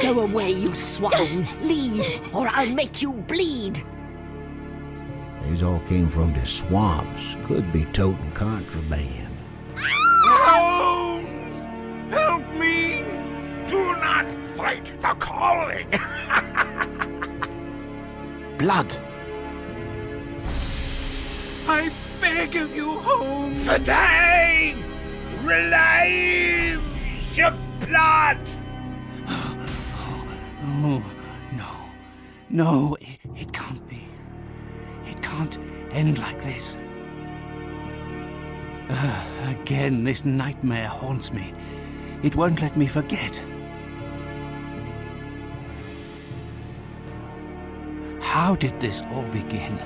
Go away, you swine! Leave, or I'll make you bleed! These all came from the swamps. Could be toting contraband. Holmes! Help me! Do not fight the calling! Blood! I beg of you, Holmes! Fatigue! Relieve your blood! Oh, no. No, it can't be. It can't end like this. Again, this nightmare haunts me. It won't let me forget. How did this all begin?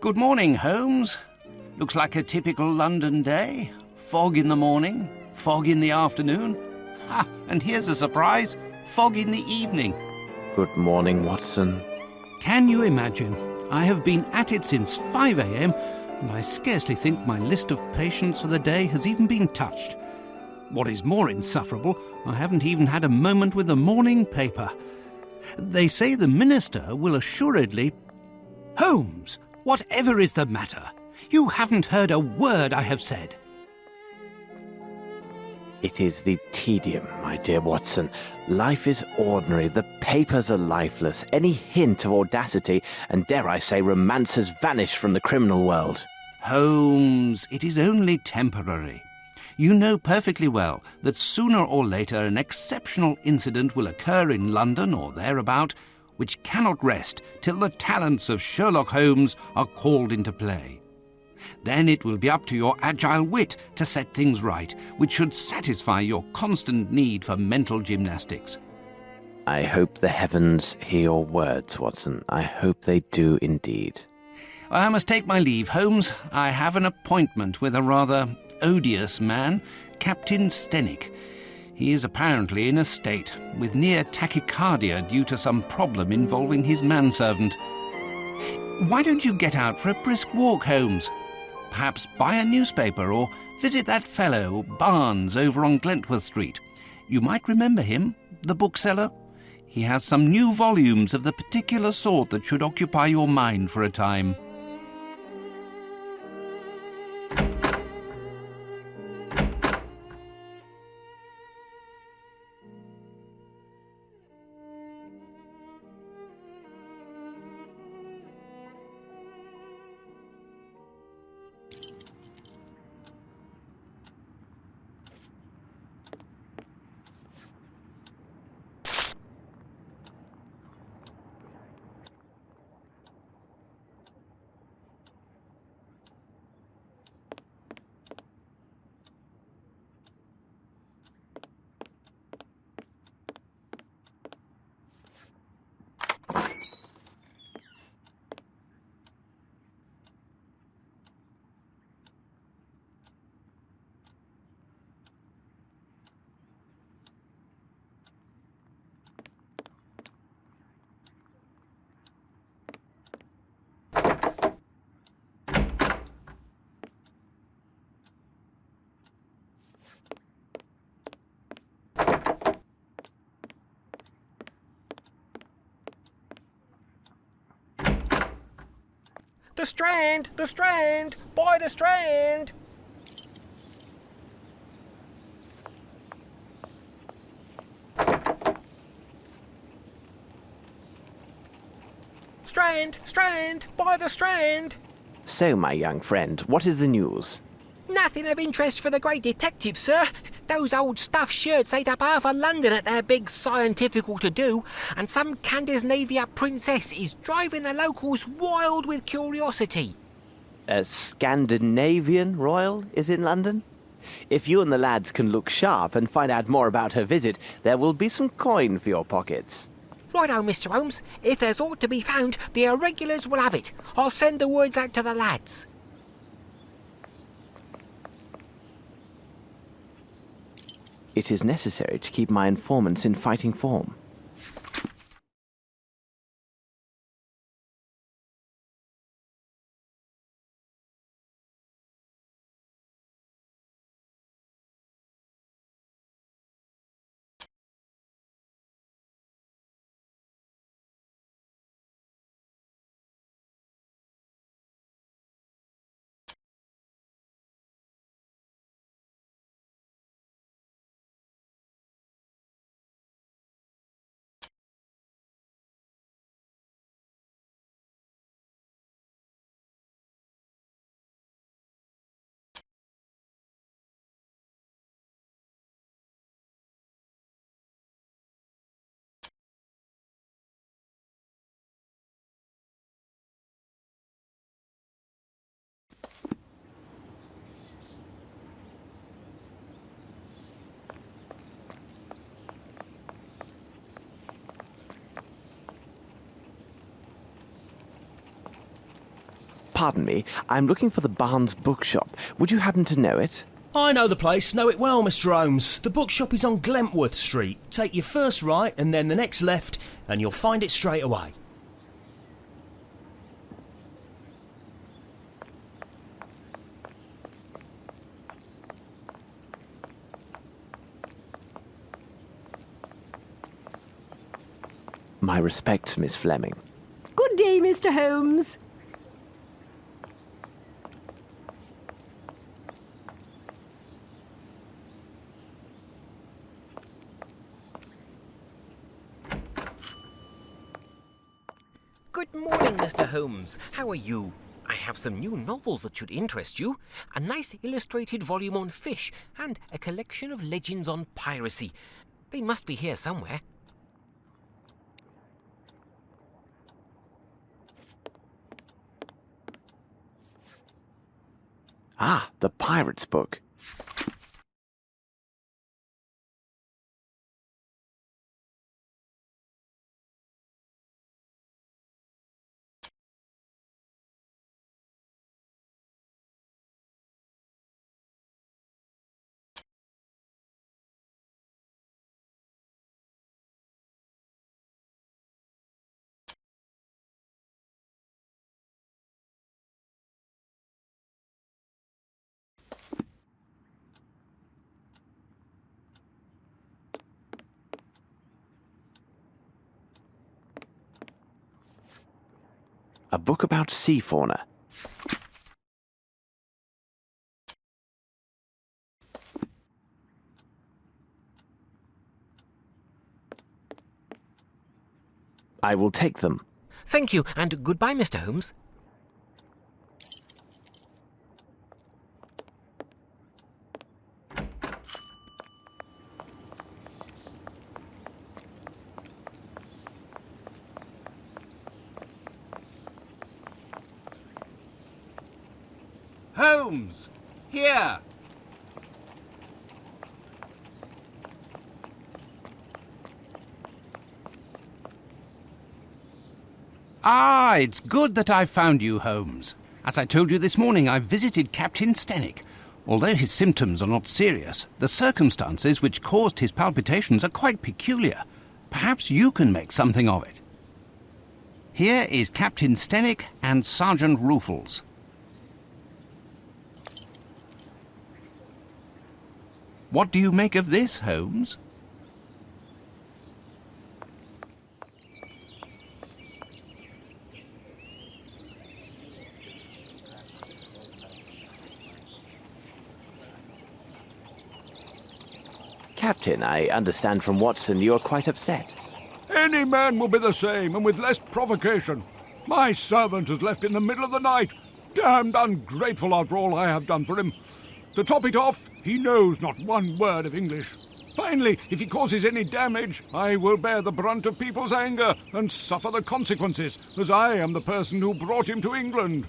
Good morning, Holmes. Looks like a typical London day. Fog in the morning, fog in the afternoon. Ha! And here's a surprise. Fog in the evening. Good morning, Watson. Can you imagine? I have been at it since 5 a.m. and I scarcely think my list of patients for the day has even been touched. What is more insufferable, I haven't even had a moment with the morning paper. They say the minister will assuredly... Holmes! Whatever is the matter? You haven't heard a word I have said. It is the tedium, my dear Watson. Life is ordinary. The papers are lifeless. Any hint of audacity, and dare I say romance, has vanished from the criminal world. Holmes, it is only temporary. You know perfectly well that sooner or later an exceptional incident will occur in London or thereabout, which cannot rest till the talents of Sherlock Holmes are called into play. Then it will be up to your agile wit to set things right, which should satisfy your constant need for mental gymnastics. I hope the heavens hear your words, Watson. I hope they do indeed. I must take my leave, Holmes. I have an appointment with a rather odious man, Captain Stenick. He is apparently in a state, with near tachycardia due to some problem involving his manservant. Why don't you get out for a brisk walk, Holmes? Perhaps buy a newspaper or visit that fellow, Barnes, over on Glentworth Street. You might remember him, the bookseller. He has some new volumes of the particular sort that should occupy your mind for a time. The Strand! The Strand! By the Strand! Strand! Strand! By the Strand! So, my young friend, what is the news? Nothing of interest for the great detective, sir. Those old stuffed shirts ate up half of London at their big scientifical to-do, and some Scandinavia princess is driving the locals wild with curiosity. A Scandinavian royal is in London? If you and the lads can look sharp and find out more about her visit, there will be some coin for your pockets. Righto, Mr. Holmes. If there's aught to be found, the irregulars will have it. I'll send the words out to the lads. It is necessary to keep my informants in fighting form. Pardon me, I'm looking for the Barnes bookshop. Would you happen to know it? I know the place, know it well, Mr. Holmes. The bookshop is on Glentworth Street. Take your first right and then the next left, and you'll find it straight away. My respects, Miss Fleming. Good day, Mr. Holmes. Good morning, Mr. Holmes. How are you? I have some new novels that should interest you. A nice illustrated volume on fish and a collection of legends on piracy. They must be here somewhere. Ah, the pirate's book. A book about sea fauna. I will take them. Thank you, and goodbye, Mr. Holmes. Holmes! Here! Ah, it's good that I found you, Holmes. As I told you this morning, I visited Captain Stenick. Although his symptoms are not serious, the circumstances which caused his palpitations are quite peculiar. Perhaps you can make something of it. Here is Captain Stenick and Sergeant Ruffles. What do you make of this, Holmes? Captain, I understand from Watson you are quite upset. Any man will be the same, and with less provocation. My servant is left in the middle of the night. Damned ungrateful after all I have done for him. To top it off, he knows not one word of English. Finally, if he causes any damage, I will bear the brunt of people's anger and suffer the consequences, as I am the person who brought him to England.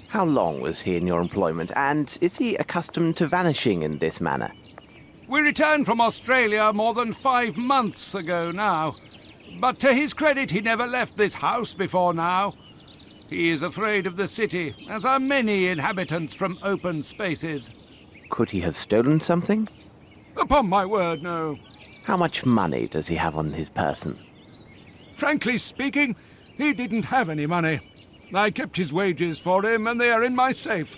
How long was he in your employment, and is he accustomed to vanishing in this manner? We returned from Australia more than 5 months ago now. But to his credit, he never left this house before now. He is afraid of the city, as are many inhabitants from open spaces. Could he have stolen something? Upon my word, no. How much money does he have on his person? Frankly speaking, he didn't have any money. I kept his wages for him, and they are in my safe.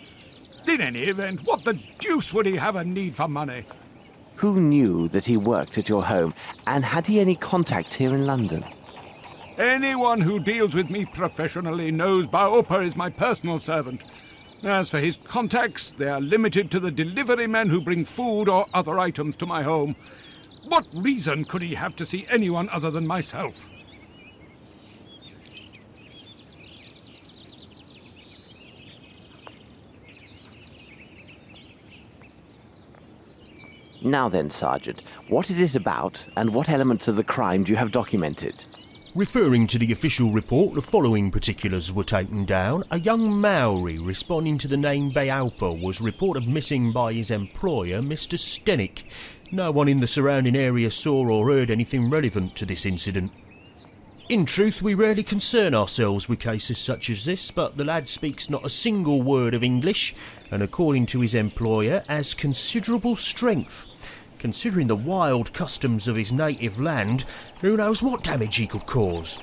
In any event, what the deuce would he have a need for money? Who knew that he worked at your home, and had he any contacts here in London? Anyone who deals with me professionally knows Baopa is my personal servant. As for his contacts, they are limited to the delivery men who bring food or other items to my home. What reason could he have to see anyone other than myself? Now then, Sergeant, what is it about, and what elements of the crime do you have documented? Referring to the official report, the following particulars were taken down. A young Maori responding to the name Baopa was reported missing by his employer, Mr. Stenick. No one in the surrounding area saw or heard anything relevant to this incident. In truth, we rarely concern ourselves with cases such as this, but the lad speaks not a single word of English, and according to his employer, has considerable strength. Considering the wild customs of his native land, who knows what damage he could cause?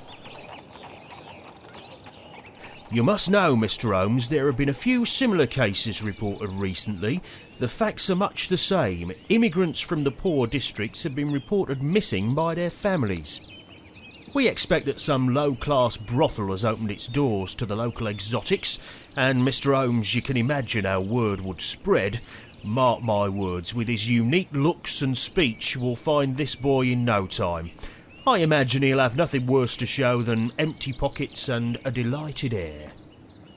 You must know, Mr. Holmes, there have been a few similar cases reported recently. The facts are much the same. Immigrants from the poor districts have been reported missing by their families. We expect that some low-class brothel has opened its doors to the local exotics, and Mr. Holmes, you can imagine how word would spread. Mark my words, with his unique looks and speech, we'll find this boy in no time. I imagine he'll have nothing worse to show than empty pockets and a delighted air.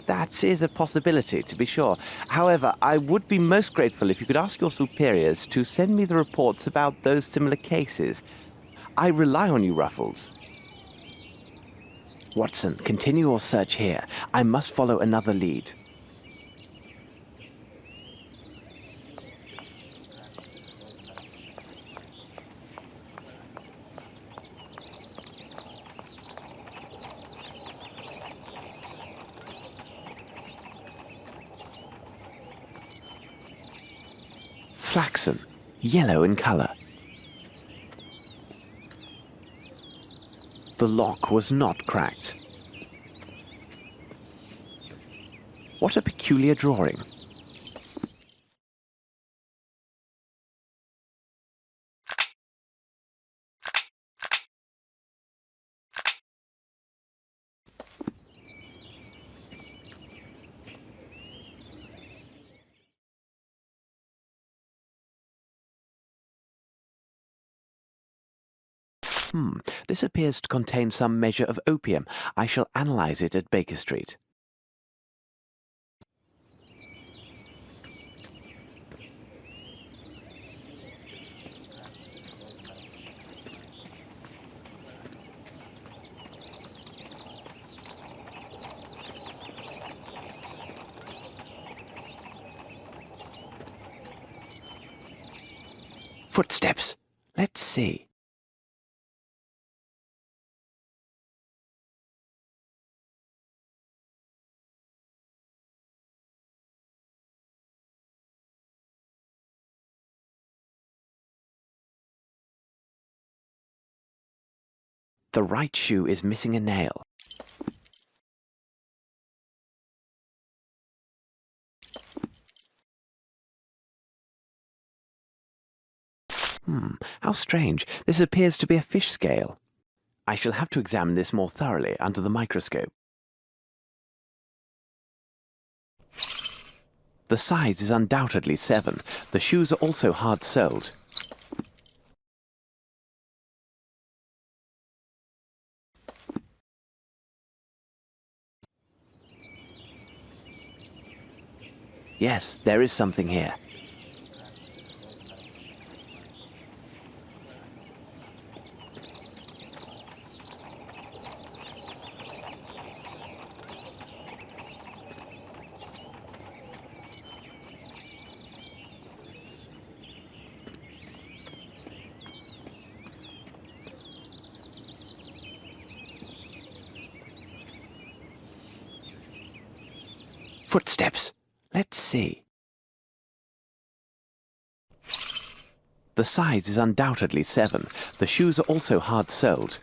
That is a possibility, to be sure. However, I would be most grateful if you could ask your superiors to send me the reports about those similar cases. I rely on you, Ruffles. Watson, continue your search here. I must follow another lead. Flaxen, yellow in colour. The lock was not cracked. What a peculiar drawing. This appears to contain some measure of opium. I shall analyze it at Baker Street. Footsteps. Let's see. The right shoe is missing a nail. How strange. This appears to be a fish scale. I shall have to examine this more thoroughly under the microscope. The size is undoubtedly 7. The shoes are also hard-soled. Yes, there is something here. Footsteps. Let's see. The size is undoubtedly 7. The shoes are also hard-soled.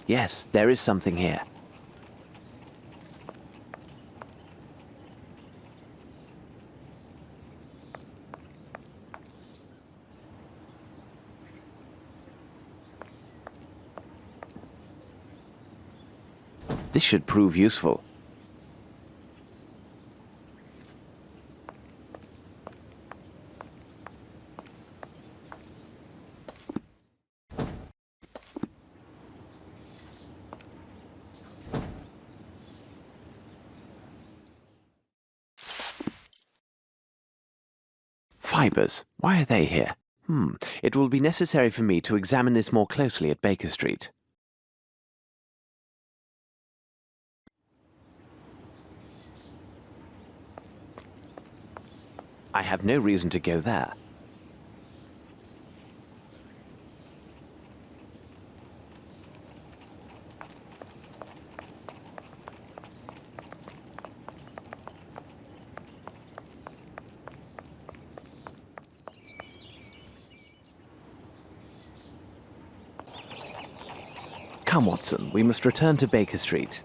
Yes, there is something here. This should prove useful. Fibres. Why are they here? It will be necessary for me to examine this more closely at Baker Street. I have no reason to go there. Come, Watson, we must return to Baker Street.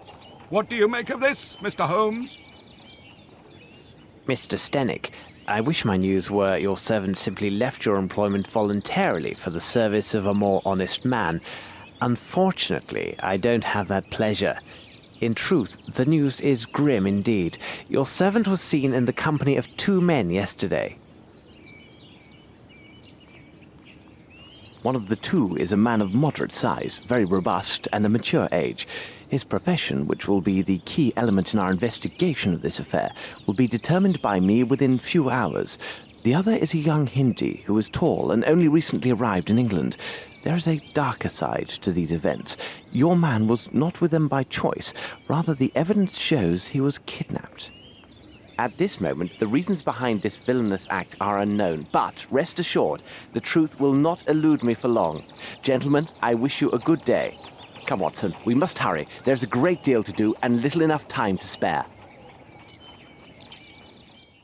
What do you make of this, Mr. Holmes? Mr. Stenick, I wish my news were your servant simply left your employment voluntarily for the service of a more honest man. Unfortunately, I don't have that pleasure. In truth, the news is grim indeed. Your servant was seen in the company of 2 men yesterday. One of the 2 is a man of moderate size, very robust, and a mature age. His profession, which will be the key element in our investigation of this affair, will be determined by me within few hours. The other is a young Hindi who is tall and only recently arrived in England. There is a darker side to these events. Your man was not with them by choice. Rather, the evidence shows he was kidnapped. At this moment, the reasons behind this villainous act are unknown, but rest assured, the truth will not elude me for long. Gentlemen, I wish you a good day. Come, Watson, we must hurry. There's a great deal to do and little enough time to spare.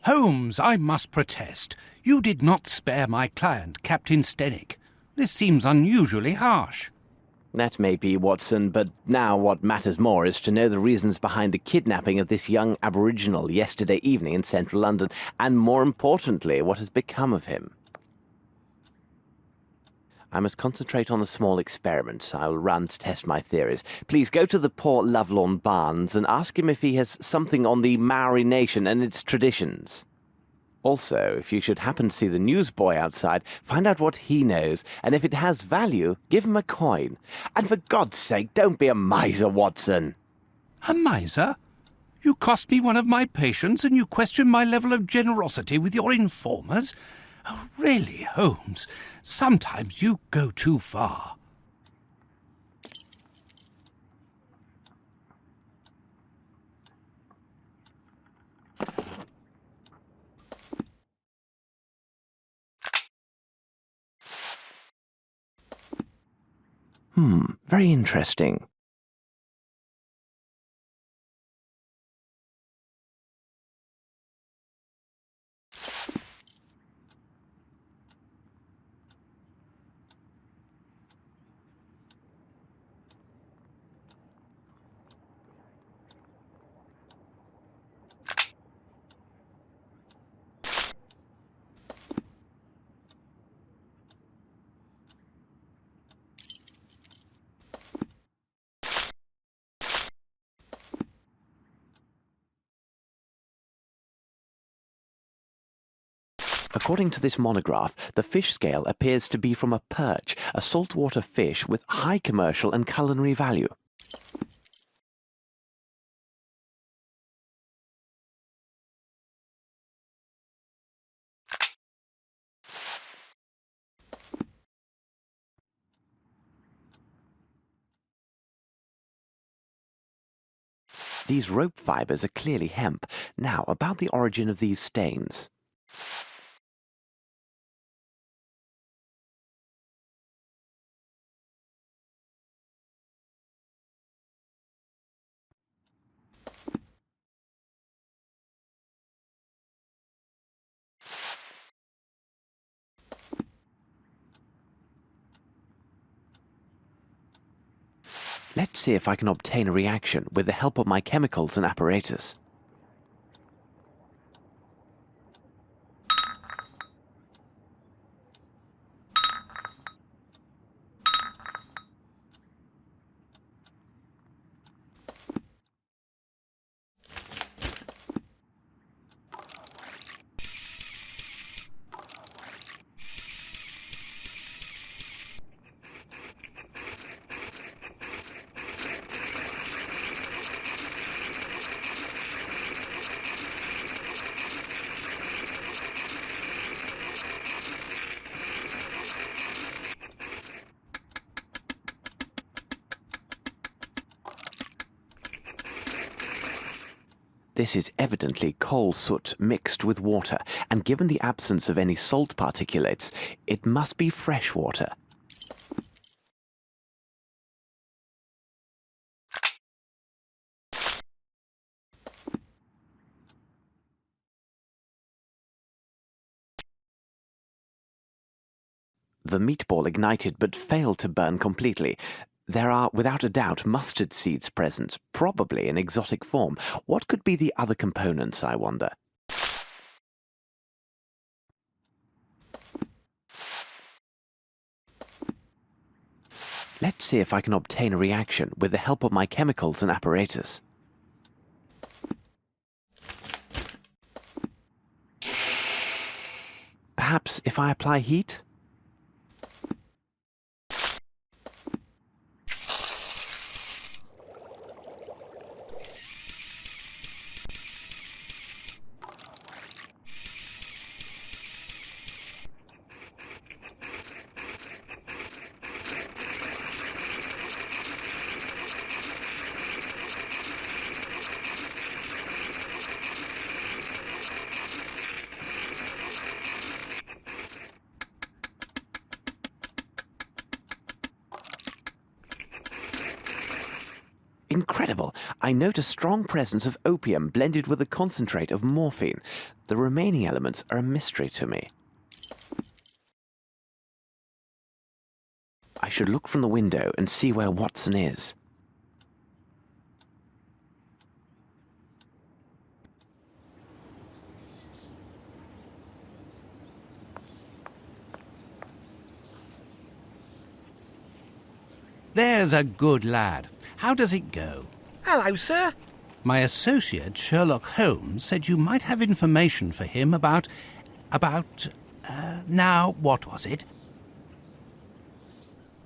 Holmes, I must protest. You did not spare my client, Captain Stenick. This seems unusually harsh. That may be, Watson, but now what matters more is to know the reasons behind the kidnapping of this young aboriginal yesterday evening in central London, and more importantly, what has become of him. I must concentrate on a small experiment I will run to test my theories. Please go to the poor Lovelorn Barnes and ask him if he has something on the Maori nation and its traditions. Also, if you should happen to see the newsboy outside, find out what he knows, and if it has value, give him a coin. And for God's sake, don't be a miser, Watson. A miser? You cost me one of my patients, and you question my level of generosity with your informers? Oh, really, Holmes, sometimes you go too far. Very interesting. According to this monograph, the fish scale appears to be from a perch, a saltwater fish with high commercial and culinary value. These rope fibers are clearly hemp. Now, about the origin of these stains. Let's see if I can obtain a reaction with the help of my chemicals and apparatus. This is evidently coal soot mixed with water, and given the absence of any salt particulates, it must be fresh water. The meatball ignited but failed to burn completely. There are, without a doubt, mustard seeds present, probably in exotic form. What could be the other components, I wonder? Let's see if I can obtain a reaction with the help of my chemicals and apparatus. Perhaps if I apply heat? Incredible! I note a strong presence of opium blended with a concentrate of morphine. The remaining elements are a mystery to me. I should look from the window and see where Watson is. There's a good lad. How does it go? Hello, sir. My associate, Sherlock Holmes, said you might have information for him about... now, what was it?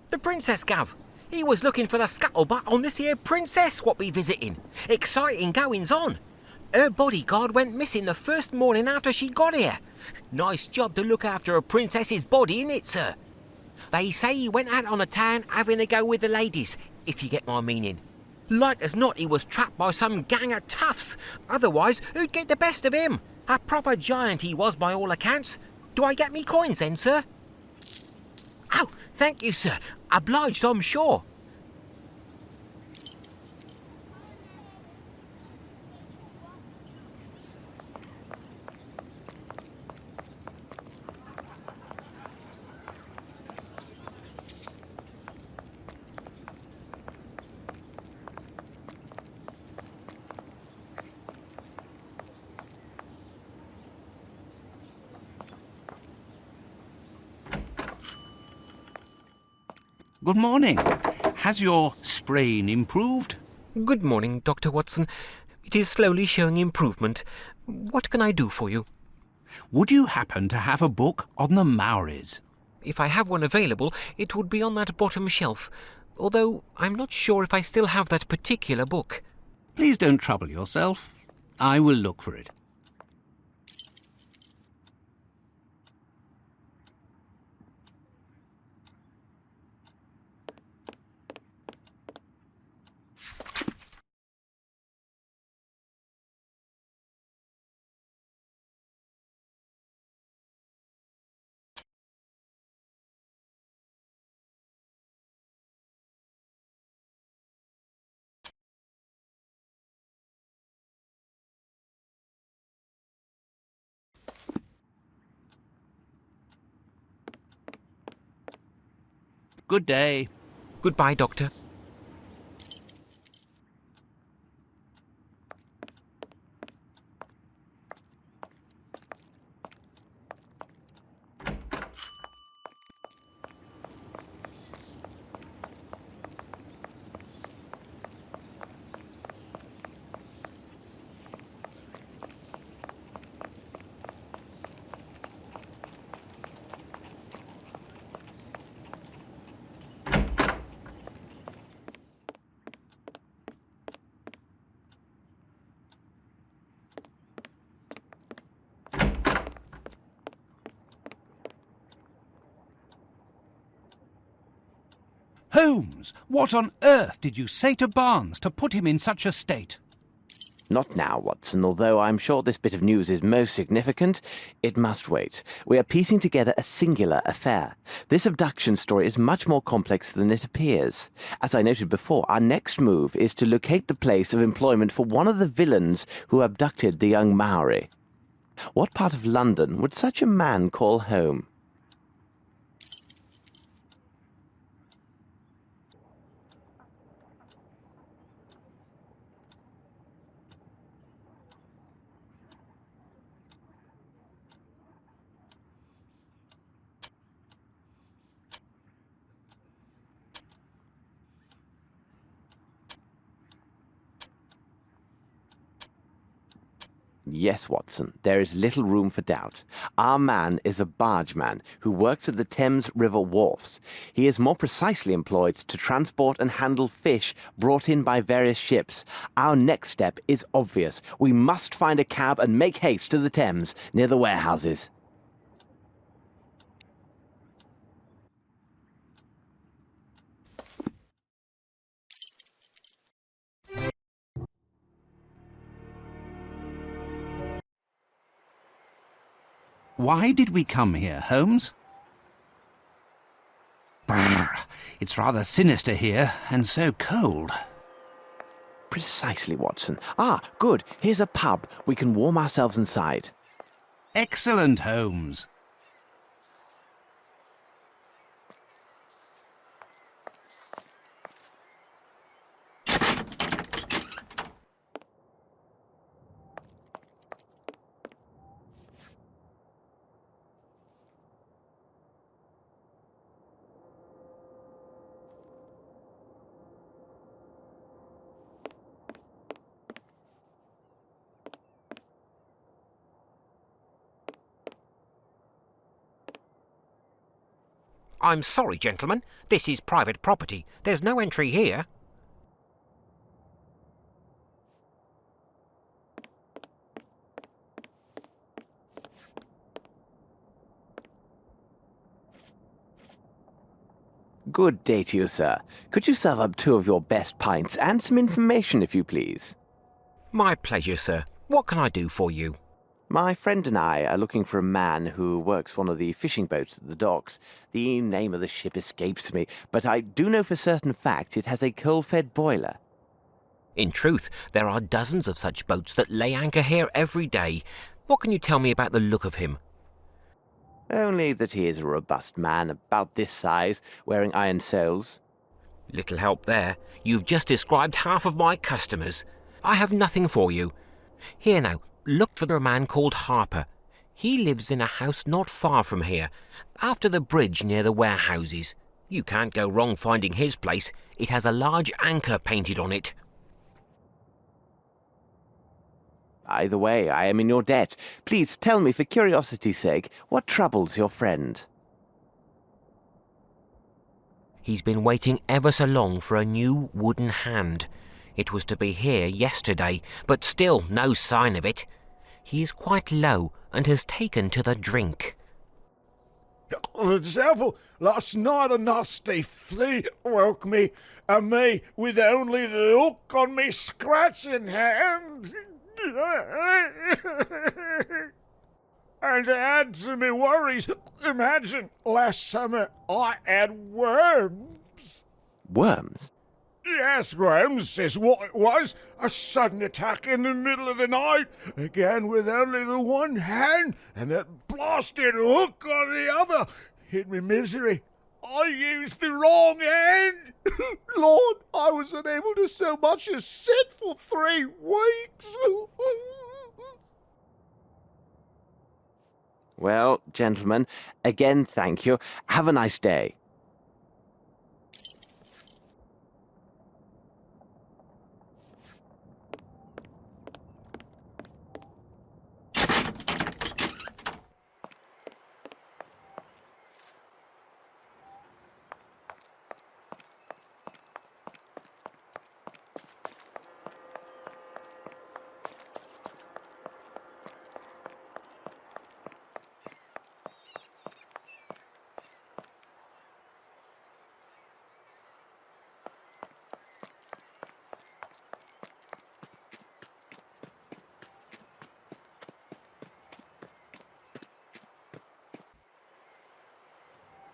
The princess, Gav. He was looking for the scuttlebutt on this here princess what we visiting. Exciting goings on. Her bodyguard went missing the first morning after she got here. Nice job to look after a princess's body, innit, sir? They say he went out on the town having a go with the ladies, if you get my meaning. Like as not, he was trapped by some gang of toughs. Otherwise, who'd get the best of him? A proper giant he was by all accounts. Do I get me coins then, sir? Oh, thank you, sir. Obliged, I'm sure. Good morning. Has your sprain improved? Good morning, Dr. Watson. It is slowly showing improvement. What can I do for you? Would you happen to have a book on the Maoris? If I have one available, it would be on that bottom shelf, although I'm not sure if I still have that particular book. Please don't trouble yourself. I will look for it. Good day. Goodbye, Doctor. Holmes, what on earth did you say to Barnes to put him in such a state? Not now, Watson. Although I'm sure this bit of news is most significant, it must wait. We are piecing together a singular affair. This abduction story is much more complex than it appears. As I noted before, our next move is to locate the place of employment for one of the villains who abducted the young Maori. What part of London would such a man call home? Yes, Watson, there is little room for doubt. Our man is a bargeman who works at the Thames River wharfs. He is more precisely employed to transport and handle fish brought in by various ships. Our next step is obvious. We must find a cab and make haste to the Thames, near the warehouses. Why did we come here, Holmes? Brr, it's rather sinister here, and so cold. Precisely, Watson. Ah, good. Here's a pub. We can warm ourselves inside. Excellent, Holmes. I'm sorry, gentlemen. This is private property. There's no entry here. Good day to you, sir. Could you serve up 2 of your best pints and some information, if you please? My pleasure, sir. What can I do for you? My friend and I are looking for a man who works one of the fishing boats at the docks. The name of the ship escapes me, but I do know for certain fact it has a coal-fed boiler. In truth, there are dozens of such boats that lay anchor here every day. What can you tell me about the look of him? Only that he is a robust man, about this size, wearing iron soles. Little help there. You've just described half of my customers. I have nothing for you. Here now, look for a man called Harper. He lives in a house not far from here, after the bridge near the warehouses. You can't go wrong finding his place. It has a large anchor painted on it. Either way, I am in your debt. Please tell me, for curiosity's sake, what troubles your friend? He's been waiting ever so long for a new wooden hand. It was to be here yesterday, but still no sign of it. He is quite low and has taken to the drink. The devil, last night a nasty flea woke me, and me with only the hook on me scratching hand. And to add to me worries, imagine last summer I had worms. Worms? Yes, worms is what it was. A sudden attack in the middle of the night, again with only the one hand, and that blasted hook on the other. In my misery, I used the wrong hand. Lord, I was unable to so much as sit for 3 weeks. Well, gentlemen, again thank you. Have a nice day.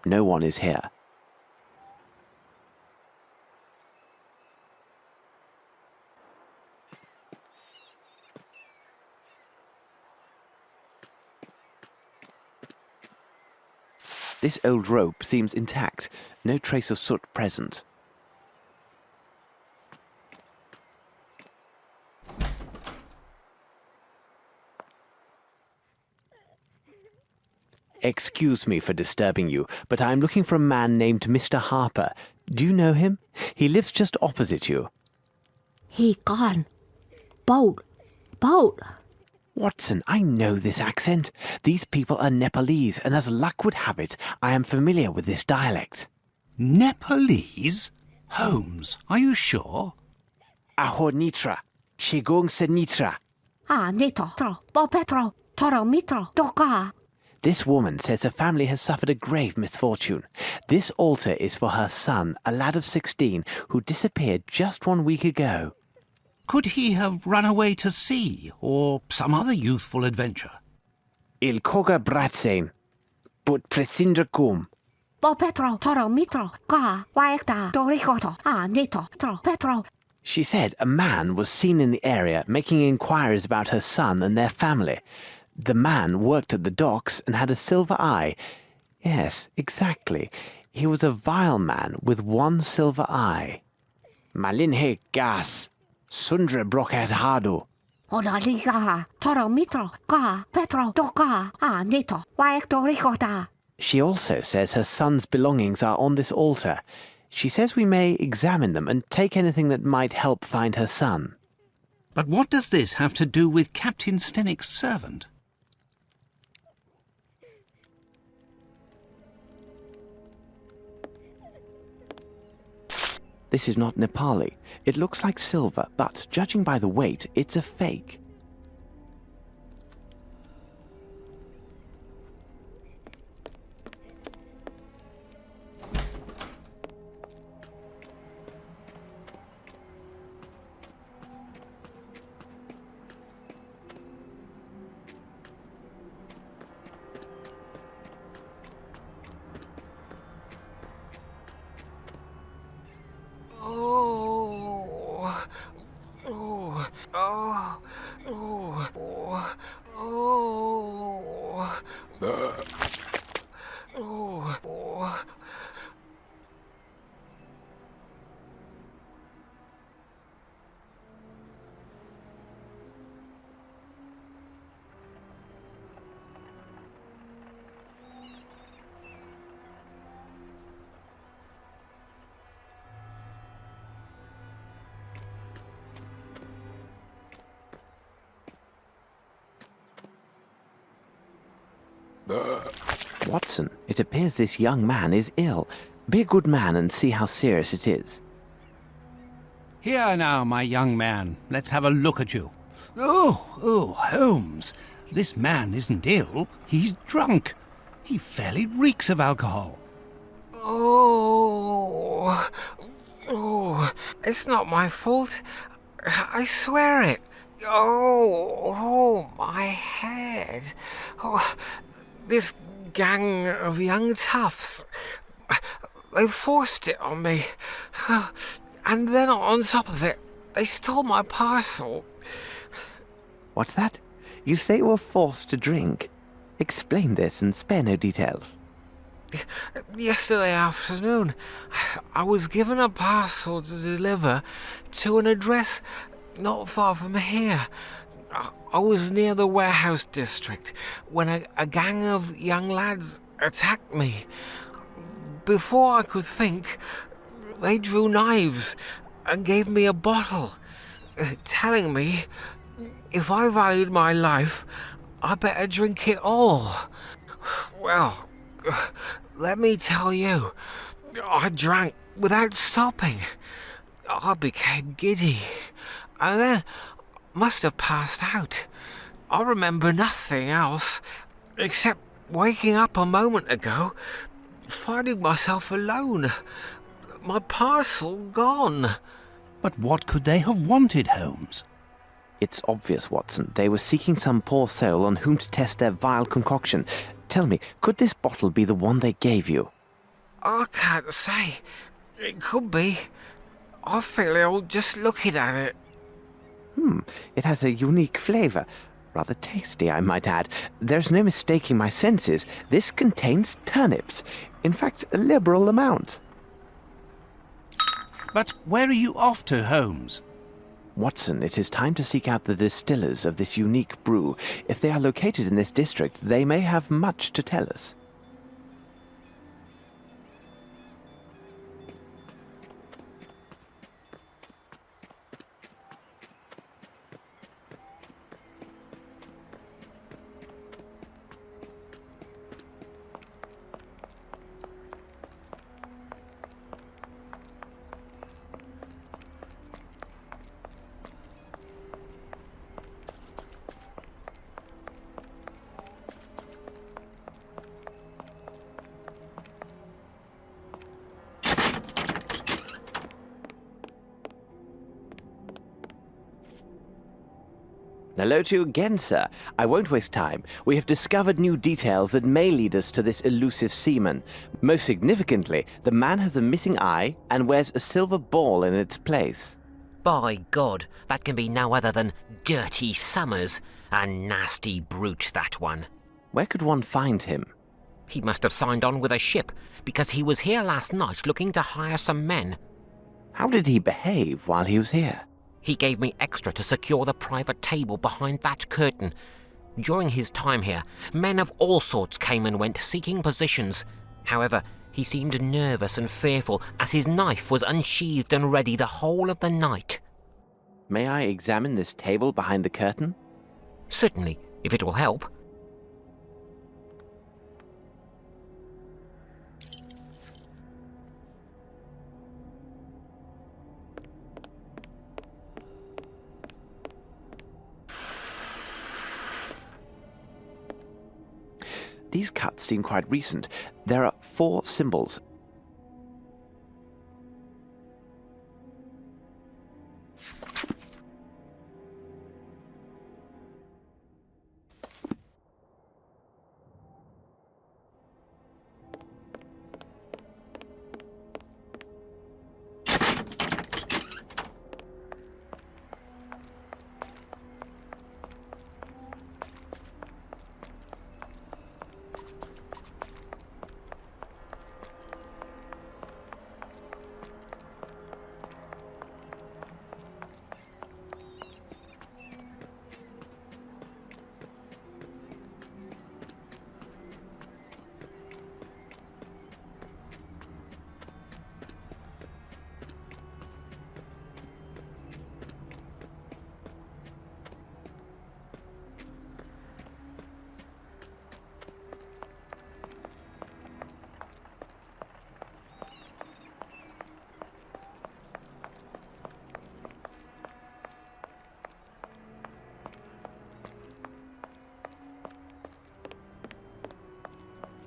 No one is here. This old rope seems intact. No trace of soot present. Excuse me for disturbing you, but I am looking for a man named Mr. Harper. Do you know him? He lives just opposite you. He gone. Boat. Watson, I know this accent. These people are Nepalese, and as luck would have it, I am familiar with this dialect. Nepalese? Holmes, are you sure? Aho Nitra, Chigong Senitra. Nito, Bo Petro, Toro Mitro, Doka. This woman says her family has suffered a grave misfortune. This altar is for her son, a lad of 16, who disappeared just 1 week ago. Could he have run away to sea, or some other youthful adventure? Il koga bratsen, but presindra kum. Bo Petro, Toro Mitro, Ka, Waekta, Dorikoto, Nito, Tro, Petro. She said a man was seen in the area making inquiries about her son and their family. The man worked at the docks and had a silver eye. Yes, exactly. He was a vile man with 1 silver eye. Malinhe gas, sundra broket hadu. Odaliga, Toro Mitro, Ka, Petro, Doka, Nito, Waektorikota. She also says her son's belongings are on this altar. She says we may examine them and take anything that might help find her son. But what does this have to do with Captain Stennick's servant? This is not Nepali. It looks like silver, but judging by the weight, it's a fake. Watson, it appears this young man is ill. Be a good man and see how serious it is. Here now, my young man. Let's have a look at you. Oh, Holmes. This man isn't ill. He's drunk. He fairly reeks of alcohol. Oh, it's not my fault. I swear it. Oh, my head. Oh, this gang of young toughs. They forced it on me. And then on top of it, they stole my parcel. What's that? You say you were forced to drink. Explain this and spare no details. Yesterday afternoon, I was given a parcel to deliver to an address not far from here. I was near the warehouse district when a gang of young lads attacked me. Before I could think, they drew knives and gave me a bottle, telling me if I valued my life, I better drink it all. Well, let me tell you, I drank without stopping. I became giddy, and then must have passed out. I remember nothing else, except waking up a moment ago, finding myself alone. My parcel gone. But what could they have wanted, Holmes? It's obvious, Watson. They were seeking some poor soul on whom to test their vile concoction. Tell me, could this bottle be the one they gave you? I can't say. It could be. I feel ill just looking at it. It has a unique flavour. Rather tasty, I might add. There's no mistaking my senses. This contains turnips. In fact, a liberal amount. But where are you off to, Holmes? Watson, it is time to seek out the distillers of this unique brew. If they are located in this district, they may have much to tell us. Hello to you again, sir. I won't waste time. We have discovered new details that may lead us to this elusive seaman. Most significantly, the man has a missing eye and wears a silver ball in its place. By God, that can be no other than Dirty Summers. A nasty brute, that one. Where could one find him? He must have signed on with a ship, because he was here last night looking to hire some men. How did he behave while he was here? He gave me extra to secure the private table behind that curtain. During his time here, men of all sorts came and went seeking positions. However, he seemed nervous and fearful as his knife was unsheathed and ready the whole of the night. May I examine this table behind the curtain? Certainly, if it will help. These cuts seem quite recent. There are 4 symbols.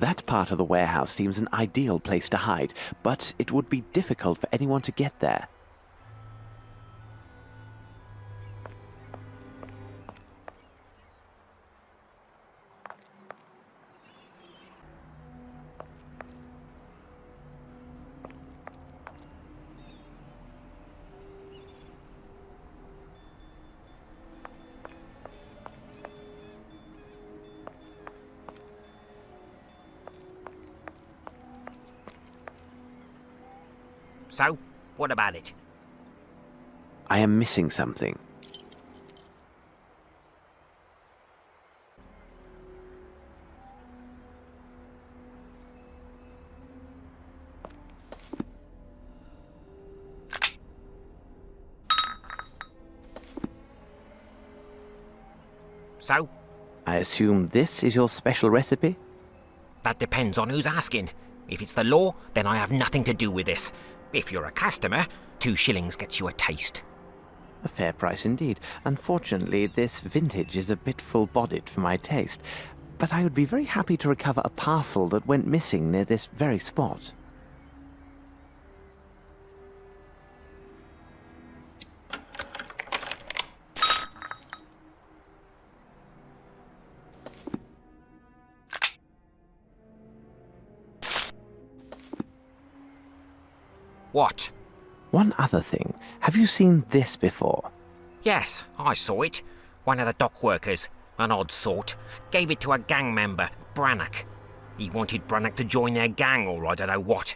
That part of the warehouse seems an ideal place to hide, but it would be difficult for anyone to get there. So, what about it? I am missing something. So? I assume this is your special recipe? That depends on who's asking. If it's the law, then I have nothing to do with this. If you're a customer, 2 shillings gets you a taste. A fair price indeed. Unfortunately, this vintage is a bit full-bodied for my taste, but I would be very happy to recover a parcel that went missing near this very spot. What? One other thing. Have you seen this before? Yes, I saw it. One of the dock workers, an odd sort, gave it to a gang member, Brannock. He wanted Brannock to join their gang or I don't know what.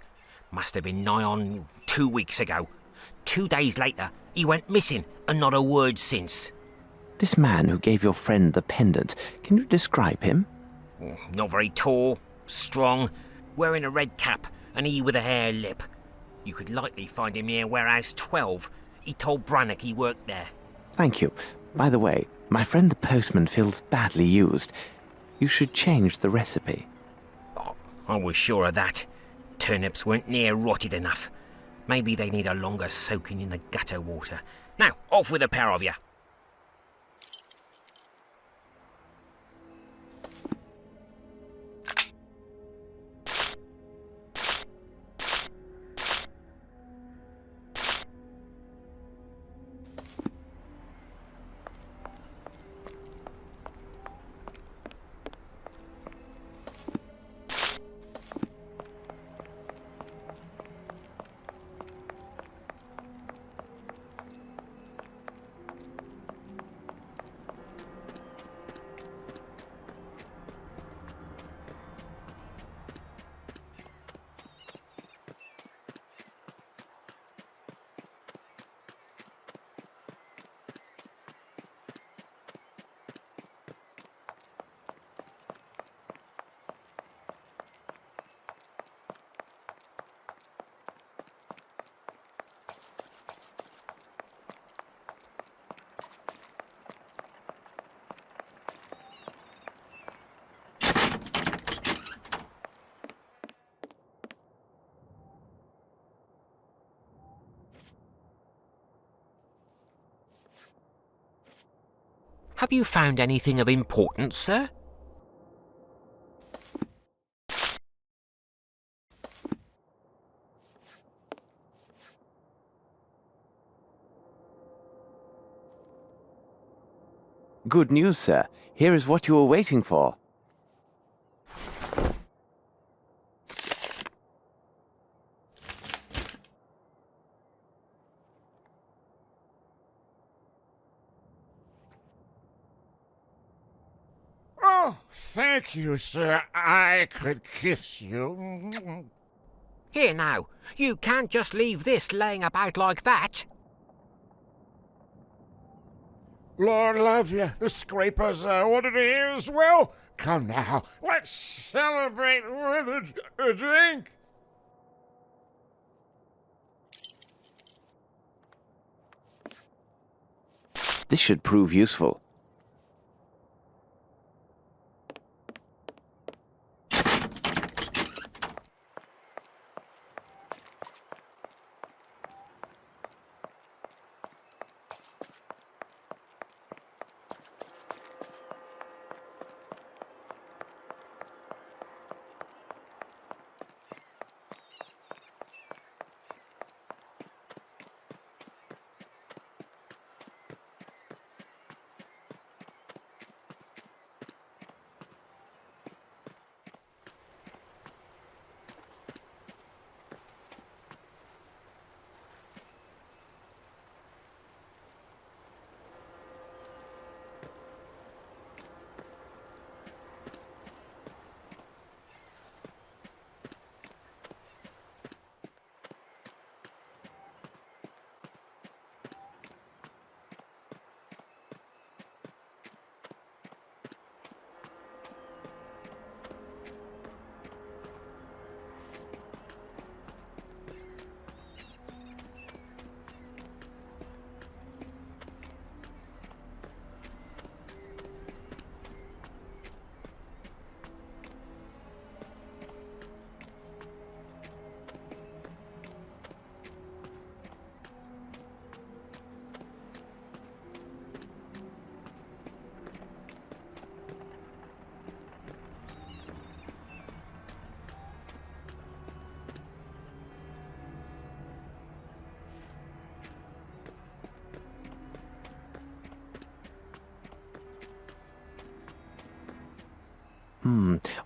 Must have been nigh on 2 weeks ago. 2 days later, he went missing and not a word since. This man who gave your friend the pendant, can you describe him? Not very tall, strong, wearing a red cap and he with a hare lip. You could likely find him near Warehouse 12. He told Brannock he worked there. Thank you. By the way, my friend the postman feels badly used. You should change the recipe. Oh, I was sure of that. Turnips weren't near rotted enough. Maybe they need a longer soaking in the gutter water. Now, off with a pair of you. Have you found anything of importance, sir? Good news, sir. Here is what you were waiting for. Oh, thank you, sir. I could kiss you. Here now, you can't just leave this laying about like that. Lord love you, the scrapers ordered it here as well. Come now, let's celebrate with a drink. This should prove useful.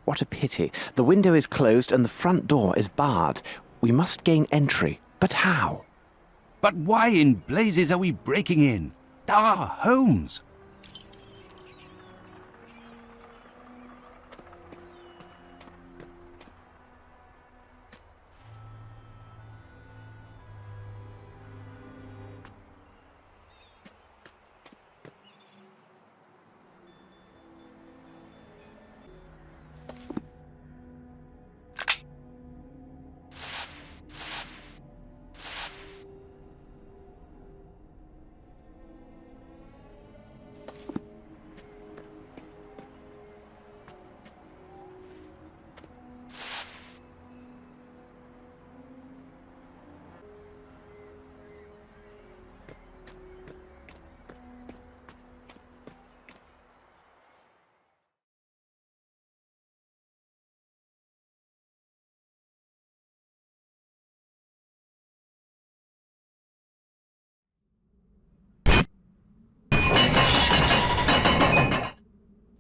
What a pity. The window is closed and the front door is barred. We must gain entry. But how? But why in blazes are we breaking in? Ah, Holmes!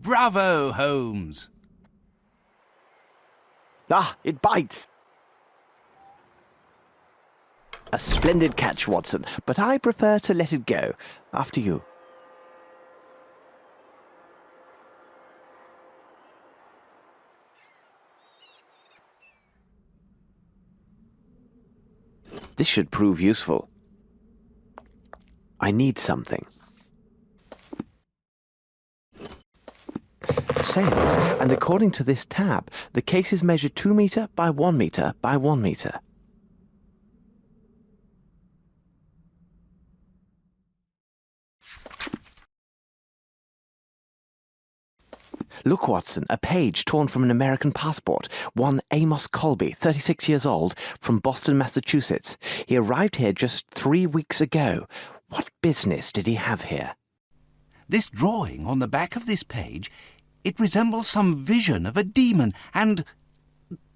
Bravo, Holmes! Ah, it bites! A splendid catch, Watson, but I prefer to let it go. After you. This should prove useful. I need something. Sails, and according to this tab, the case is measured 2 meter by 1 meter by 1 meter. Look, Watson, a page torn from an American passport. One Amos Colby, 36 years old, from Boston, Massachusetts. He arrived here just 3 weeks ago. What business did he have here? This drawing on the back of this page, it resembles some vision of a demon, and...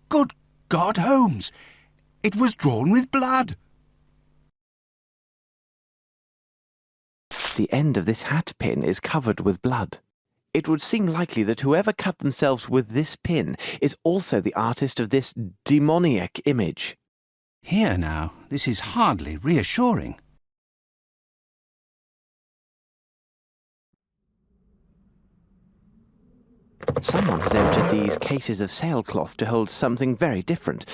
Good God, Holmes! It was drawn with blood! The end of this hat pin is covered with blood. It would seem likely that whoever cut themselves with this pin is also the artist of this demoniac image. Here now, this is hardly reassuring. Someone has emptied these cases of sailcloth to hold something very different,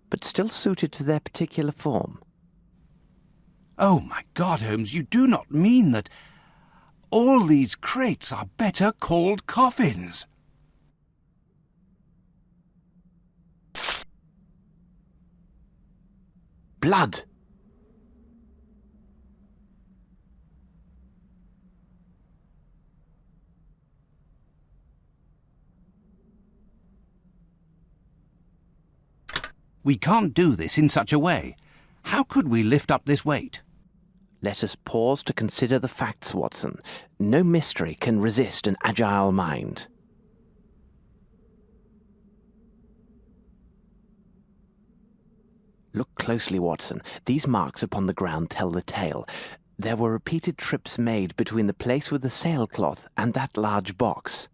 but still suited to their particular form. Oh, my God, Holmes, you do not mean that all these crates are better called coffins? Blood! We can't do this in such a way. How could we lift up this weight? Let us pause to consider the facts, Watson. No mystery can resist an agile mind. Look closely, Watson. These marks upon the ground tell the tale. There were repeated trips made between the place with the sailcloth and that large box.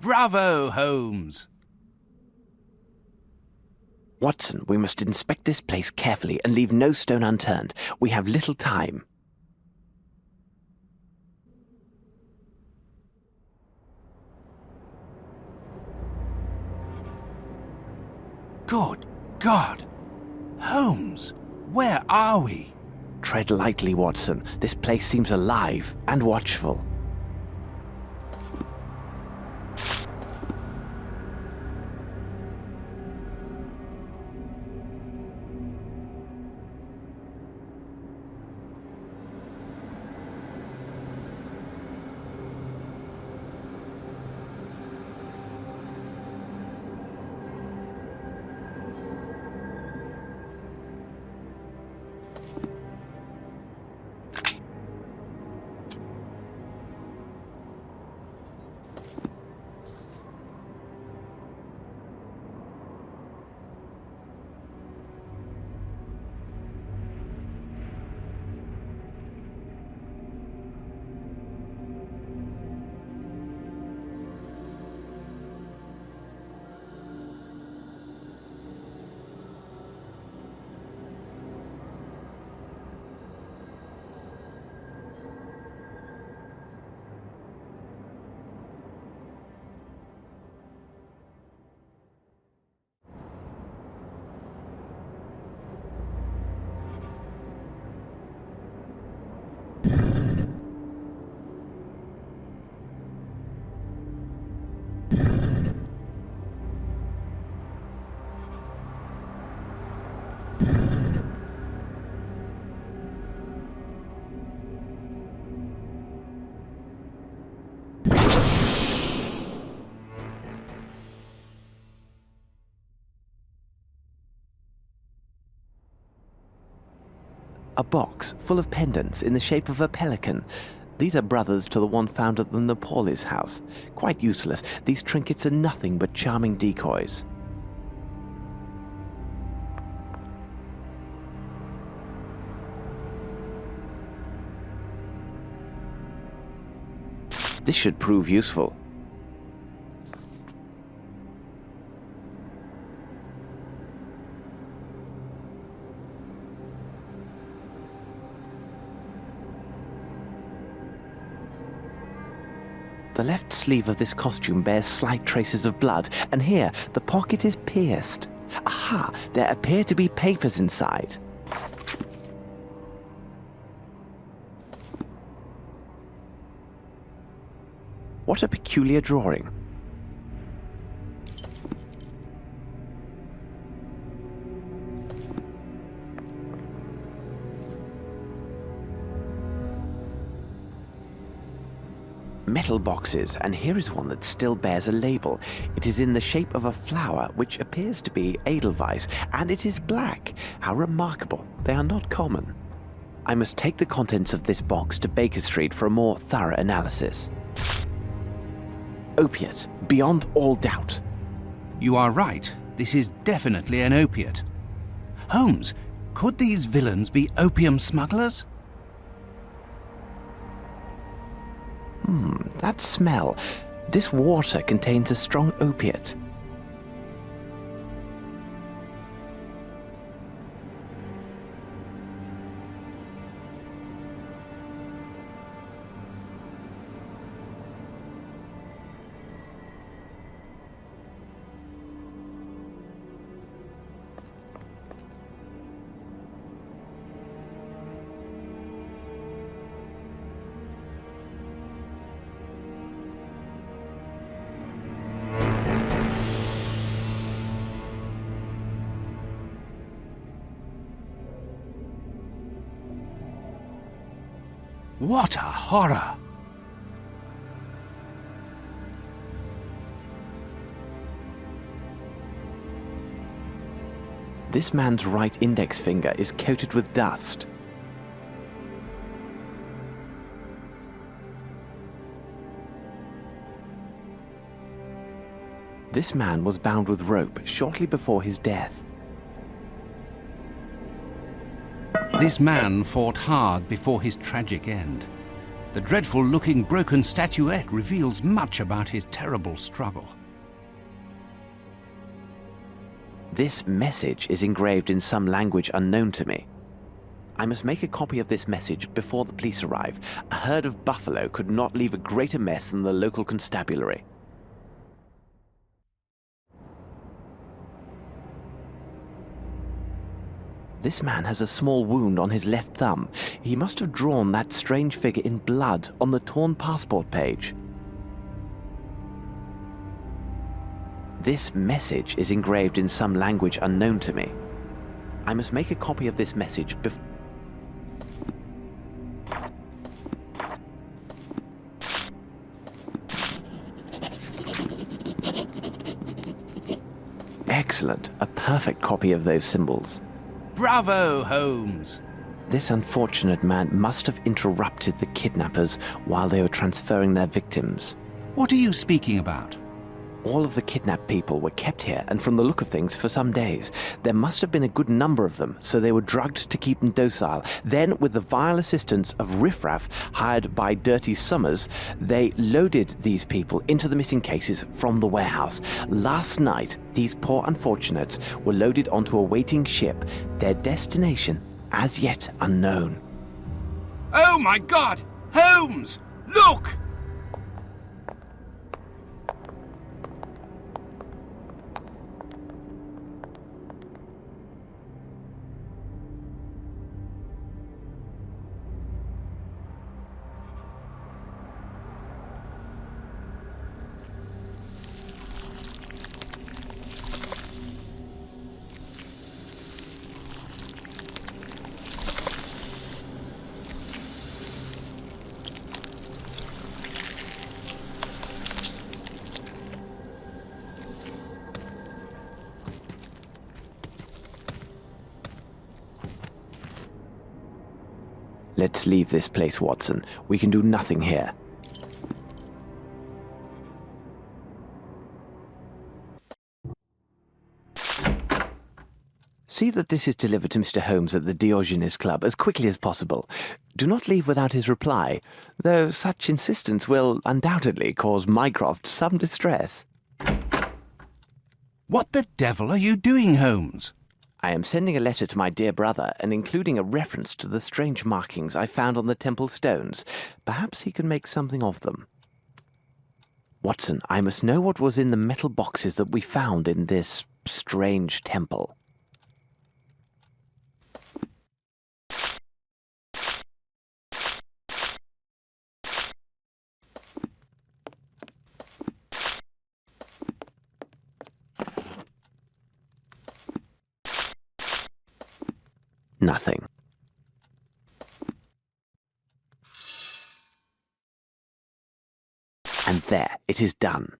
Bravo, Holmes! Watson, we must inspect this place carefully and leave no stone unturned. We have little time. Good God! Holmes, where are we? Tread lightly, Watson. This place seems alive and watchful. A box full of pendants in the shape of a pelican. These are brothers to the one found at the Napolis house. Quite useless. These trinkets are nothing but charming decoys. This should prove useful. The left sleeve of this costume bears slight traces of blood, and here the pocket is pierced. Aha! There appear to be papers inside. What a peculiar drawing. Metal boxes, and here is one that still bears a label. It is in the shape of a flower, which appears to be Edelweiss, and it is black. How remarkable. They are not common. I must take the contents of this box to Baker Street for a more thorough analysis. Opiate, beyond all doubt. You are right. This is definitely an opiate. Holmes, could these villains be opium smugglers? That smell. This water contains a strong opiate. What a horror! This man's right index finger is coated with dust. This man was bound with rope shortly before his death. This man fought hard before his tragic end. The dreadful-looking broken statuette reveals much about his terrible struggle. This message is engraved in some language unknown to me. I must make a copy of this message before the police arrive. A herd of buffalo could not leave a greater mess than the local constabulary. This man has a small wound on his left thumb. He must have drawn that strange figure in blood on the torn passport page. This message is engraved in some language unknown to me. I must make a copy of this message before... Excellent. A perfect copy of those symbols. Bravo, Holmes! This unfortunate man must have interrupted the kidnappers while they were transferring their victims. What are you speaking about? All of the kidnapped people were kept here, and from the look of things, for some days. There must have been a good number of them, so they were drugged to keep them docile. Then, with the vile assistance of riffraff hired by Dirty Summers, they loaded these people into the missing cases from the warehouse. Last night, these poor unfortunates were loaded onto a waiting ship, their destination as yet unknown. Oh my God! Holmes! Look! Let's leave this place, Watson. We can do nothing here. See that this is delivered to Mr. Holmes at the Diogenes Club as quickly as possible. Do not leave without his reply, though such insistence will undoubtedly cause Mycroft some distress. What the devil are you doing, Holmes? I am sending a letter to my dear brother and including a reference to the strange markings I found on the temple stones. Perhaps he can make something of them. Watson, I must know what was in the metal boxes that we found in this strange temple. Nothing. And there, it is done.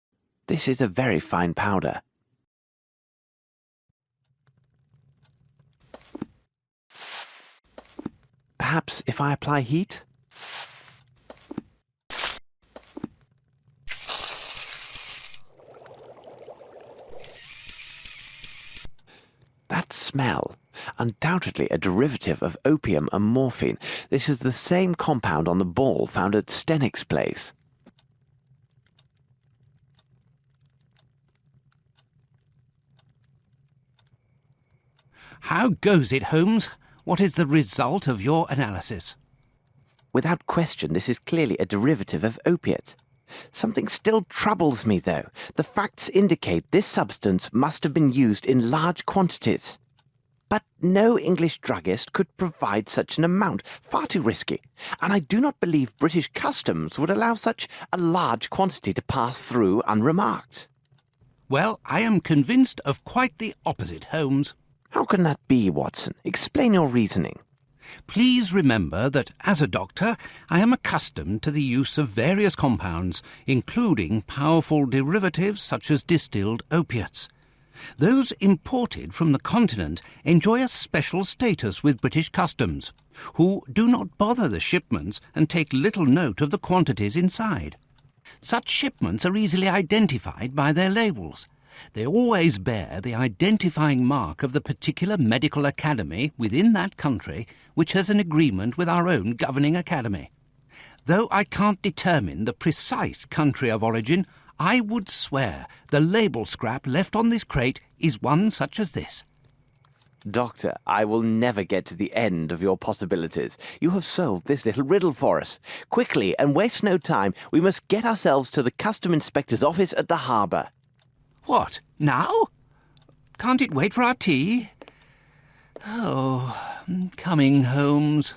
This is a very fine powder. Perhaps if I apply heat? That smell. Undoubtedly a derivative of opium and morphine. This is the same compound on the ball found at Stennick's place. How goes it, Holmes? What is the result of your analysis? Without question, this is clearly a derivative of opiate. Something still troubles me, though. The facts indicate this substance must have been used in large quantities. But no English druggist could provide such an amount. Far too risky. And I do not believe British customs would allow such a large quantity to pass through unremarked. Well, I am convinced of quite the opposite, Holmes. How can that be, Watson? Explain your reasoning. Please remember that, as a doctor, I am accustomed to the use of various compounds, including powerful derivatives such as distilled opiates. Those imported from the continent enjoy a special status with British customs, who do not bother the shipments and take little note of the quantities inside. Such shipments are easily identified by their labels. They always bear the identifying mark of the particular medical academy within that country which has an agreement with our own governing academy. Though I can't determine the precise country of origin, I would swear the label scrap left on this crate is one such as this. Doctor, I will never get to the end of your possibilities. You have solved this little riddle for us. Quickly, and waste no time, we must get ourselves to the custom inspector's office at the harbour. What, now? Can't it wait for our tea? Oh, coming, Holmes.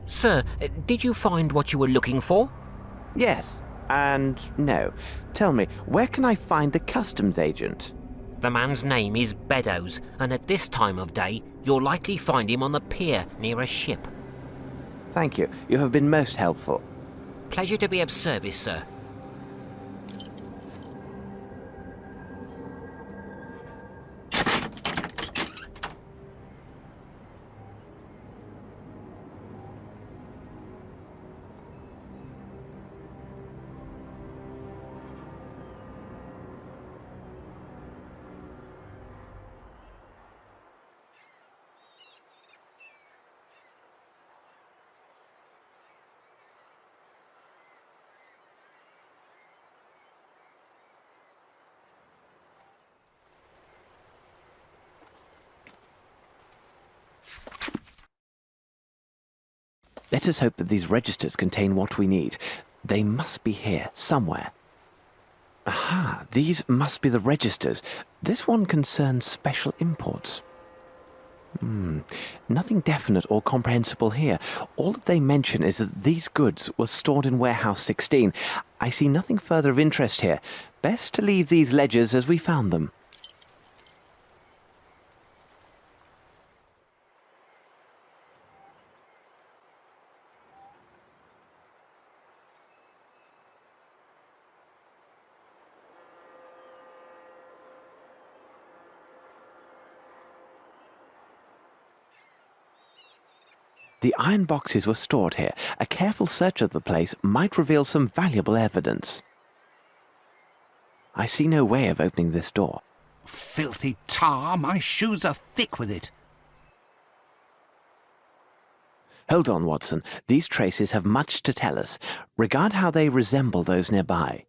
Sir, did you find what you were looking for? Yes, and no. Tell me, where can I find the customs agent? The man's name is Beddoes, and at this time of day, you'll likely find him on the pier near a ship. Thank you. You have been most helpful. Pleasure to be of service, sir. Let us hope that these registers contain what we need. They must be here, somewhere. Aha, these must be the registers. This one concerns special imports. Nothing definite or comprehensible here. All that they mention is that these goods were stored in warehouse 16. I see nothing further of interest here. Best to leave these ledgers as we found them. The iron boxes were stored here. A careful search of the place might reveal some valuable evidence. I see no way of opening this door. Filthy tar, my shoes are thick with it. Hold on, Watson. These traces have much to tell us. Regard how they resemble those nearby.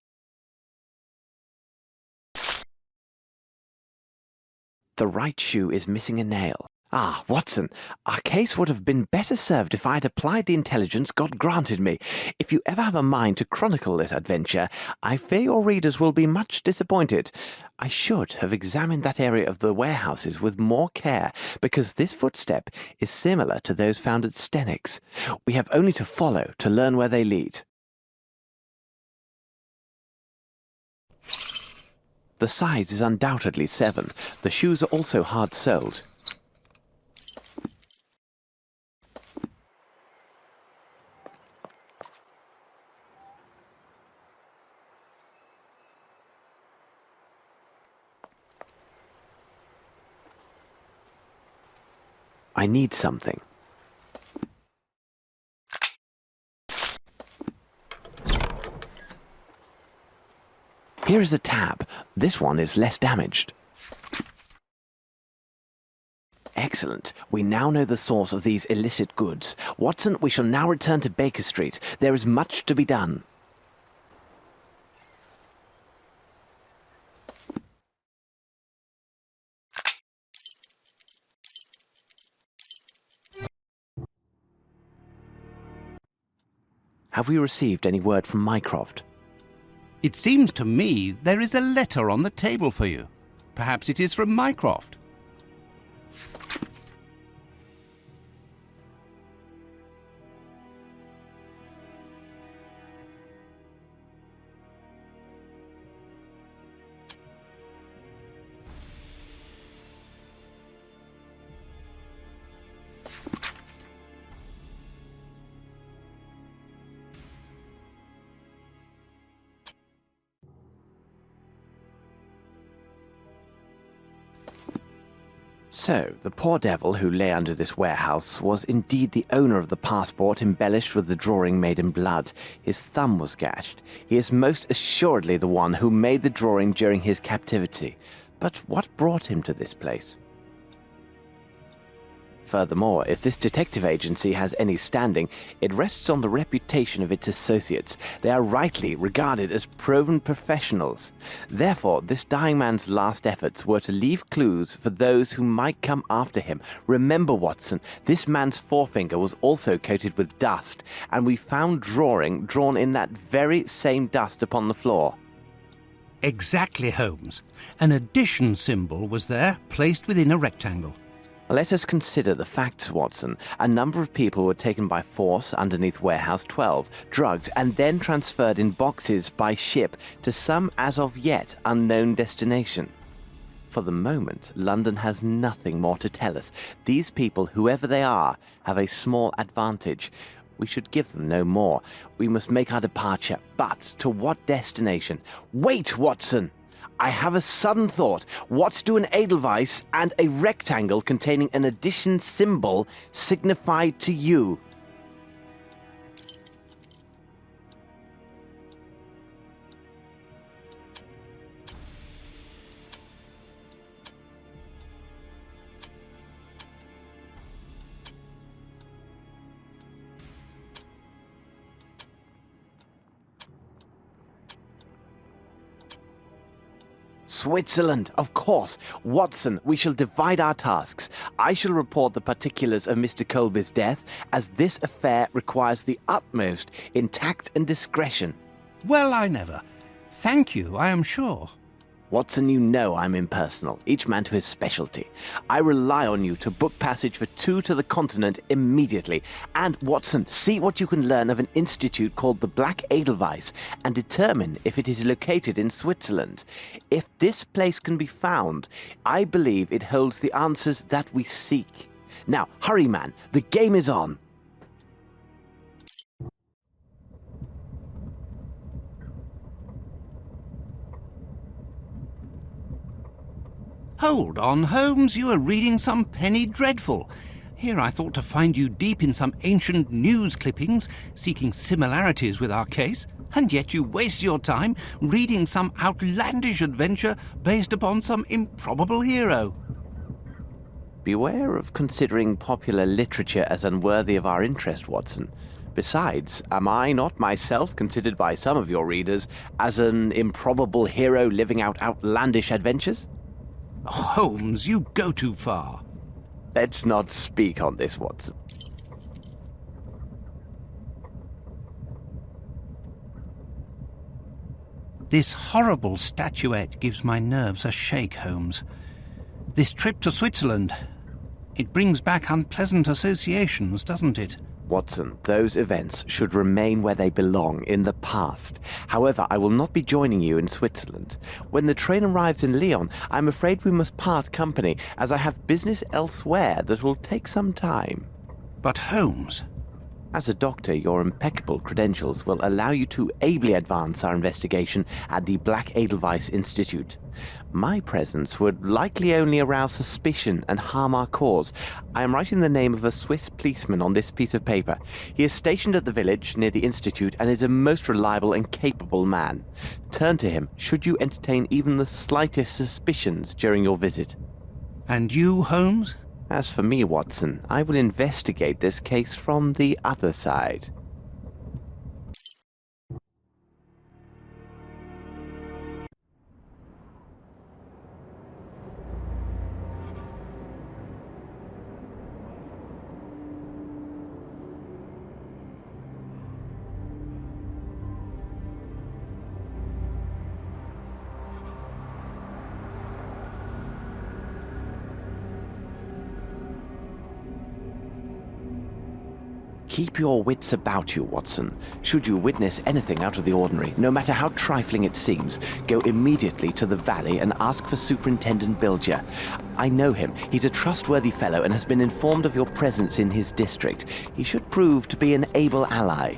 The right shoe is missing a nail. Ah, Watson, our case would have been better served if I had applied the intelligence God granted me. If you ever have a mind to chronicle this adventure, I fear your readers will be much disappointed. I should have examined that area of the warehouses with more care, because this footstep is similar to those found at Stennick's. We have only to follow to learn where they lead. The size is undoubtedly 7. The shoes are also hard-soled. I need something. Here is a tab. This one is less damaged. Excellent. We now know the source of these illicit goods. Watson, we shall now return to Baker Street. There is much to be done. Have we received any word from Mycroft? It seems to me there is a letter on the table for you. Perhaps it is from Mycroft. So, the poor devil who lay under this warehouse was indeed the owner of the passport embellished with the drawing made in blood. His thumb was gashed. He is most assuredly the one who made the drawing during his captivity. But what brought him to this place? Furthermore, if this detective agency has any standing, it rests on the reputation of its associates. They are rightly regarded as proven professionals. Therefore, this dying man's last efforts were to leave clues for those who might come after him. Remember, Watson, this man's forefinger was also coated with dust, and we found drawing drawn in that very same dust upon the floor. Exactly, Holmes. An addition symbol was there, placed within a rectangle. Let us consider the facts, Watson. A number of people were taken by force underneath Warehouse 12, drugged, and then transferred in boxes by ship to some as of yet unknown destination. For the moment, London has nothing more to tell us. These people, whoever they are, have a small advantage. We should give them no more. We must make our departure, but to what destination? Wait, Watson! I have a sudden thought. What do an Edelweiss and a rectangle containing an addition symbol signify to you? Switzerland, of course. Watson, we shall divide our tasks. I shall report the particulars of Mr. Colby's death, as this affair requires the utmost in tact and discretion. Well, I never. Thank you, I am sure. Watson, you know I'm impersonal, each man to his specialty. I rely on you to book passage for 2 to the continent immediately. And, Watson, see what you can learn of an institute called the Black Edelweiss and determine if it is located in Switzerland. If this place can be found, I believe it holds the answers that we seek. Now, hurry, man, the game is on. Hold on, Holmes, you are reading some penny dreadful. Here I thought to find you deep in some ancient news clippings, seeking similarities with our case, and yet you waste your time reading some outlandish adventure based upon some improbable hero. Beware of considering popular literature as unworthy of our interest, Watson. Besides, am I not myself considered by some of your readers as an improbable hero living out outlandish adventures? Holmes, you go too far. Let's not speak on this, Watson. This horrible statuette gives my nerves a shake, Holmes. This trip to Switzerland, it brings back unpleasant associations, doesn't it? Watson, those events should remain where they belong, in the past. However, I will not be joining you in Switzerland. When the train arrives in Lyon, I'm afraid we must part company, as I have business elsewhere that will take some time. But Holmes... As a doctor, your impeccable credentials will allow you to ably advance our investigation at the Black Edelweiss Institute. My presence would likely only arouse suspicion and harm our cause. I am writing the name of a Swiss policeman on this piece of paper. He is stationed at the village near the institute and is a most reliable and capable man. Turn to him should you entertain even the slightest suspicions during your visit. And you, Holmes? As for me, Watson, I will investigate this case from the other side. Keep your wits about you, Watson. Should you witness anything out of the ordinary, no matter how trifling it seems, go immediately to the valley and ask for Superintendent Bilger. I know him. He's a trustworthy fellow and has been informed of your presence in his district. He should prove to be an able ally.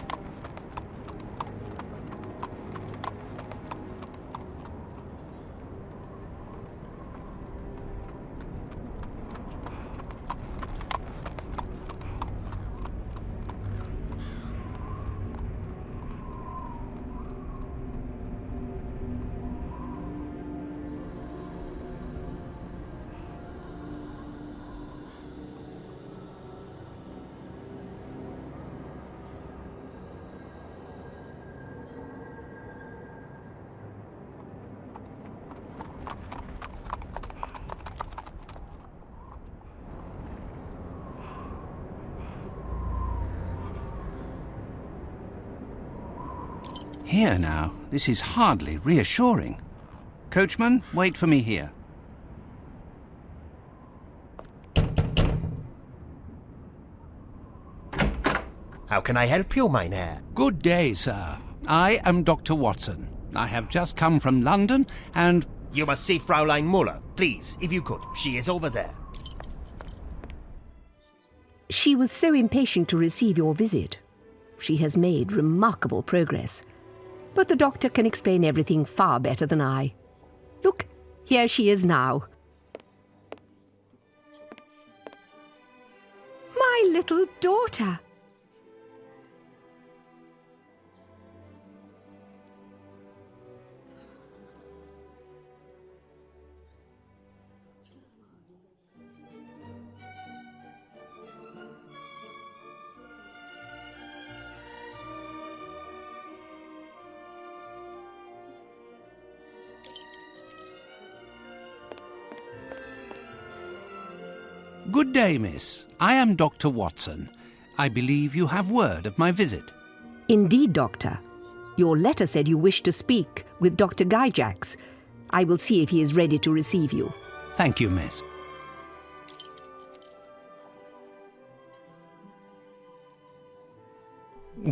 here now. This is hardly reassuring. Coachman, wait for me here. How can I help you, Mynheer? Good day, sir. I am Dr. Watson. I have just come from London and... You must see Fraulein Muller. Please, if you could. She is over there. She was so impatient to receive your visit. She has made remarkable progress. But the doctor can explain everything far better than I. Look, here she is now. My little daughter. Good day, miss. I am Dr. Watson. I believe you have word of my visit. Indeed, Doctor. Your letter said you wished to speak with Dr. Gyjax. I will see if he is ready to receive you. Thank you, miss.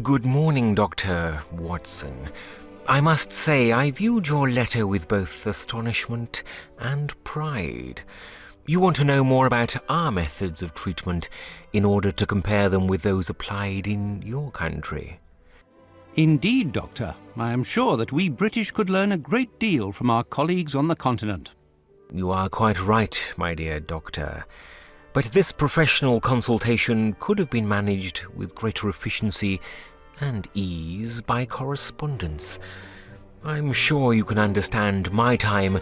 Good morning, Dr. Watson. I must say I viewed your letter with both astonishment and pride. You want to know more about our methods of treatment in order to compare them with those applied in your country. Indeed, Doctor. I am sure that we British could learn a great deal from our colleagues on the continent. You are quite right, my dear Doctor. But this professional consultation could have been managed with greater efficiency and ease by correspondence. I'm sure you can understand my time,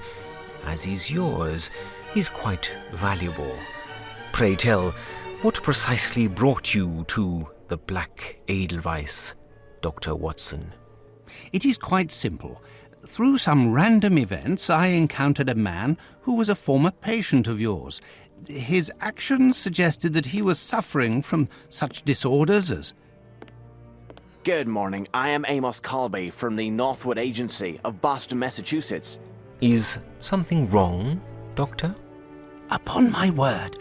as is yours, is quite valuable. Pray tell, what precisely brought you to the Black Edelweiss, Dr. Watson? It is quite simple. Through some random events, I encountered a man who was a former patient of yours. His actions suggested that he was suffering from such disorders as... Good morning. I am Amos Colby from the Northwood Agency of Boston, Massachusetts. Is something wrong, Doctor? Upon my word,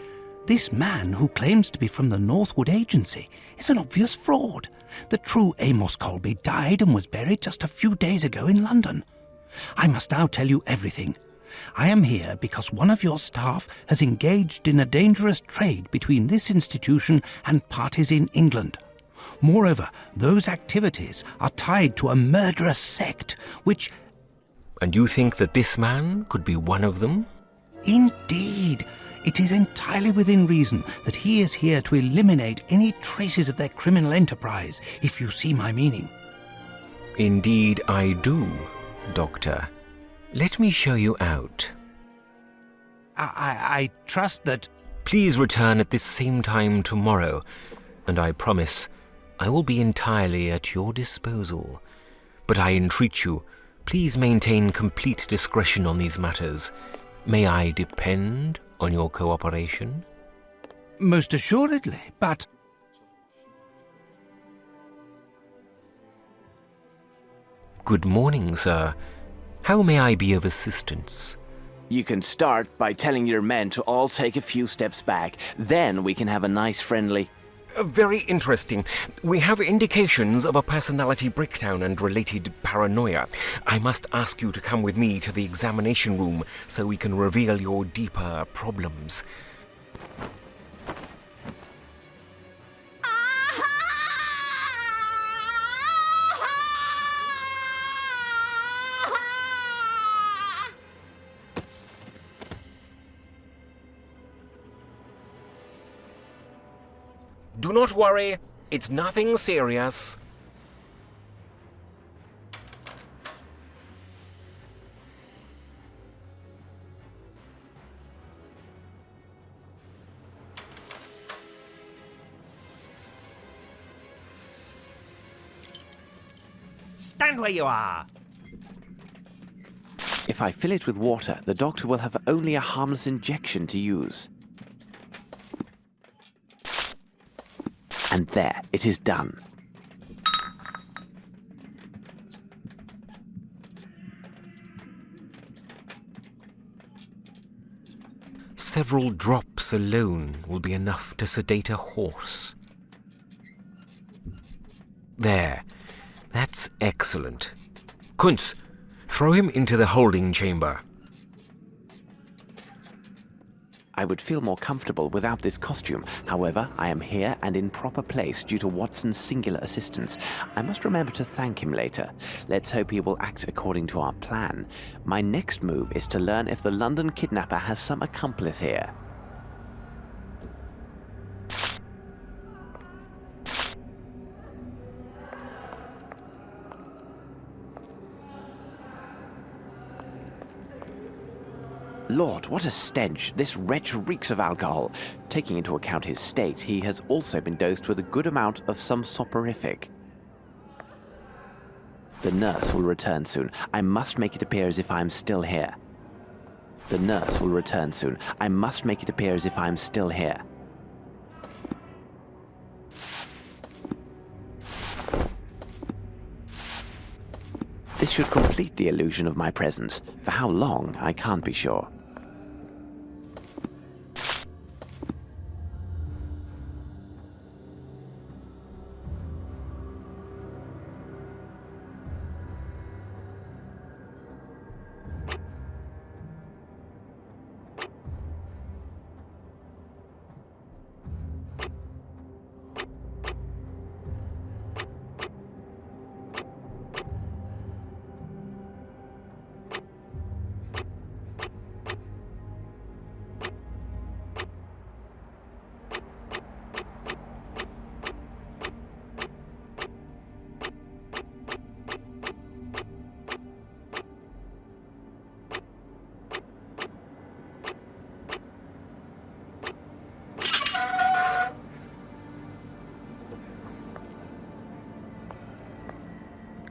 this man who claims to be from the Northwood Agency is an obvious fraud. The true Amos Colby died and was buried just a few days ago in London. I must now tell you everything. I am here because one of your staff has engaged in a dangerous trade between this institution and parties in England. Moreover, those activities are tied to a murderous sect, which... And you think that this man could be one of them? Indeed. It is entirely within reason that he is here to eliminate any traces of their criminal enterprise, if you see my meaning. Indeed I do, Doctor. Let me show you out. I trust that... Please return at this same time tomorrow, and I promise I will be entirely at your disposal. But I entreat you, please maintain complete discretion on these matters. May I depend on your cooperation? Most assuredly, but... Good morning, sir. How may I be of assistance? You can start by telling your men to all take a few steps back. Then we can have a nice friendly... Very interesting. We have indications of a personality breakdown and related paranoia. I must ask you to come with me to the examination room so we can reveal your deeper problems. Do not worry, it's nothing serious. Stand where you are. If I fill it with water, the doctor will have only a harmless injection to use. And there, it is done. several drops alone will be enough to sedate a horse. There. That's excellent. Kunz, throw him into the holding chamber. I would feel more comfortable without this costume. However, I am here and in proper place due to Watson's singular assistance. I must remember to thank him later. Let's hope he will act according to our plan. My next move is to learn if the London kidnapper has some accomplice here. Lord, what a stench! This wretch reeks of alcohol. Taking into account his state, he has also been dosed with a good amount of some soporific. The nurse will return soon. I must make it appear as if I am still here. The nurse will return soon. I must make it appear as if I am still here. This should complete the illusion of my presence. For how long, I can't be sure.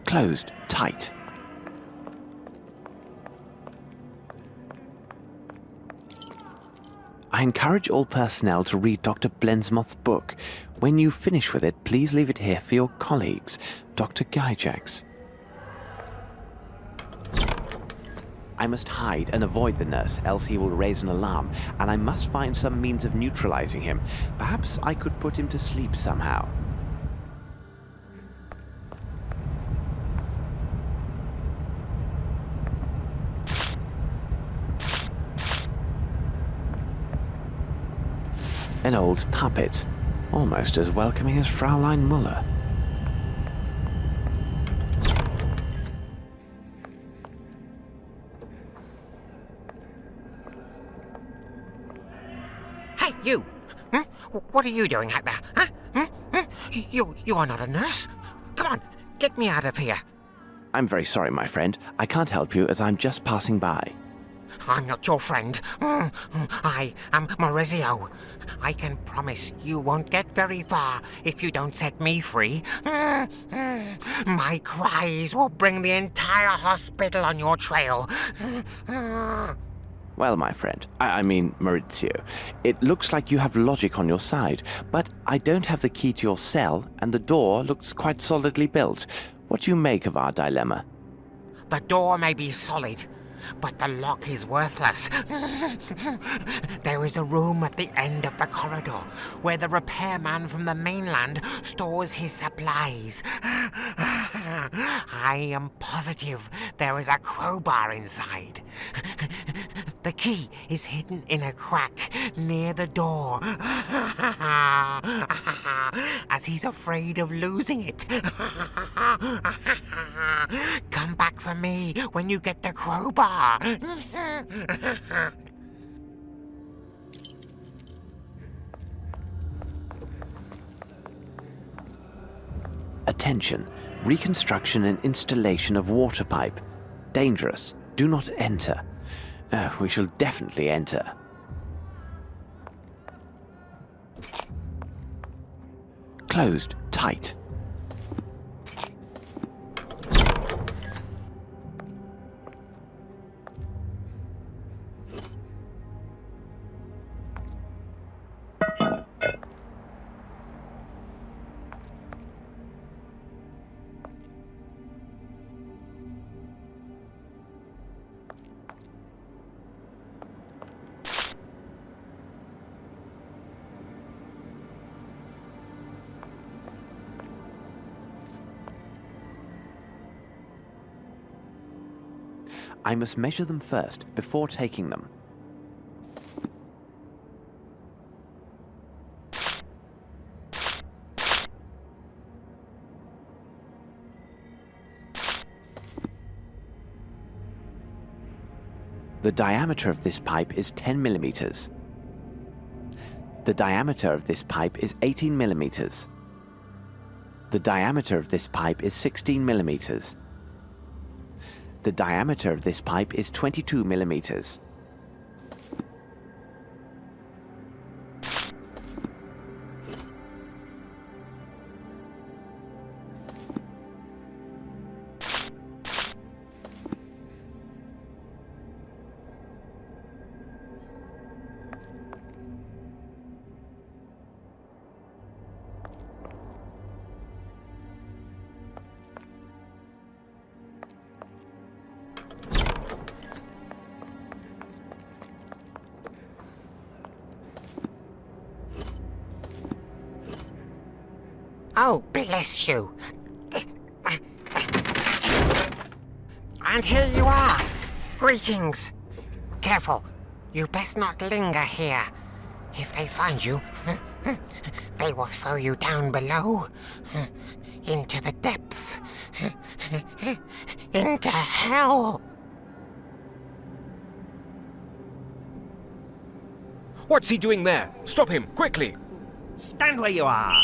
Closed tight. I encourage all personnel to read Dr. Blensmoth's book. When you finish with it, please leave it here for your colleagues, Dr. Gyjax. I must hide and avoid the nurse, else he will raise an alarm, and I must find some means of neutralizing him. Perhaps I could put him to sleep somehow. An old puppet, almost as welcoming as Fraulein Muller. Hey, you! What are you doing out there? Huh? You are not a nurse. Come on, get me out of here. I'm very sorry, my friend. I can't help you as I'm just passing by. I'm not your friend. I am Maurizio. I can promise you won't get very far if you don't set me free. My cries will bring the entire hospital on your trail. Well, my friend, I mean Maurizio, it looks like you have logic on your side, but I don't have the key to your cell, and the door looks quite solidly built. What do you make of our dilemma? The door may be solid, but the lock is worthless. There is a room at the end of the corridor where the repairman from the mainland stores his supplies. I am positive there is a crowbar inside. The key is hidden in a crack near the door, as he's afraid of losing it. Come back for me when you get the crowbar. Attention, reconstruction and installation of water pipe. Dangerous. Do not enter. We shall definitely enter. Closed tight. I must measure them first before taking them. The diameter of this pipe is 10 millimeters. The diameter of this pipe is 18 millimeters. The diameter of this pipe is 16 millimeters. The diameter of this pipe is 22 millimeters. Oh, bless you. And here you are. Greetings. Careful. You best not linger here. If they find you, they will throw you down below. Into the depths. Into hell. What's he doing there? Stop him, quickly! Stand where you are!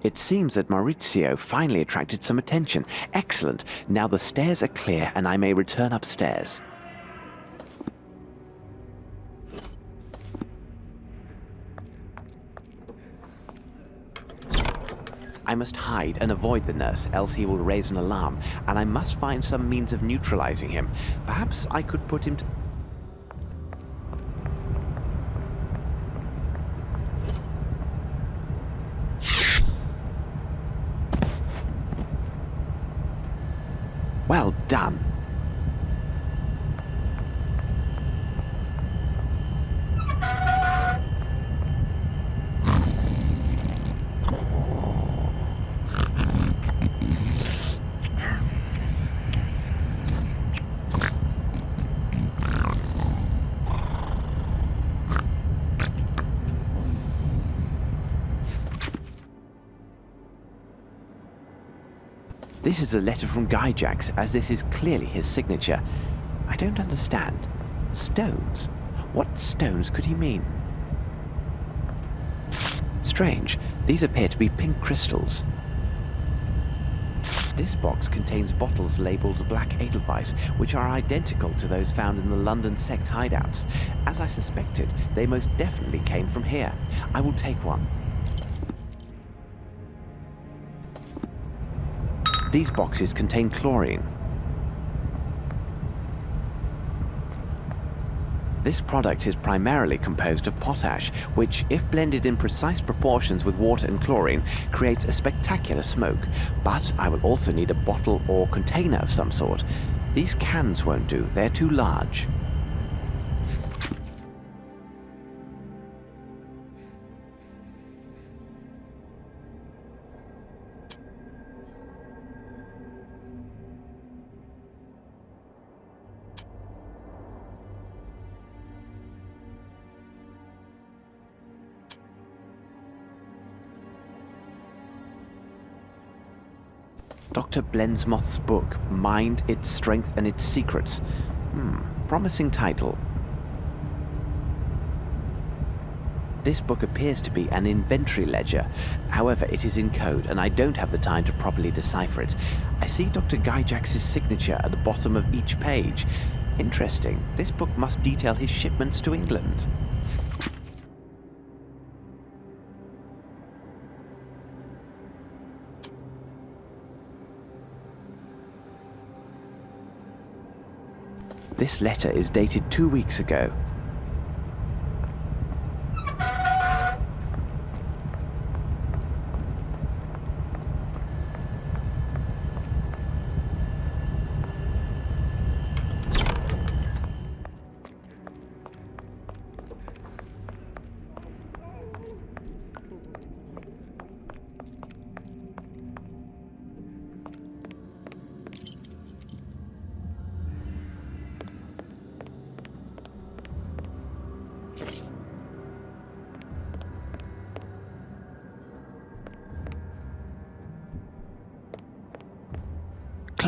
It seems that Maurizio finally attracted some attention. Excellent. Now the stairs are clear and I may return upstairs. I must hide and avoid the nurse, else he will raise an alarm, and I must find some means of neutralizing him. Perhaps I could put him to... Well done. This is a letter from Gyjax, as this is clearly his signature. I don't understand. Stones? What stones could he mean? Strange. These appear to be pink crystals. This box contains bottles labelled Black Edelweiss, which are identical to those found in the London sect hideouts. As I suspected, they most definitely came from here. I will take one. These boxes contain chlorine. This product is primarily composed of potash, which, if blended in precise proportions with water and chlorine, creates a spectacular smoke. But I will also need a bottle or container of some sort. These cans won't do, they're too large. Dr. Blensmoth's book, Mind, Its Strength and Its Secrets. Promising title. This book appears to be an inventory ledger. However, it is in code, and I don't have the time to properly decipher it. I see Dr. Gyjax's signature at the bottom of each page. Interesting. This book must detail his shipments to England. This letter is dated 2 weeks ago.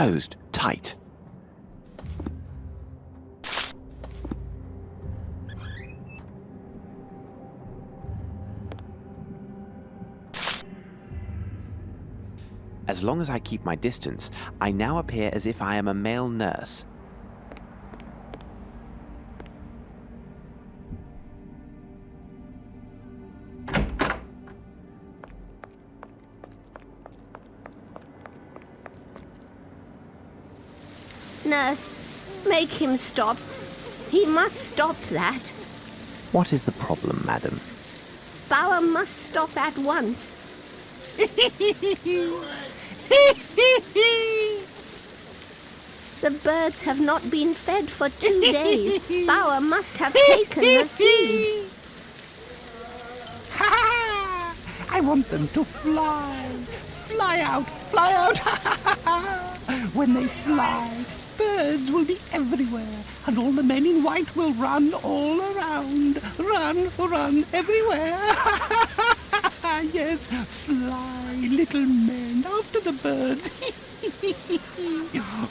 closed tight. As long as I keep my distance, I now appear as if I am a male nurse. Nurse, make him stop. He must stop that. What is the problem, madam? Bauer must stop at once. The birds have not been fed for 2 days. Bauer must have taken the seed. I want them to fly. Fly out, fly out. When they fly, birds will be everywhere, and all the men in white will run all around. Run everywhere. Yes, fly, little men, after the birds.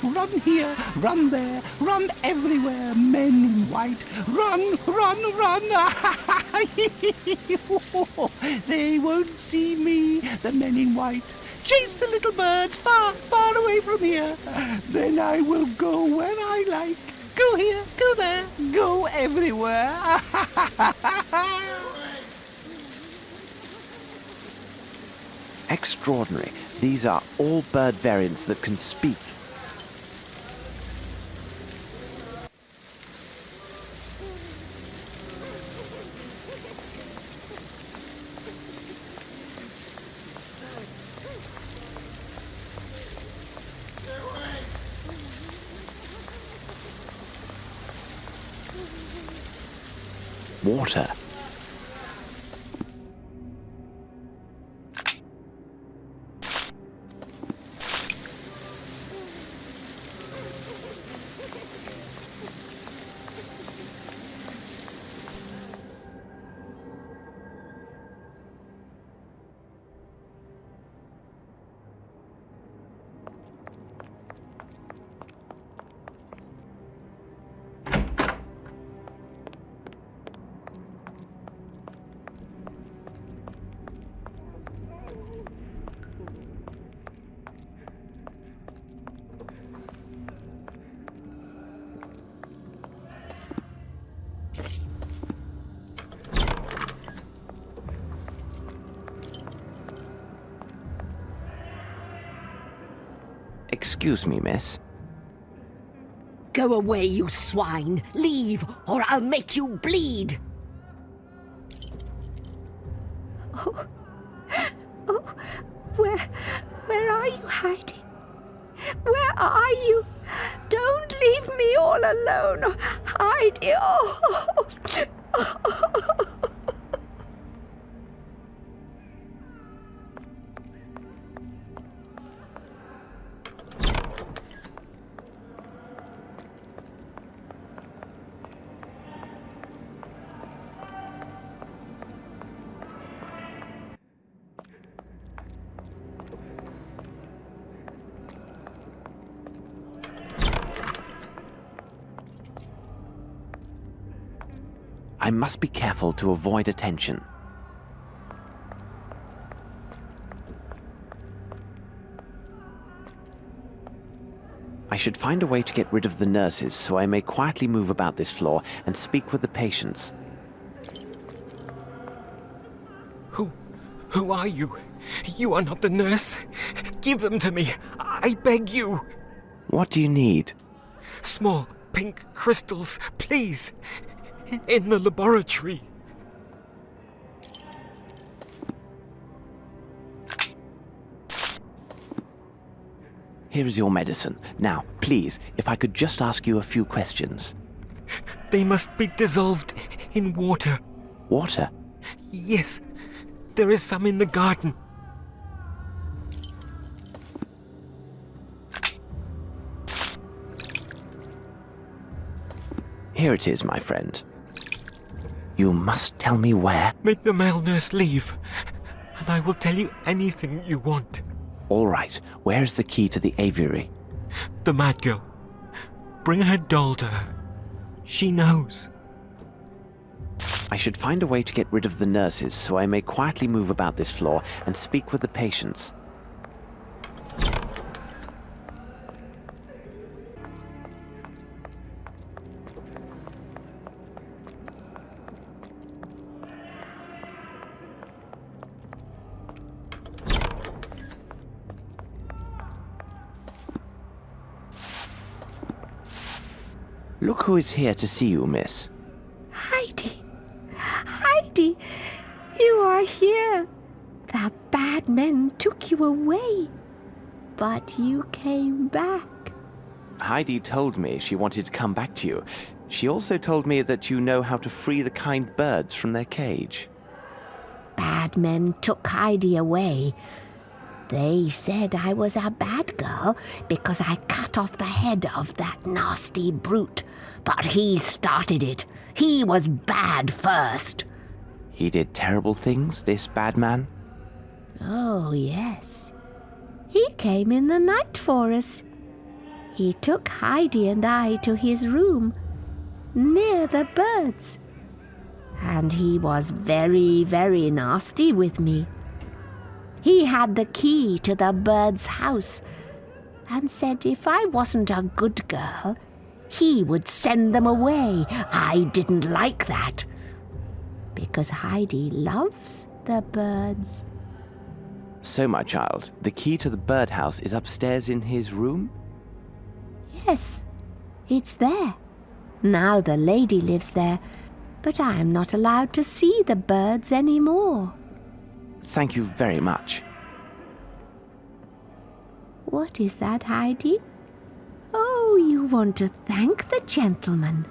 Run here, run there, run everywhere, men in white. Run. They won't see me, the men in white. Chase the little birds far, far away from here. Then I will go where I like. Go here, go there, go everywhere. Extraordinary. These are all bird variants that can speak. Water. Excuse me, miss. Go away, you swine! Leave, or I'll make you bleed! Oh, where are you hiding? Where are you? Don't leave me all alone. Hide. Oh. I must be careful to avoid attention. I should find a way to get rid of the nurses so I may quietly move about this floor and speak with the patients. Who are you? You are not the nurse. Give them to me. I beg you. What do you need? Small pink crystals, please. In the laboratory. Here is your medicine. Now, please, if I could just ask you a few questions. They must be dissolved in water. Water? Yes, there is some in the garden. Here it is, my friend. You must tell me where. Make the male nurse leave, and I will tell you anything you want. All right. Where is the key to the aviary? The mad girl. Bring her doll to her. She knows. I should find a way to get rid of the nurses so I may quietly move about this floor and speak with the patients. Look who is here to see you, miss. Heidi! Heidi! You are here! The bad men took you away, but you came back. Heidi told me she wanted to come back to you. She also told me that you know how to free the kind birds from their cage. Bad men took Heidi away. They said I was a bad girl because I cut off the head of that nasty brute. But he started it. He was bad first. He did terrible things, this bad man? Oh, yes. He came in the night for us. He took Heidi and I to his room, near the birds. And he was very, very nasty with me. He had the key to the bird's house and said if I wasn't a good girl, he would send them away. I didn't like that, because Heidi loves the birds. So, my child, the key to the birdhouse is upstairs in his room? Yes, it's there. Now the lady lives there, but I am not allowed to see the birds anymore. Thank you very much. What is that, Heidi? Oh, you want to thank the gentleman.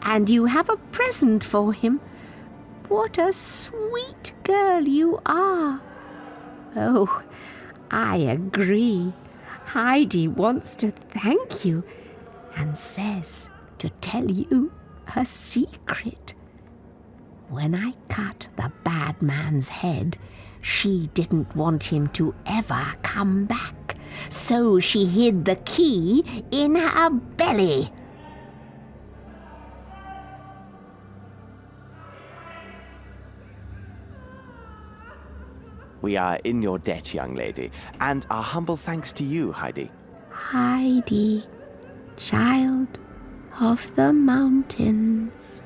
And you have a present for him. What a sweet girl you are. Oh, I agree. Heidi wants to thank you and says to tell you a secret. When I cut the bad man's head, she didn't want him to ever come back, so she hid the key in her belly. We are in your debt, young lady, and our humble thanks to you, Heidi. Heidi, child of the mountains.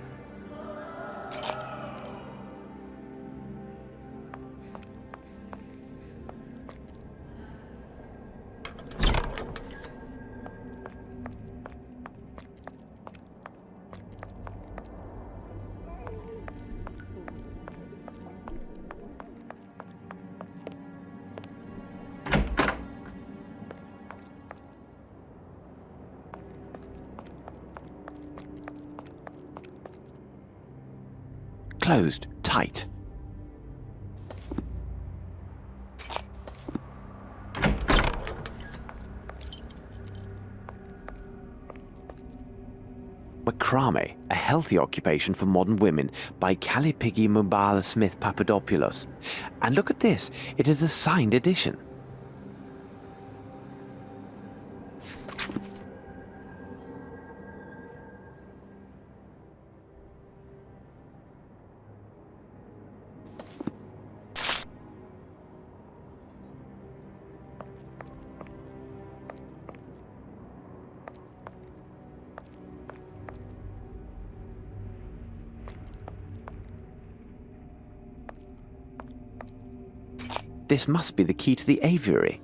Closed tight. Macrame, a healthy occupation for modern women, by Calipigi Mubala Smith Papadopoulos. And look at this, it is a signed edition. This must be the key to the aviary.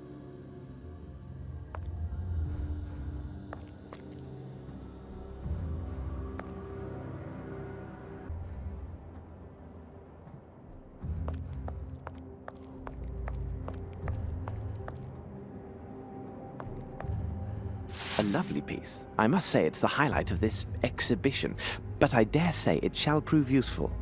A lovely piece. I must say it's the highlight of this exhibition, but I dare say it shall prove useful.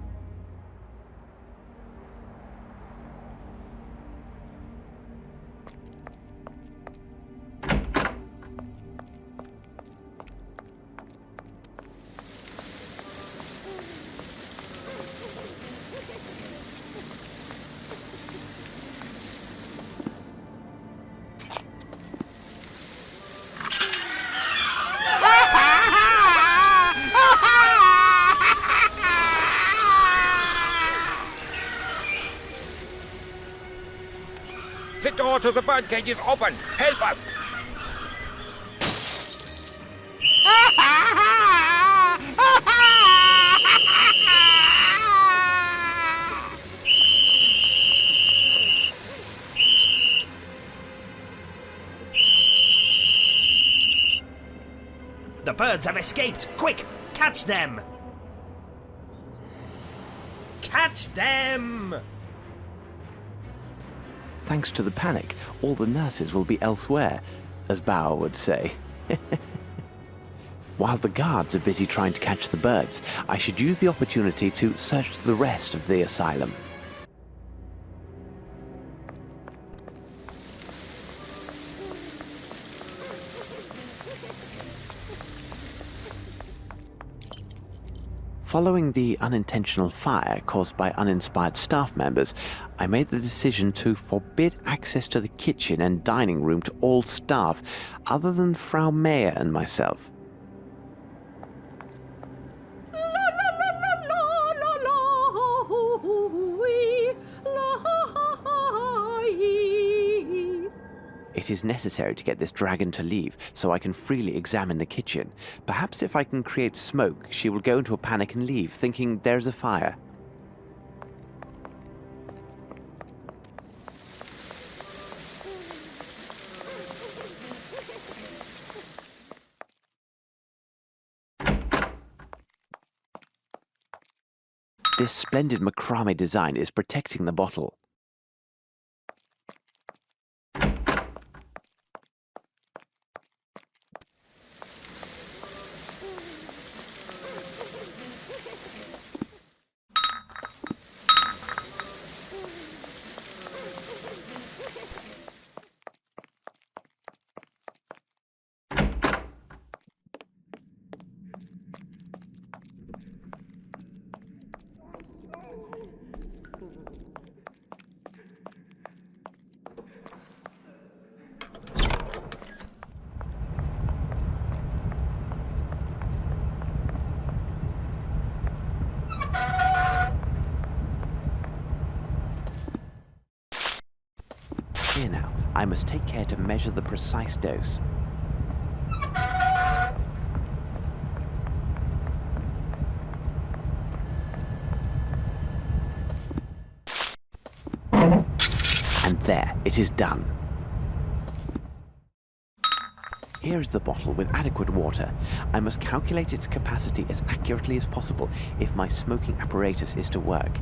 door to the birdcage is open. Help us! The birds have escaped! Quick! Catch them! Catch them! Thanks to the panic, all the nurses will be elsewhere, as Bauer would say. While the guards are busy trying to catch the birds, I should use the opportunity to search the rest of the asylum. Following the unintentional fire caused by uninspired staff members, I made the decision to forbid access to the kitchen and dining room to all staff other than Frau Mayer and myself. It is necessary to get this dragon to leave, so I can freely examine the kitchen. Perhaps if I can create smoke, she will go into a panic and leave, thinking there's a fire. This splendid macrame design is protecting the bottle. Here now, I must take care to measure the precise dose. And there, it is done. Here is the bottle with adequate water. I must calculate its capacity as accurately as possible if my smoking apparatus is to work.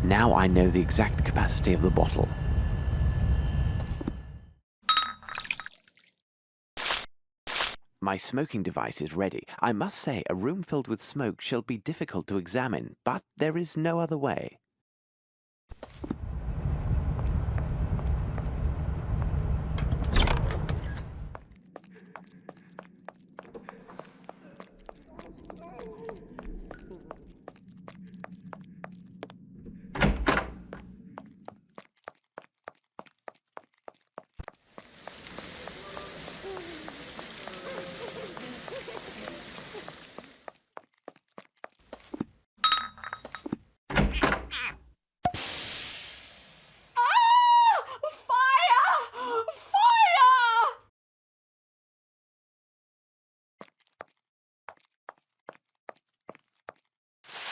Now I know the exact capacity of the bottle. My smoking device is ready. I must say, a room filled with smoke shall be difficult to examine, but there is no other way.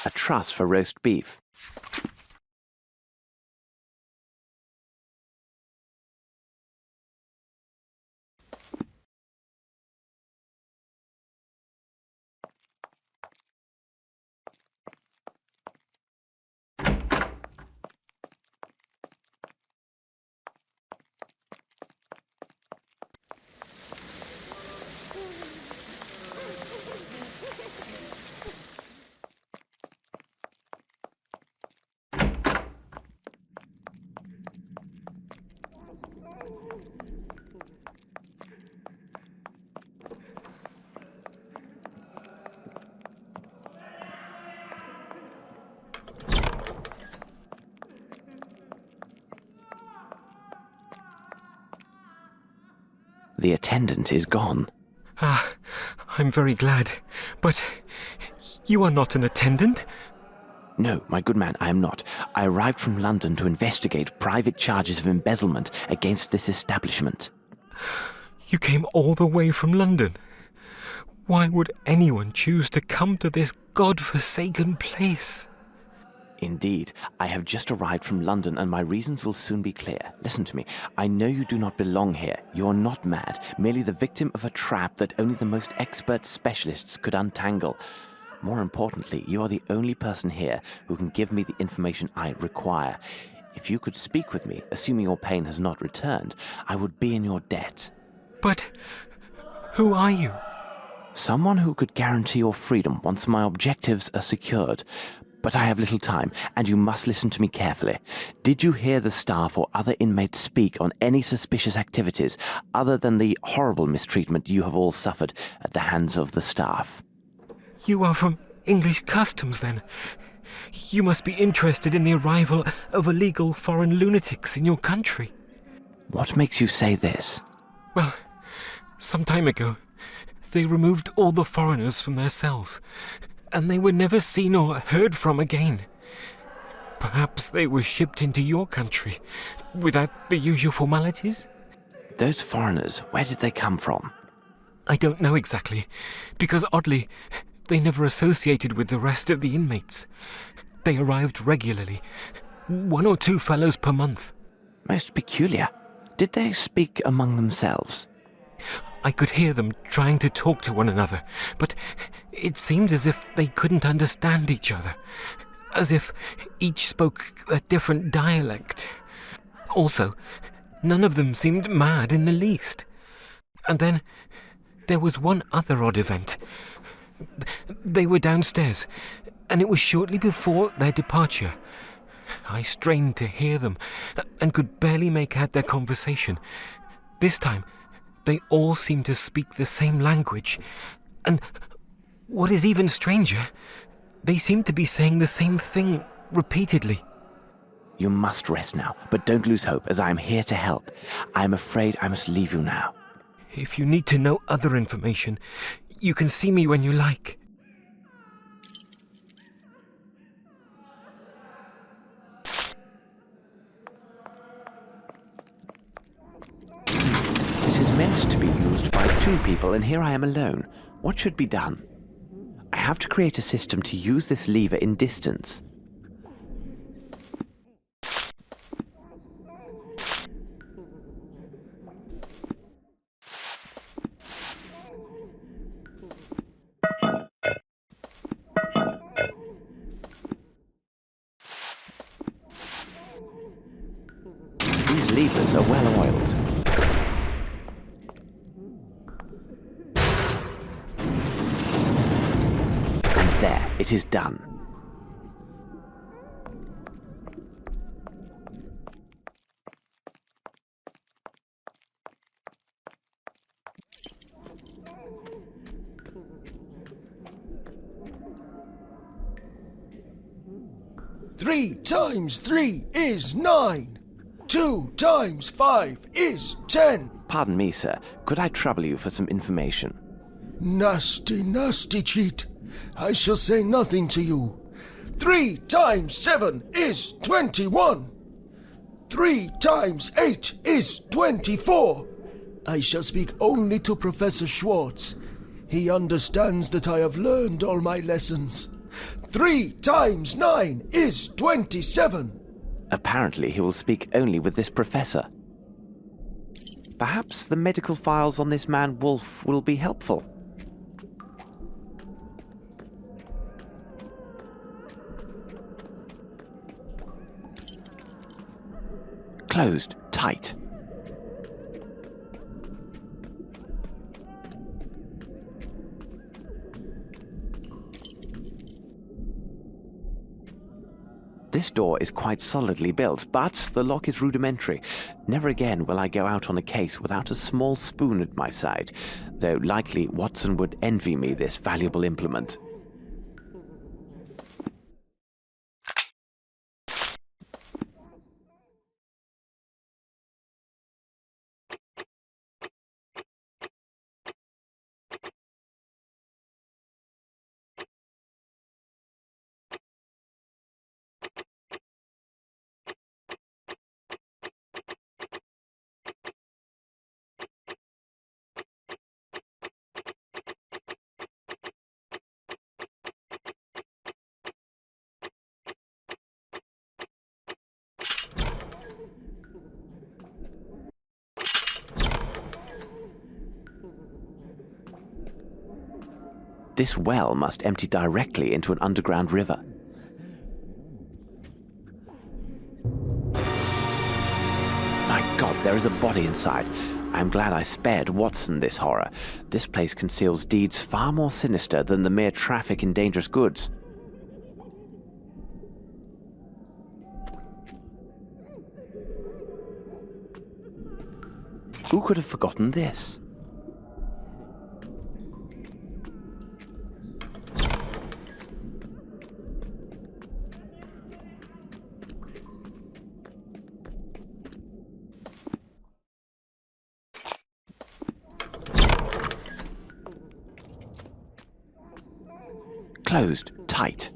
A truss for roast beef. The attendant is gone. I'm very glad. But you are not an attendant. No, my good man, I am not. I arrived from London to investigate private charges of embezzlement against this establishment. You came all the way from London. Why would anyone choose to come to this God-forsaken place? Indeed, I have just arrived from London and my reasons will soon be clear. Listen to me. I know you do not belong here. You are not mad, merely the victim of a trap that only the most expert specialists could untangle. More importantly, you are the only person here who can give me the information I require. If you could speak with me, assuming your pain has not returned, I would be in your debt. But who are you? Someone who could guarantee your freedom once my objectives are secured. But I have little time, and you must listen to me carefully. Did you hear the staff or other inmates speak on any suspicious activities other than the horrible mistreatment you have all suffered at the hands of the staff? You are from English customs, then. You must be interested in the arrival of illegal foreign lunatics in your country. What makes you say this? Well, some time ago, they removed all the foreigners from their cells, and they were never seen or heard from again. Perhaps they were shipped into your country without the usual formalities? Those foreigners, where did they come from? I don't know exactly, because oddly, they never associated with the rest of the inmates. They arrived regularly, 1 or 2 fellows per month. Most peculiar. Did they speak among themselves? I could hear them trying to talk to one another, but it seemed as if they couldn't understand each other, as if each spoke a different dialect. Also, none of them seemed mad in the least. And then there was one other odd event. They were downstairs, and it was shortly before their departure. I strained to hear them, and could barely make out their conversation. This time, they all seemed to speak the same language, and what is even stranger, they seemed to be saying the same thing repeatedly. You must rest now, but don't lose hope, as I am here to help. I am afraid I must leave you now. If you need to know other information, you can see me when you like. This is meant to be used by 2 people, and here I am alone. What should be done? I have to create a system to use this lever in distance. These levers are well oiled. And there, it is done. Three times 3 is 9. 2 times 5 is 10. Pardon me, sir. Could I trouble you for some information? Nasty, nasty cheat. I shall say nothing to you. 3 times 7 is 21. 3 times 8 is 24. I shall speak only to Professor Schwartz. He understands that I have learned all my lessons. 3 times 9 is 27. Apparently he will speak only with this professor. Perhaps the medical files on this man Wolf will be helpful. Closed, tight. This door is quite solidly built, but the lock is rudimentary. Never again will I go out on a case without a small spoon at my side, though likely Watson would envy me this valuable implement. This well must empty directly into an underground river. My God, there is a body inside. I'm glad I spared Watson this horror. This place conceals deeds far more sinister than the mere traffic in dangerous goods. Who could have forgotten this? Closed tight.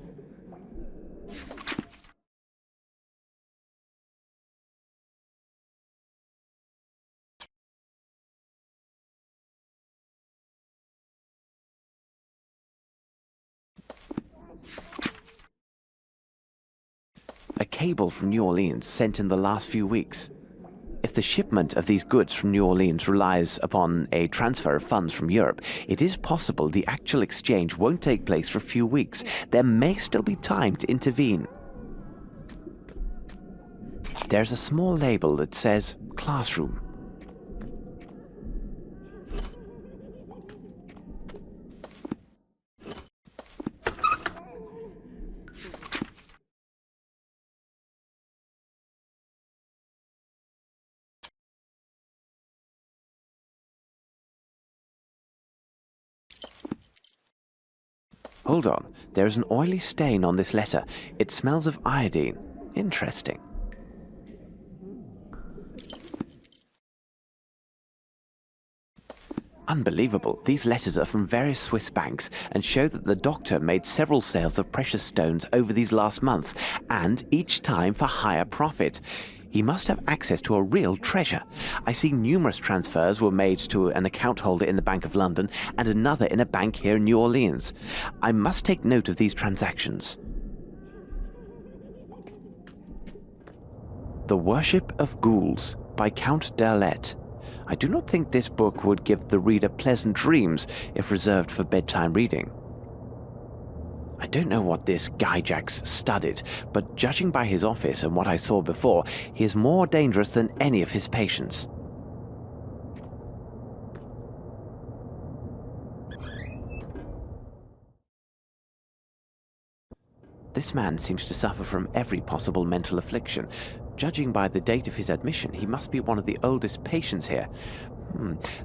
A cable from New Orleans sent in the last few weeks. If the shipment of these goods from New Orleans relies upon a transfer of funds from Europe, it is possible the actual exchange won't take place for a few weeks. There may still be time to intervene. There's a small label that says classroom. Hold on, there's an oily stain on this letter. It smells of iodine. Interesting. Unbelievable. These letters are from various Swiss banks and show that the doctor made several sales of precious stones over these last months, and each time for higher profit. He must have access to a real treasure. I see numerous transfers were made to an account holder in the Bank of London and another in a bank here in New Orleans. I must take note of these transactions. The Worship of Ghouls by Count d'Arlet. I do not think this book would give the reader pleasant dreams if reserved for bedtime reading. I don't know what this Gygax studied, but judging by his office and what I saw before, he is more dangerous than any of his patients. This man seems to suffer from every possible mental affliction. Judging by the date of his admission, he must be one of the oldest patients here.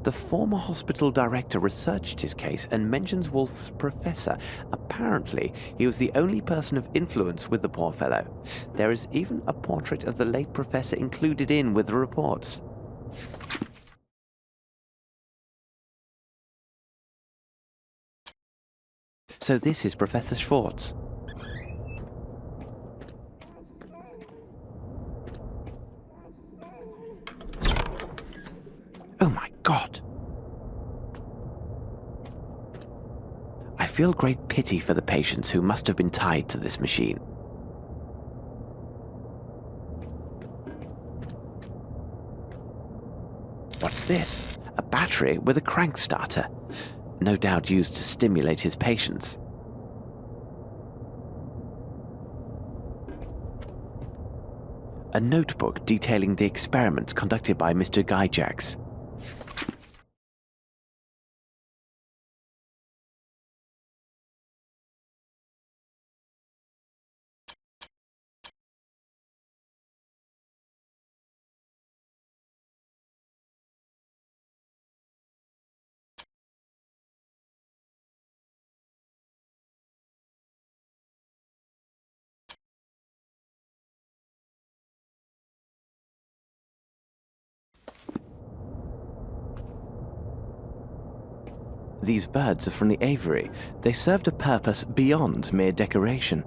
The former hospital director researched his case and mentions Wolf's professor. Apparently, he was the only person of influence with the poor fellow. There is even a portrait of the late professor included in with the reports. So this is Professor Schwartz. Oh my God! I feel great pity for the patients who must have been tied to this machine. What's this? A battery with a crank starter. No doubt used to stimulate his patients. A notebook detailing the experiments conducted by Mr. Gygax. These birds are from the aviary. They served a purpose beyond mere decoration.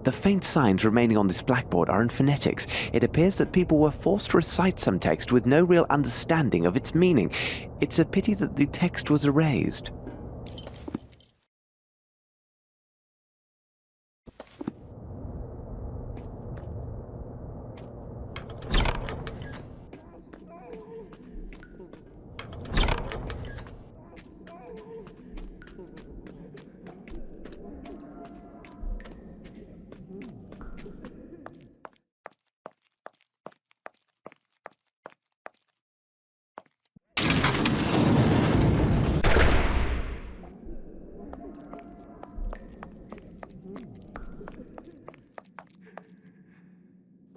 The faint signs remaining on this blackboard are in phonetics. It appears that people were forced to recite some text with no real understanding of its meaning. It's a pity that the text was erased.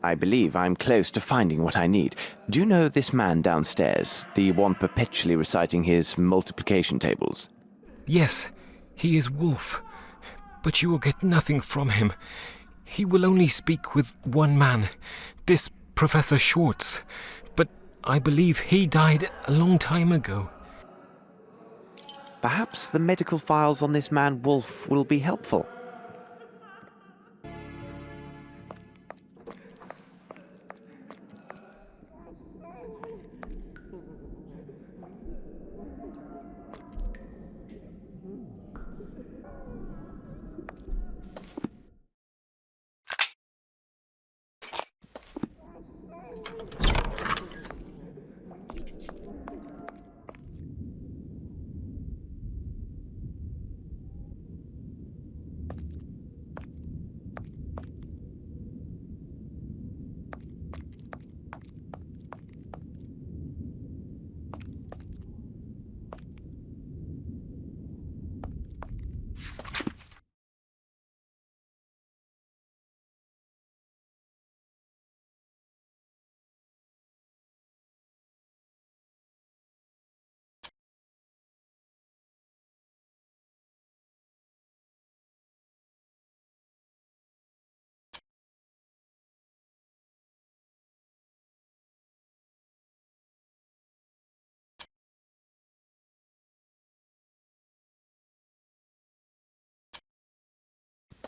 I believe I'm close to finding what I need. Do you know this man downstairs, the one perpetually reciting his multiplication tables? Yes, he is Wolf. But you will get nothing from him. He will only speak with one man, this Professor Schwartz. But I believe he died a long time ago. Perhaps the medical files on this man Wolf will be helpful.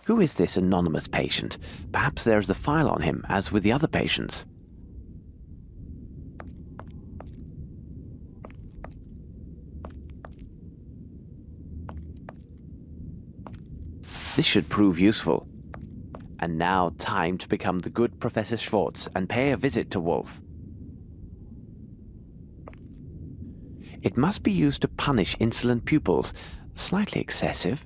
Who is this anonymous patient? Perhaps there is a file on him, as with the other patients. This should prove useful. And now time to become the good Professor Schwartz and pay a visit to Wolf. It must be used to punish insolent pupils. Slightly excessive.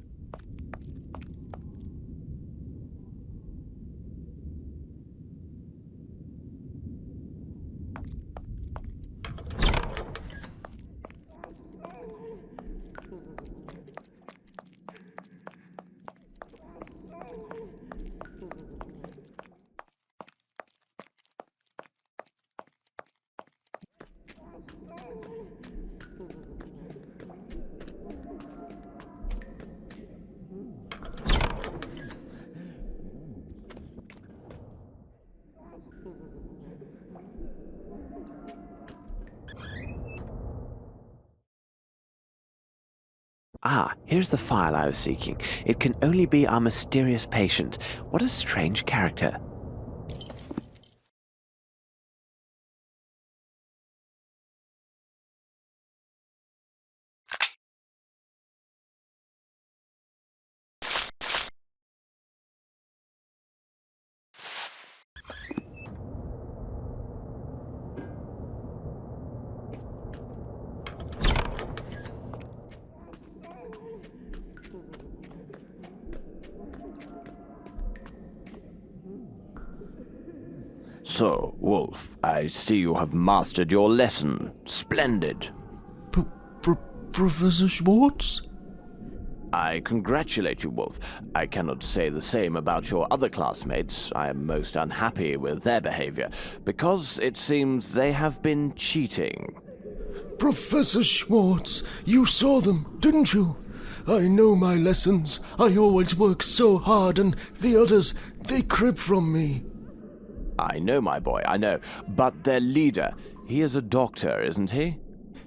Ah, here's the file I was seeking. It can only be our mysterious patient. What a strange character. So, Wolf, I see you have mastered your lesson. Splendid. Professor Schwartz? I congratulate you, Wolf. I cannot say the same about your other classmates. I am most unhappy with their behavior, because it seems they have been cheating. Professor Schwartz, you saw them, didn't you? I know my lessons. I always work so hard, and the others, they crib from me. I know, my boy, I know. But their leader, he is a doctor, isn't he?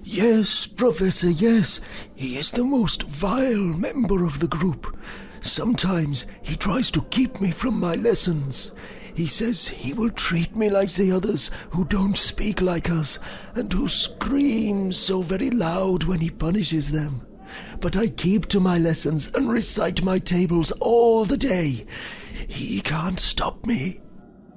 Yes, Professor, yes. He is the most vile member of the group. Sometimes he tries to keep me from my lessons. He says he will treat me like the others who don't speak like us and who scream so very loud when he punishes them. But I keep to my lessons and recite my tables all the day. He can't stop me.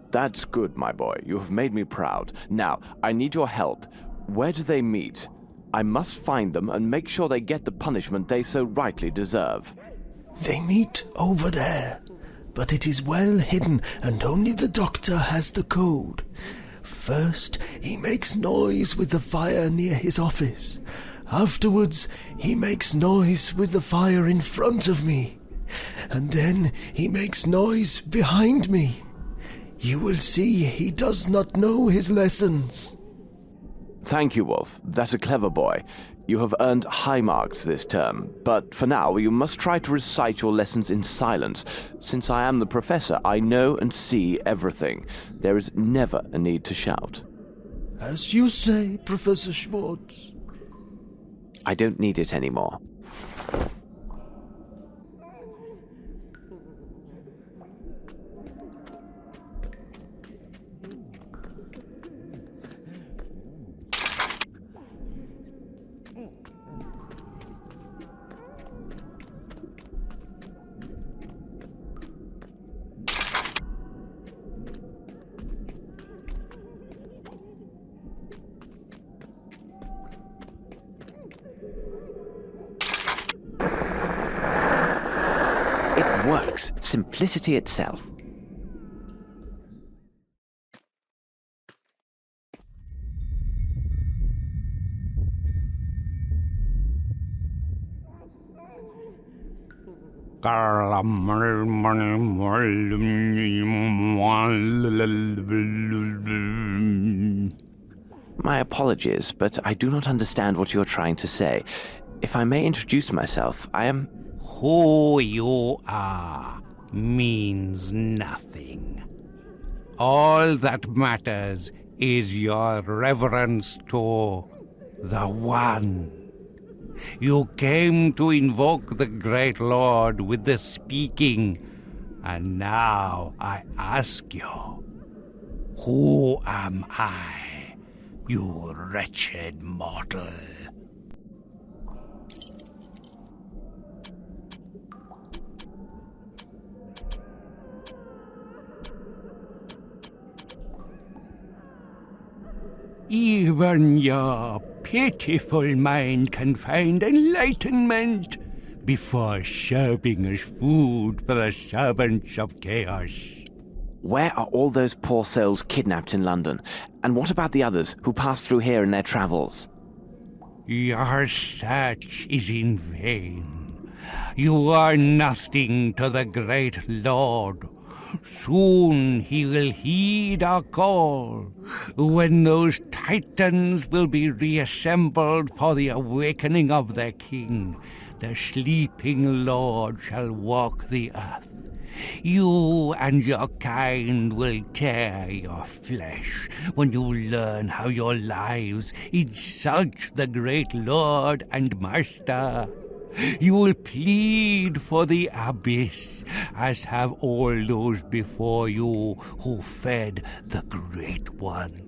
That's good, my boy. You have made me proud. Now, I need your help. Where do they meet? I must find them and make sure they get the punishment they so rightly deserve. They meet over there, but it is well hidden and only the doctor has the code. First, he makes noise with the fire near his office. Afterwards, he makes noise with the fire in front of me. And then he makes noise behind me. You will see he does not know his lessons. Thank you, Wolf. That's a clever boy. You have earned high marks this term, but for now you must try to recite your lessons in silence. Since I am the professor, I know and see everything. There is never a need to shout. As you say, Professor Schwartz. I don't need it anymore. It works. Simplicity itself. My apologies, but I do not understand what you're trying to say. If I may introduce myself, I am... Who you are means nothing. All that matters is your reverence to the One. You came to invoke the great Lord with the speaking, and now I ask you, who am I, you wretched mortal? Even your pitiful mind can find enlightenment before serving as food for the servants of chaos. Where are all those poor souls kidnapped in London? And what about the others who passed through here in their travels? Your search is in vain. You are nothing to the great Lord. Soon he will heed our call, when those titans will be reassembled for the awakening of their king. The sleeping Lord shall walk the earth. You and your kind will tear your flesh when you learn how your lives insult the great Lord and Master. You will plead for the abyss, as have all those before you who fed the Great One.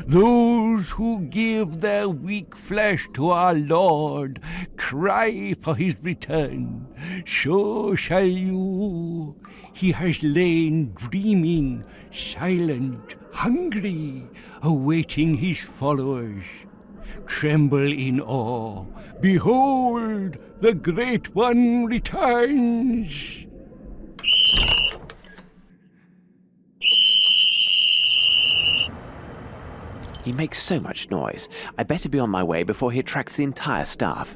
Those who give their weak flesh to our Lord cry for his return. So shall you. He has lain dreaming, silent, hungry, awaiting his followers. Tremble in awe. Behold, the Great One returns. He makes so much noise. I better be on my way before he attracts the entire staff.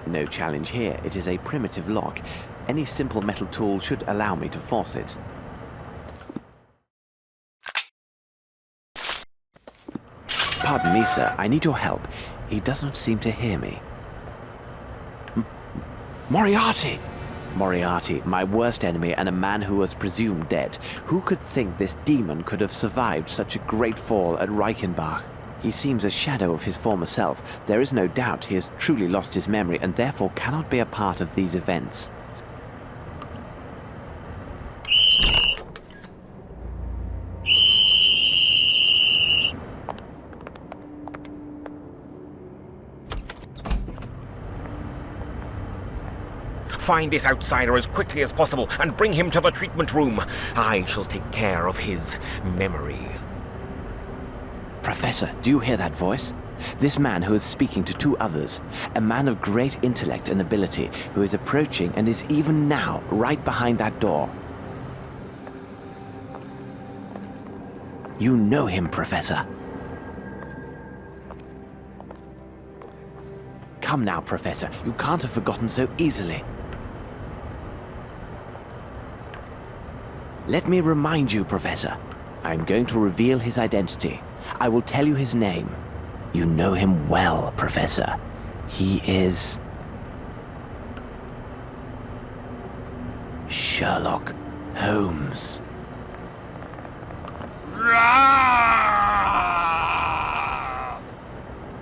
No challenge here. It is a primitive lock. Any simple metal tool should allow me to force it. Pardon me, sir. I need your help. He does not seem to hear me. Moriarty! Moriarty, my worst enemy and a man who was presumed dead. Who could think this demon could have survived such a great fall at Reichenbach? He seems a shadow of his former self. There is no doubt he has truly lost his memory and therefore cannot be a part of these events. Find this outsider as quickly as possible and bring him to the treatment room. I shall take care of his memory. Professor, do you hear that voice? This man who is speaking to two others, a man of great intellect and ability, who is approaching and is even now right behind that door. You know him, Professor. Come now, Professor. You can't have forgotten so easily. Let me remind you, Professor. I'm going to reveal his identity. I will tell you his name. You know him well, Professor. He is... Sherlock Holmes.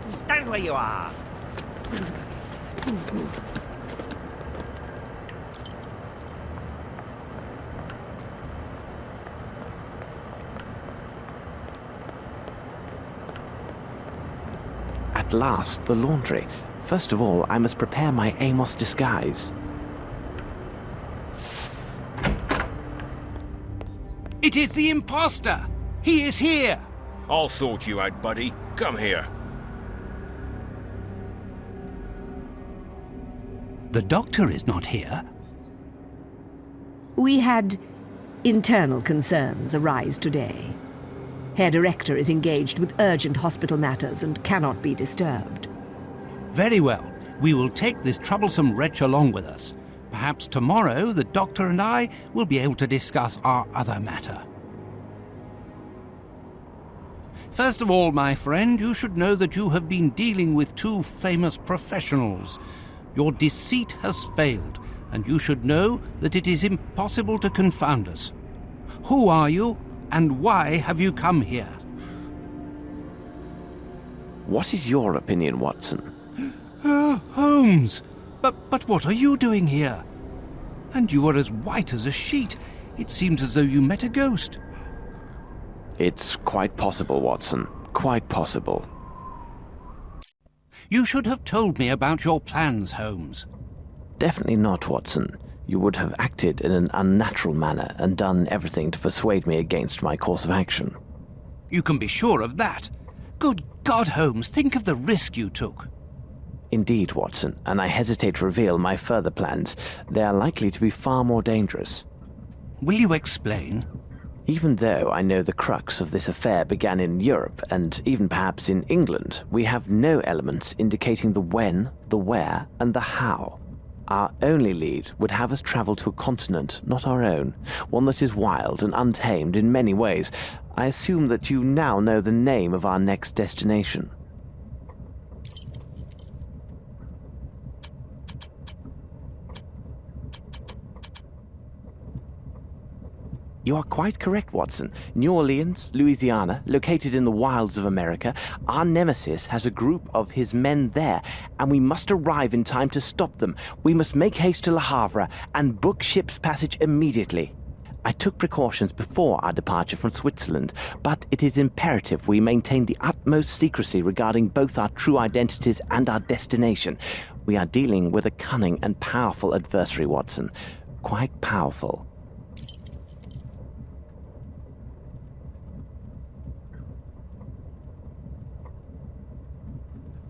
Stand where you are. At last, the laundry. First of all, I must prepare my Amos disguise. It is the imposter! He is here! I'll sort you out, buddy. Come here. The doctor is not here. We had internal concerns arise today. Herr Director is engaged with urgent hospital matters and cannot be disturbed. Very well. We will take this troublesome wretch along with us. Perhaps tomorrow the doctor and I will be able to discuss our other matter. First of all, my friend, you should know that you have been dealing with two famous professionals. Your deceit has failed, and you should know that it is impossible to confound us. Who are you, and why have you come here? What is your opinion, Watson? Holmes! But what are you doing here? And you are as white as a sheet. It seems as though you met a ghost. It's quite possible, Watson. Quite possible. You should have told me about your plans, Holmes. Definitely not, Watson. You would have acted in an unnatural manner and done everything to persuade me against my course of action. You can be sure of that. Good God, Holmes, think of the risk you took. Indeed, Watson, and I hesitate to reveal my further plans. They are likely to be far more dangerous. Will you explain? Even though I know the crux of this affair began in Europe, and even perhaps in England, we have no elements indicating the when, the where, and the how. Our only lead would have us travel to a continent not our own, one that is wild and untamed in many ways. I assume that you now know the name of our next destination. You are quite correct, Watson. New Orleans, Louisiana, located in the wilds of America, our nemesis has a group of his men there, and we must arrive in time to stop them. We must make haste to Le Havre and book ship's passage immediately. I took precautions before our departure from Switzerland, but it is imperative we maintain the utmost secrecy regarding both our true identities and our destination. We are dealing with a cunning and powerful adversary, Watson. Quite powerful.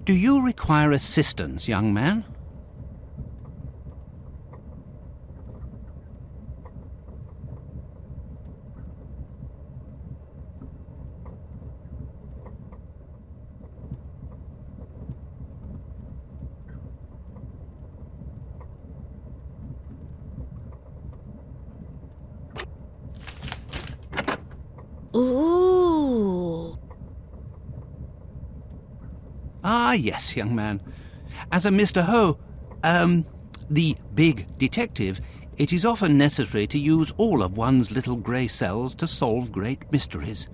Do you require assistance, young man? Ooh. Ah, yes, young man. As a Mr. the big detective, it is often necessary to use all of one's little grey cells to solve great mysteries.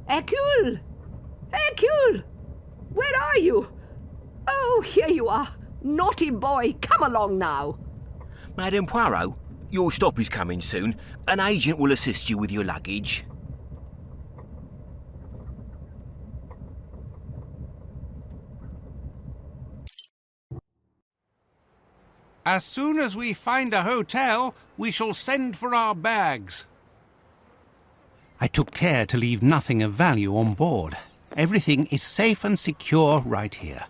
Hercule! Hercule! Where are you? Oh, here you are. Naughty boy, come along now. Madame Poirot, your stop is coming soon. An agent will assist you with your luggage. As soon as we find a hotel, we shall send for our bags. I took care to leave nothing of value on board. Everything is safe and secure right here.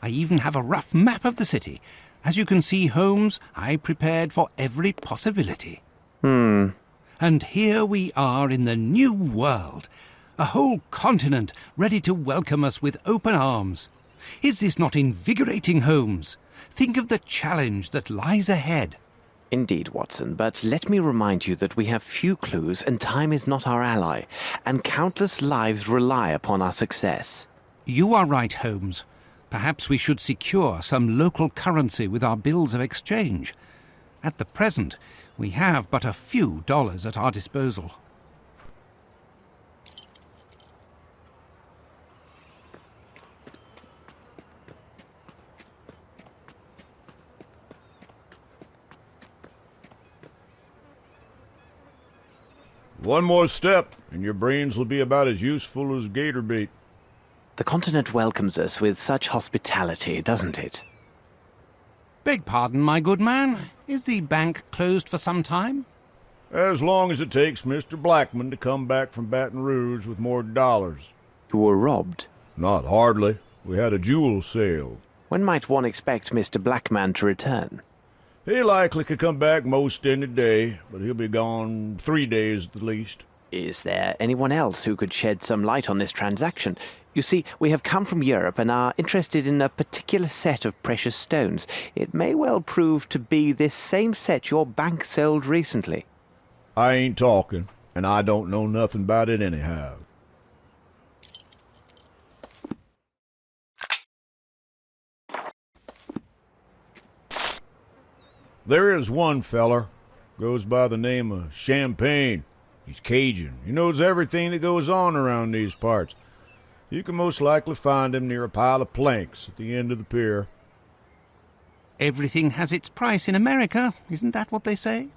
I even have a rough map of the city. As you can see, Holmes, I prepared for every possibility. And here we are in the New World. A whole continent ready to welcome us with open arms. Is this not invigorating, Holmes? Think of the challenge that lies ahead. Indeed, Watson, but let me remind you that we have few clues and time is not our ally, and countless lives rely upon our success. You are right, Holmes. Perhaps we should secure some local currency with our bills of exchange. At the present, we have but a few dollars at our disposal. One more step, and your brains will be about as useful as gator bait. The continent welcomes us with such hospitality, doesn't it? Beg pardon, my good man. Is the bank closed for some time? As long as it takes Mr. Blackman to come back from Baton Rouge with more dollars. You were robbed? Not hardly. We had a jewel sale. When might one expect Mr. Blackman to return? He likely could come back most any day, but he'll be gone 3 days at the least. Is there anyone else who could shed some light on this transaction? You see, we have come from Europe and are interested in a particular set of precious stones. It may well prove to be this same set your bank sold recently. I ain't talking, and I don't know nothing about it anyhow. There is one feller, goes by the name of Champagne. He's Cajun. He knows everything that goes on around these parts. You can most likely find him near a pile of planks at the end of the pier. Everything has its price in America, isn't that what they say?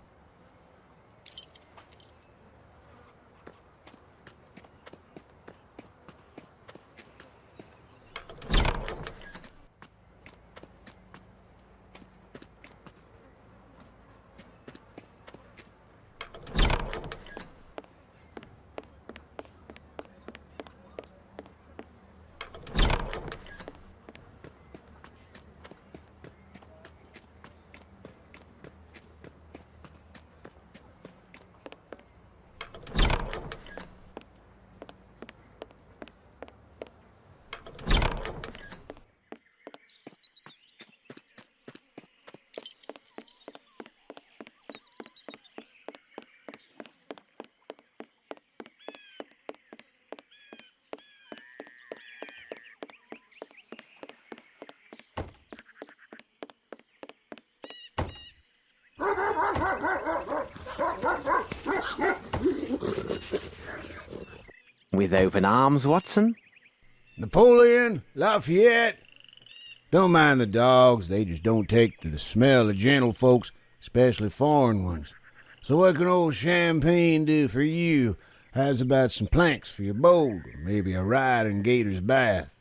With open arms, Watson? Napoleon, Lafayette. Don't mind the dogs, they just don't take to the smell of gentlefolks, especially foreign ones. So what can old Champagne do for you? How's about some planks for your boat, or maybe a ride in Gator's Bath?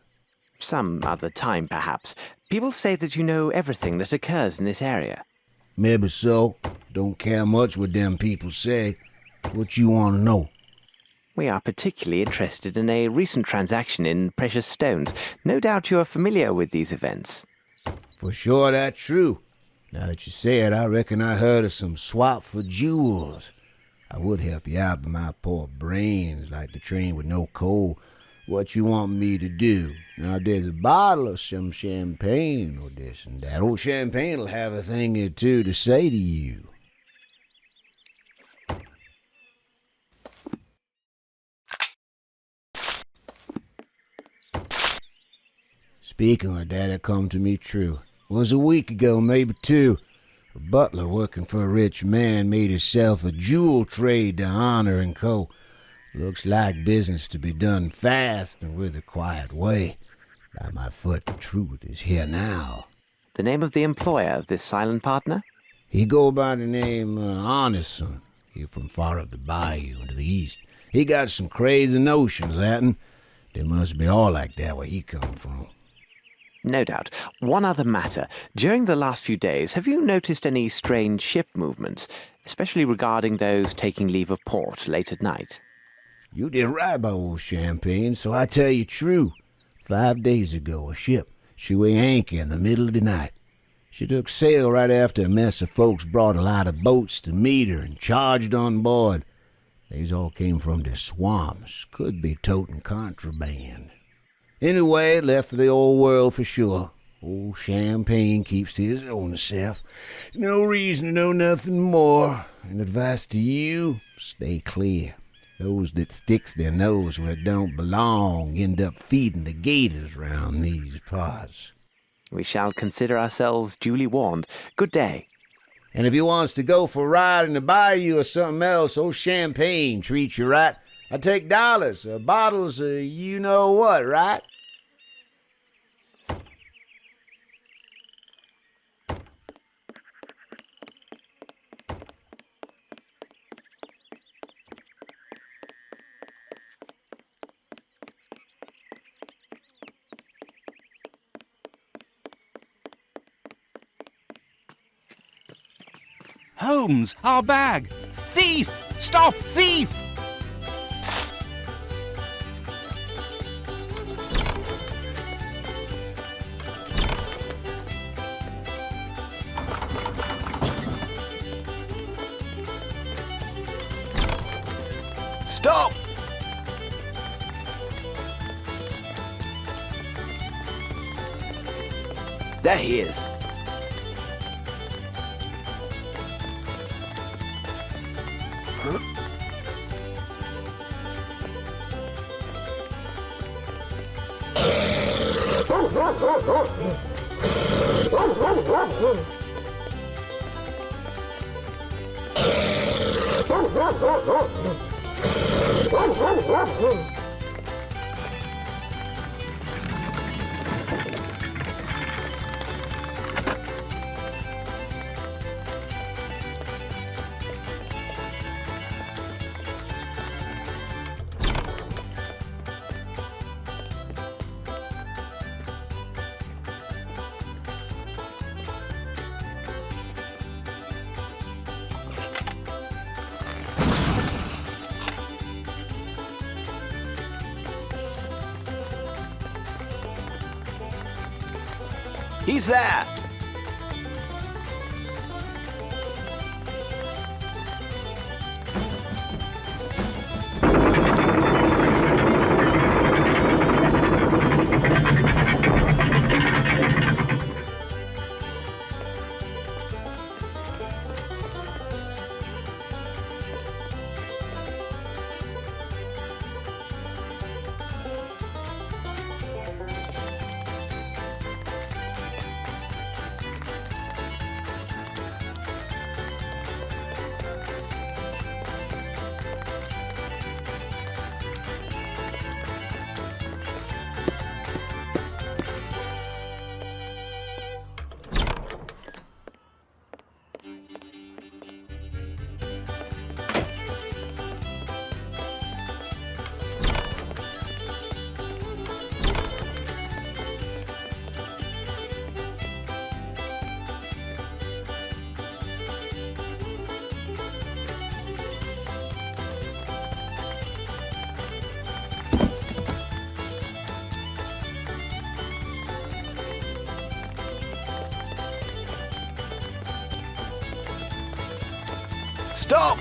Some other time, perhaps. People say that you know everything that occurs in this area. Maybe so. Don't care much what them people say. What you want to know? We are particularly interested in a recent transaction in precious stones. No doubt you are familiar with these events. For sure that's true. Now that you say it, I reckon I heard of some swap for jewels. I would help you out, but my poor brain's like the train with no coal. What you want me to do? Now there's a bottle of some champagne or this and that. Old Champagne'll have a thing or two to say to you. Speaking of that, it come to me true. It was a week ago, maybe two. A butler working for a rich man made himself a jewel trade to Honor and Co. Looks like business to be done fast and with a quiet way. By my foot, the truth is here now. The name of the employer of this silent partner? He go by the name Arneson. He from far up the bayou to the east. He got some crazy notions, Atten. They must be all like that where he come from. No doubt. One other matter. During the last few days, have you noticed any strange ship movements, especially regarding those taking leave of port late at night? You did right by old Champagne, so I tell you true. 5 days ago, a ship, she weigh anchor in the middle of the night. She took sail right after a mess of folks brought a lot of boats to meet her and charged on board. These all came from the swamps. Could be toting contraband. Anyway, left for the old world for sure. Old Champagne keeps to his own self. No reason to know nothing more. And advice to you, stay clear. Those that sticks their nose where it don't belong end up feeding the gators round these parts. We shall consider ourselves duly warned. Good day. And if you wants to go for a ride in the bayou or something else, old Champagne treats you right. I take dollars, bottles of you know what, right? Holmes, our bag! Thief! Stop! Thief! Stop! There he is. He's there! Stop!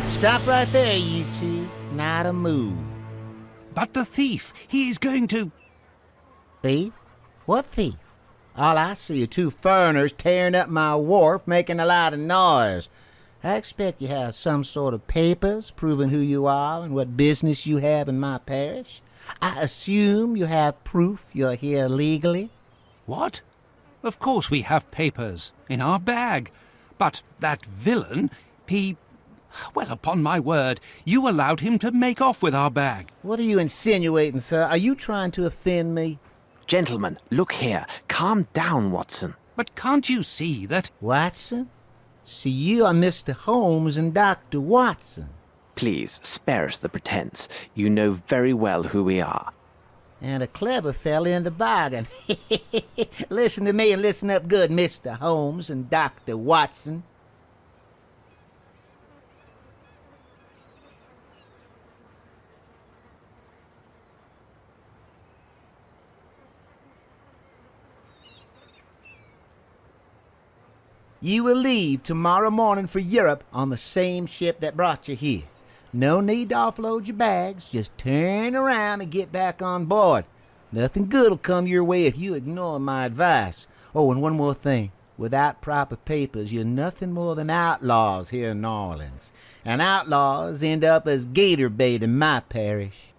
Stop right there, you two. Not a move. But the thief, he is going to... Thief? What thief? All I see are two foreigners tearing up my wharf, making a lot of noise. I expect you have some sort of papers proving who you are and what business you have in my parish. I assume you have proof you're here legally. What? Of course we have papers in our bag. But that villain, he... Well, upon my word, you allowed him to make off with our bag. What are you insinuating, sir? Are you trying to offend me? Gentlemen, look here. Calm down, Watson. But can't you see that... Watson? So you are Mr. Holmes and Dr. Watson. Please, spare us the pretense. You know very well who we are. And a clever fella in the bargain. Listen to me and listen up good, Mr. Holmes and Dr. Watson. You will leave tomorrow morning for Europe on the same ship that brought you here. No need to offload your bags. Just turn around and get back on board. Nothing good will come your way if you ignore my advice. Oh, and one more thing. Without proper papers, you're nothing more than outlaws here in New Orleans. And outlaws end up as gator bait in my parish.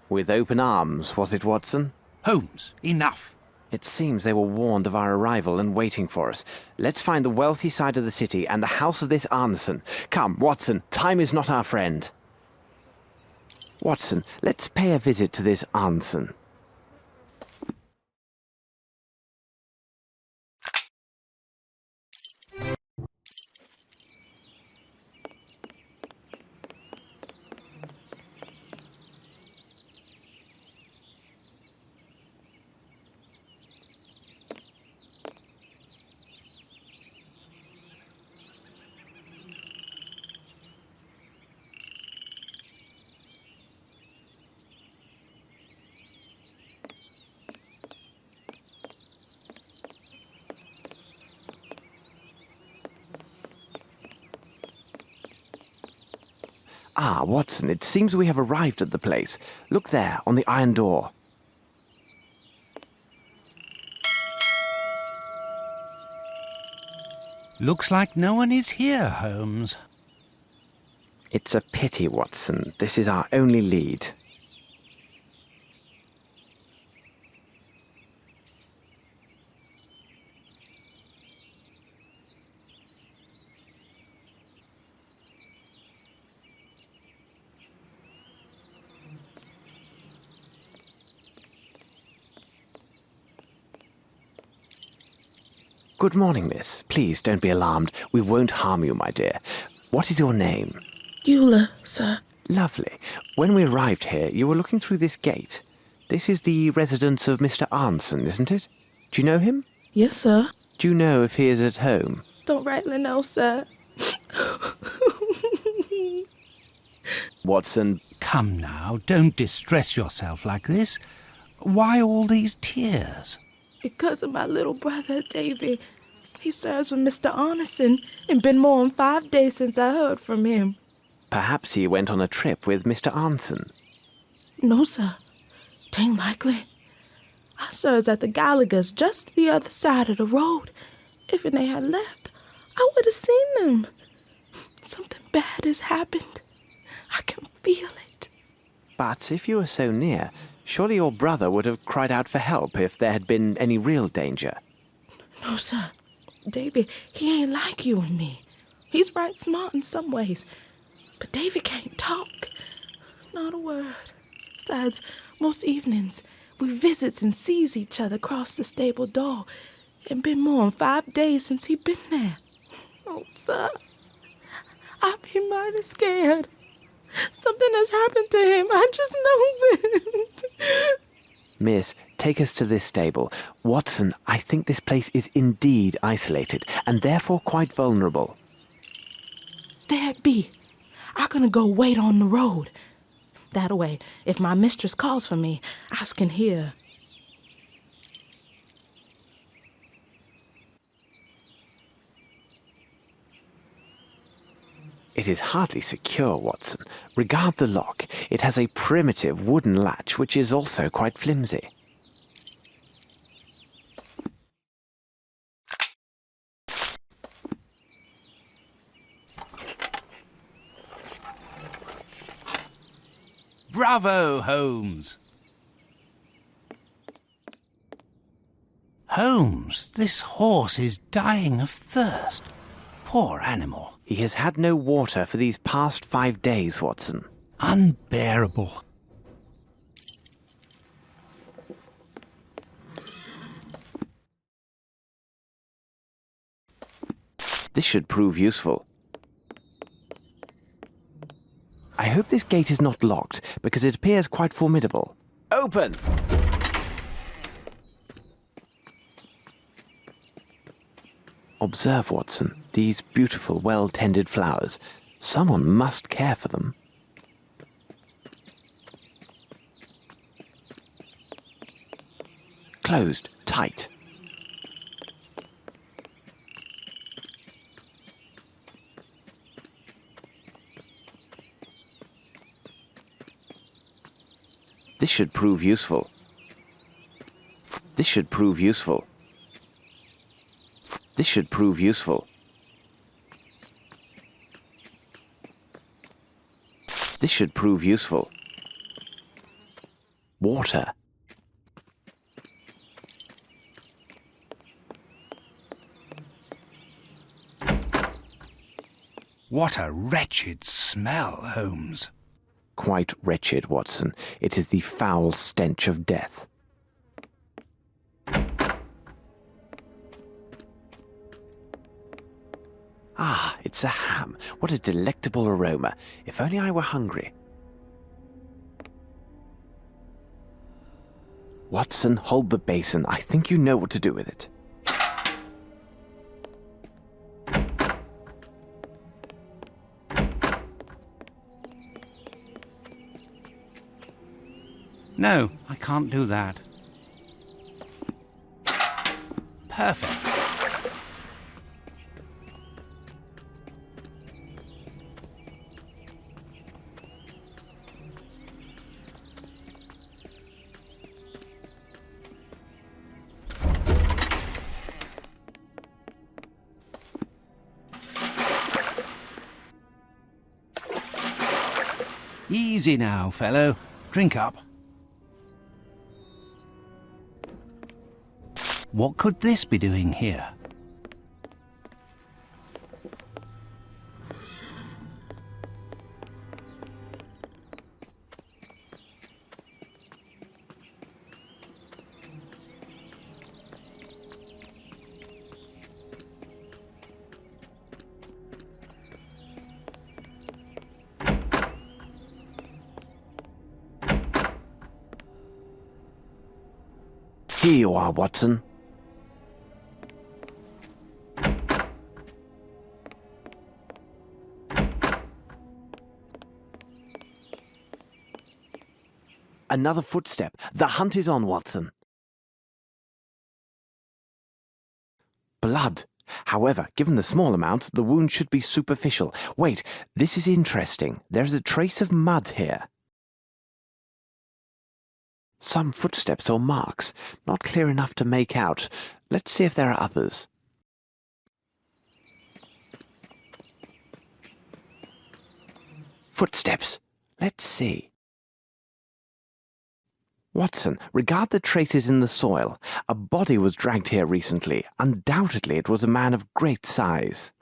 With open arms, was it, Watson? Holmes, enough. It seems they were warned of our arrival and waiting for us. Let's find the wealthy side of the city and the house of this Arneson. Come, Watson, time is not our friend. Watson, let's pay a visit to this Arneson. Ah, Watson, it seems we have arrived at the place. Look there, on the iron door. Looks like no one is here, Holmes. It's a pity, Watson. This is our only lead. Good morning, miss. Please don't be alarmed. We won't harm you, my dear. What is your name? Eula, sir. Lovely. When we arrived here, you were looking through this gate. This is the residence of Mr. Arneson, isn't it? Do you know him? Yes, sir. Do you know if he is at home? Don't rightly know, sir. Watson. Come now, don't distress yourself like this. Why all these tears? Because of my little brother, Davy. He serves with Mr. Arneson, and been more than 5 days since I heard from him. Perhaps he went on a trip with Mr. Arneson. No, sir. Tain't likely. I serves at the Gallagher's just the other side of the road. If they had left, I would have seen them. Something bad has happened. I can feel it. But if you were so near, surely your brother would have cried out for help if there had been any real danger. No, sir. Davy, he ain't like you and me. He's right smart in some ways. But Davy can't talk. Not a word. Besides, most evenings, we visits and sees each other across the stable door. And been more than 5 days since he been there. Oh, sir. I be mighty scared. Something has happened to him. I just knows it. Miss, take us to this stable. Watson, I think this place is indeed isolated, and therefore quite vulnerable. There it be. I'm gonna go wait on the road. That way, if my mistress calls for me, I can hear. It is hardly secure, Watson. Regard the lock. It has a primitive wooden latch, which is also quite flimsy. Bravo, Holmes! Holmes, this horse is dying of thirst. Poor animal. He has had no water for these past 5 days, Watson. Unbearable. This should prove useful. I hope this gate is not locked, because it appears quite formidable. Open! Observe, Watson, these beautiful, well-tended flowers. Someone must care for them. Closed, tight. This should prove useful. This should prove useful. This should prove useful. This should prove useful. Water. What a wretched smell, Holmes. Quite wretched, Watson. It is the foul stench of death. Ah, it's a ham. What a delectable aroma. If only I were hungry. Watson, hold the basin. I think you know what to do with it. No, I can't do that. Perfect. Easy now, fellow. Drink up. What could this be doing here? Here you are, Watson. Another footstep. The hunt is on, Watson. Blood. However, given the small amount, the wound should be superficial. Wait, this is interesting. There is a trace of mud here. Some footsteps or marks. Not clear enough to make out. Let's see if there are others. Footsteps. Let's see. Watson, regard the traces in the soil. A body was dragged here recently. Undoubtedly it was a man of great size.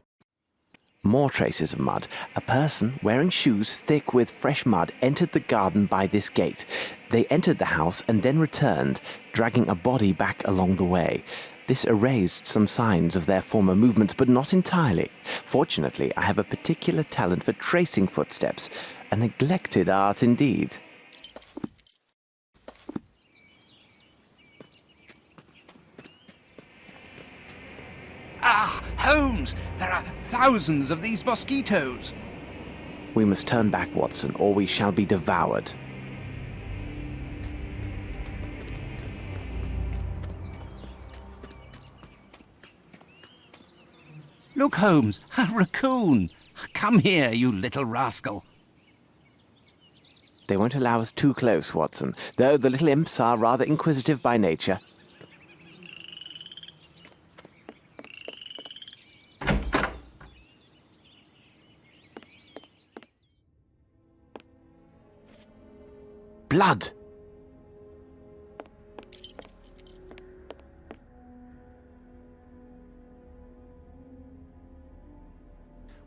More traces of mud. A person wearing shoes thick with fresh mud entered the garden by this gate. They entered the house and then returned, dragging a body back along the way. This erased some signs of their former movements, but not entirely. Fortunately, I have a particular talent for tracing footsteps. A neglected art indeed. Ah, Holmes! There are thousands of these mosquitoes. We must turn back, Watson, or we shall be devoured. Look, Holmes, a raccoon. Come here, you little rascal. They won't allow us too close, Watson, though the little imps are rather inquisitive by nature. Blood!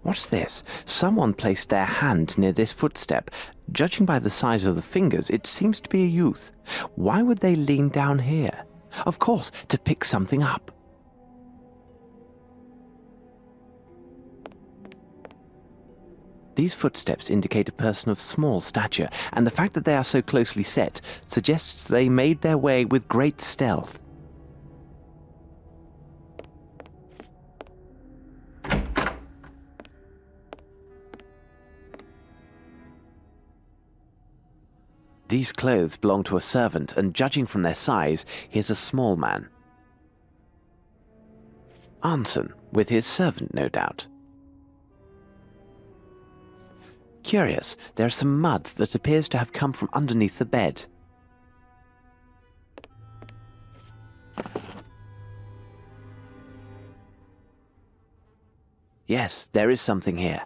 What's this? Someone placed their hand near this footstep. Judging by the size of the fingers, it seems to be a youth. Why would they lean down here? Of course, to pick something up. These footsteps indicate a person of small stature, and the fact that they are so closely set suggests they made their way with great stealth. These clothes belong to a servant, and judging from their size, he is a small man. Arnson, with his servant, no doubt. Curious, there are some mud that appears to have come from underneath the bed. Yes, there is something here.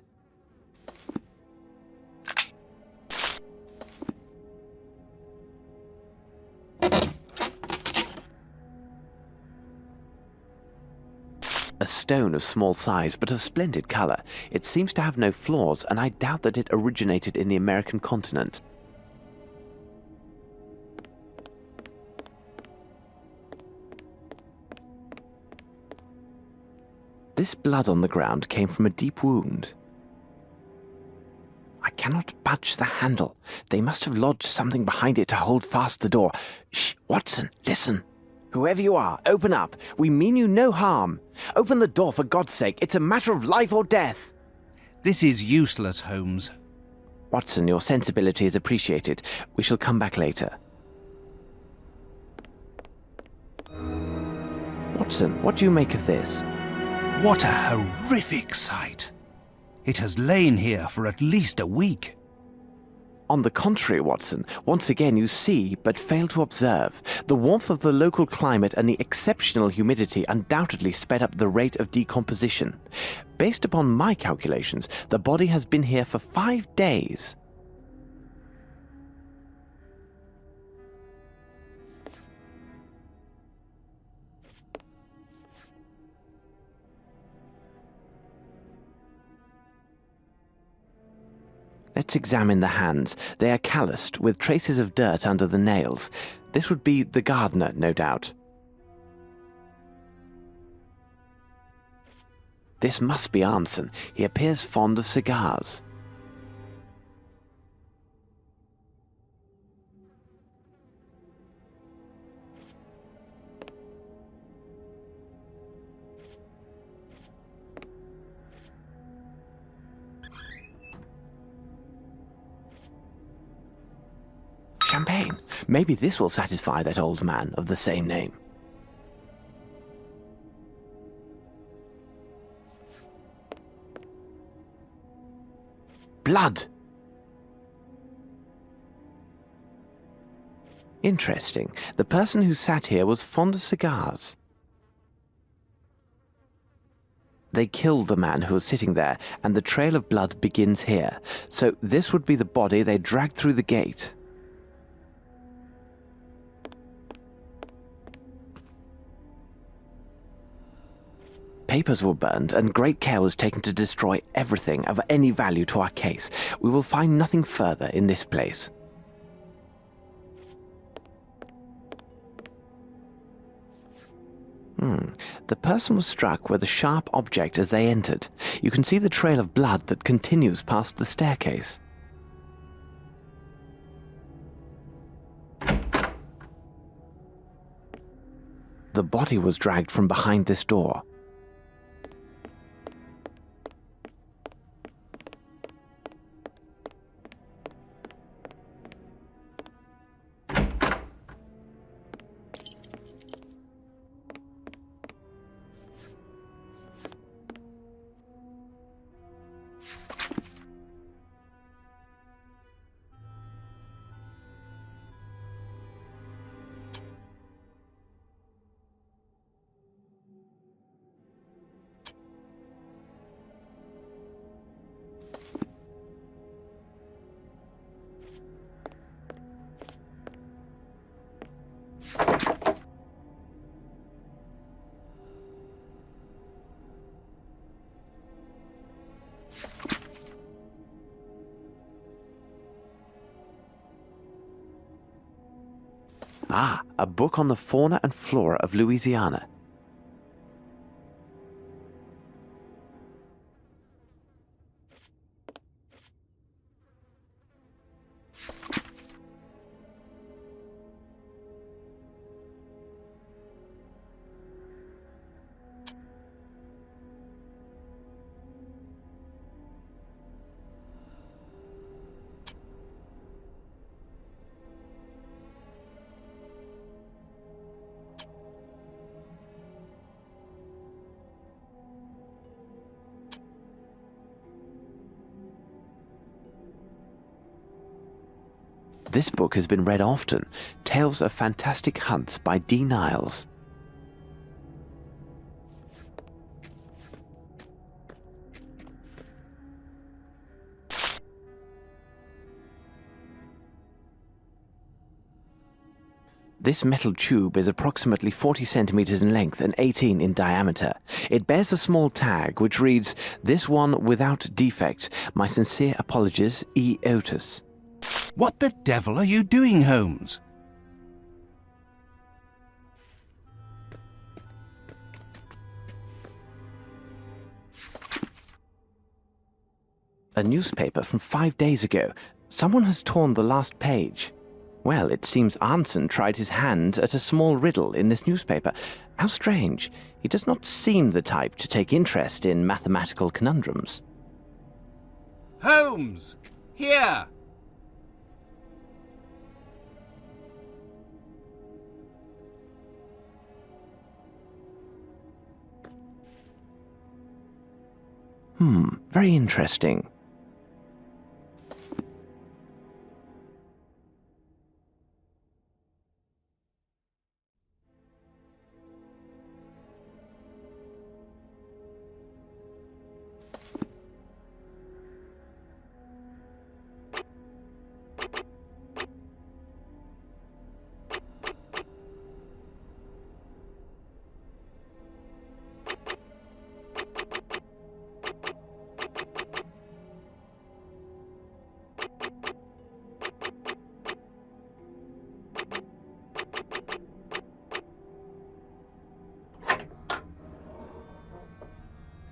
A stone of small size, but of splendid color. It seems to have no flaws, and I doubt that it originated in the American continent. This blood on the ground came from a deep wound. I cannot budge the handle. They must have lodged something behind it to hold fast the door. Shh, Watson, listen. Whoever you are, open up. We mean you no harm. Open the door, for God's sake. It's a matter of life or death. This is useless, Holmes. Watson, your sensibility is appreciated. We shall come back later. Watson, what do you make of this? What a horrific sight. It has lain here for at least a week. On the contrary, Watson, once again you see, but fail to observe. The warmth of the local climate and the exceptional humidity undoubtedly sped up the rate of decomposition. Based upon my calculations, the body has been here for 5 days. Let's examine the hands. They are calloused, with traces of dirt under the nails. This would be the gardener, no doubt. This must be Arnson. He appears fond of cigars. Champagne. Maybe this will satisfy that old man of the same name. Blood! Interesting. The person who sat here was fond of cigars. They killed the man who was sitting there, and the trail of blood begins here. So this would be the body they dragged through the gate. Papers were burned, and great care was taken to destroy everything of any value to our case. We will find nothing further in this place. The person was struck with a sharp object as they entered. You can see the trail of blood that continues past the staircase. The body was dragged from behind this door. Ah, a book on the fauna and flora of Louisiana. This book has been read often. Tales of Fantastic Hunts by D. Niles. This metal tube is approximately 40 centimeters in length and 18 in diameter. It bears a small tag which reads, "This one without defect. My sincere apologies, E. Otis." What the devil are you doing, Holmes? A newspaper from 5 days ago. Someone has torn the last page. Well, it seems Arnson tried his hand at a small riddle in this newspaper. How strange. He does not seem the type to take interest in mathematical conundrums. Holmes! Here! Very interesting.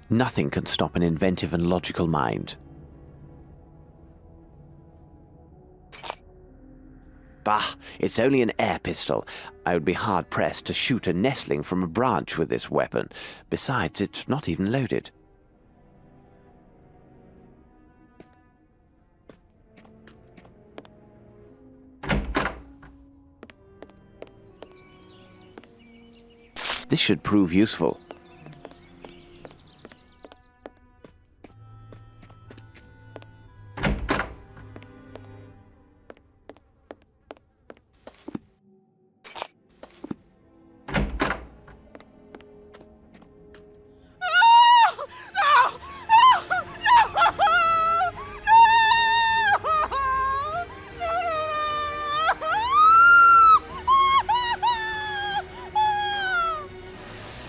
Nothing can stop an inventive and logical mind. Bah, it's only an air pistol. I would be hard-pressed to shoot a nestling from a branch with this weapon. Besides, it's not even loaded. This should prove useful.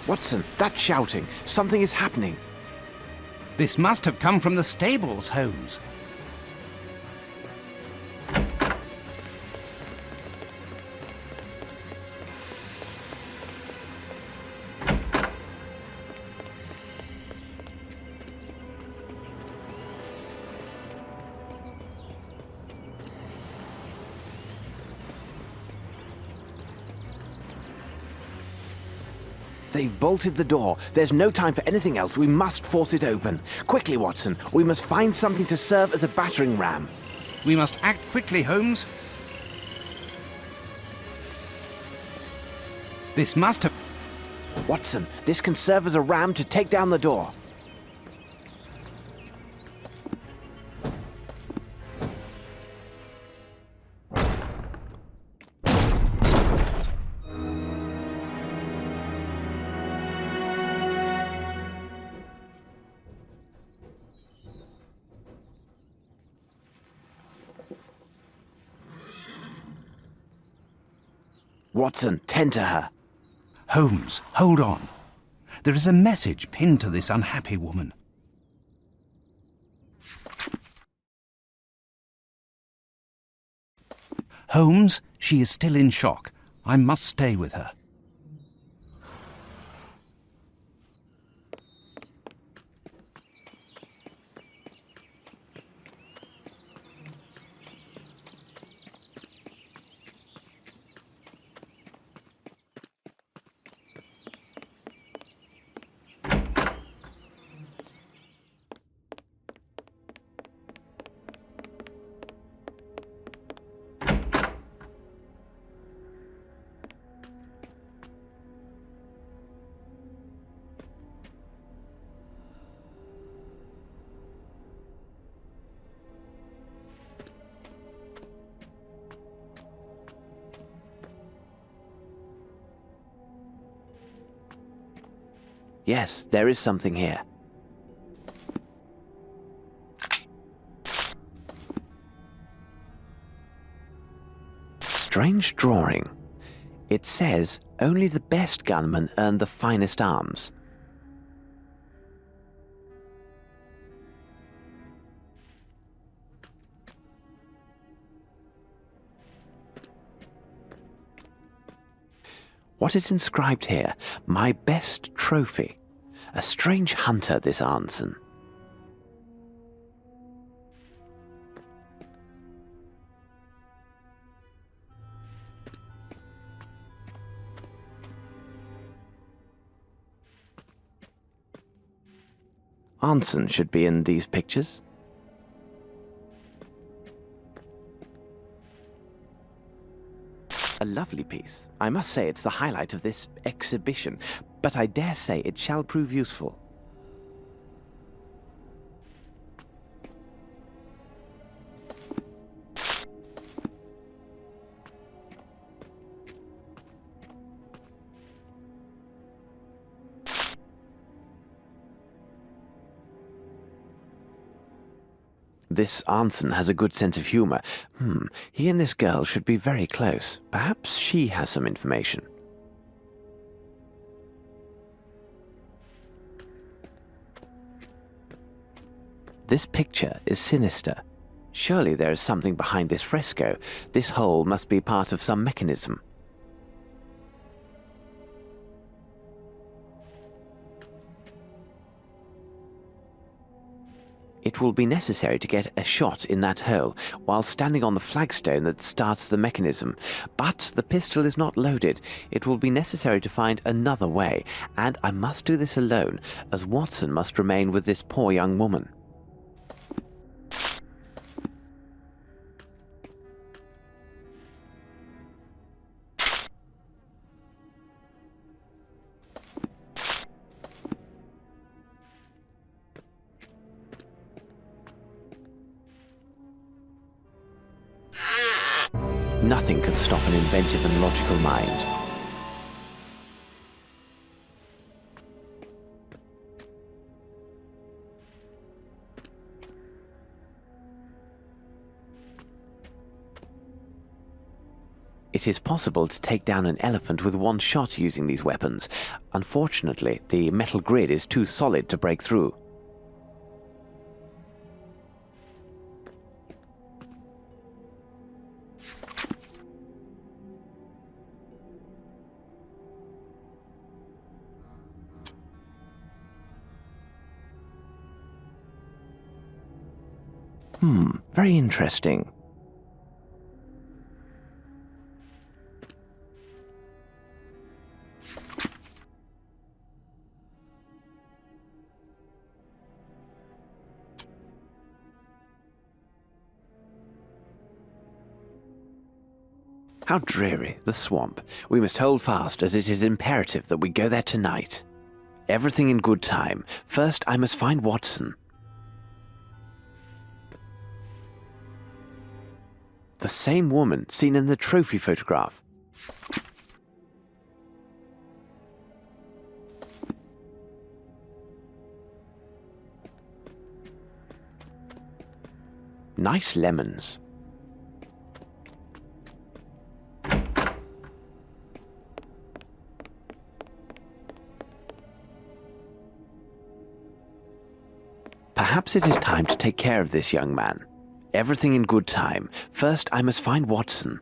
Watson, that shouting! Something is happening! This must have come from the stables, Holmes. They've bolted the door. There's no time for anything else. We must force it open. Quickly, Watson. We must find something to serve as a battering ram. We must act quickly, Holmes. This must have... Watson, this can serve as a ram to take down the door. Watson, tend to her. Holmes, hold on. There is a message pinned to this unhappy woman. Holmes, she is still in shock. I must stay with her. Yes, there is something here. Strange drawing. It says, only the best gunmen earn the finest arms. What is inscribed here? My best trophy. A strange hunter, this Arnson. Arnson should be in these pictures. A lovely piece. I must say it's the highlight of this exhibition, but I dare say it shall prove useful. This Arnson has a good sense of humor. He and this girl should be very close. Perhaps she has some information. This picture is sinister. Surely there is something behind this fresco. This hole must be part of some mechanism. It will be necessary to get a shot in that hole while standing on the flagstone that starts the mechanism. But the pistol is not loaded. It will be necessary to find another way, and I must do this alone, as Watson must remain with this poor young woman. Nothing can stop an inventive and logical mind. It is possible to take down an elephant with one shot using these weapons. Unfortunately, the metal grid is too solid to break through. Very interesting. How dreary, the swamp. We must hold fast, as it is imperative that we go there tonight. Everything in good time. First, I must find Watson. The same woman seen in the trophy photograph. Nice lemons. Perhaps it is time to take care of this young man. Everything in good time. First, I must find Watson.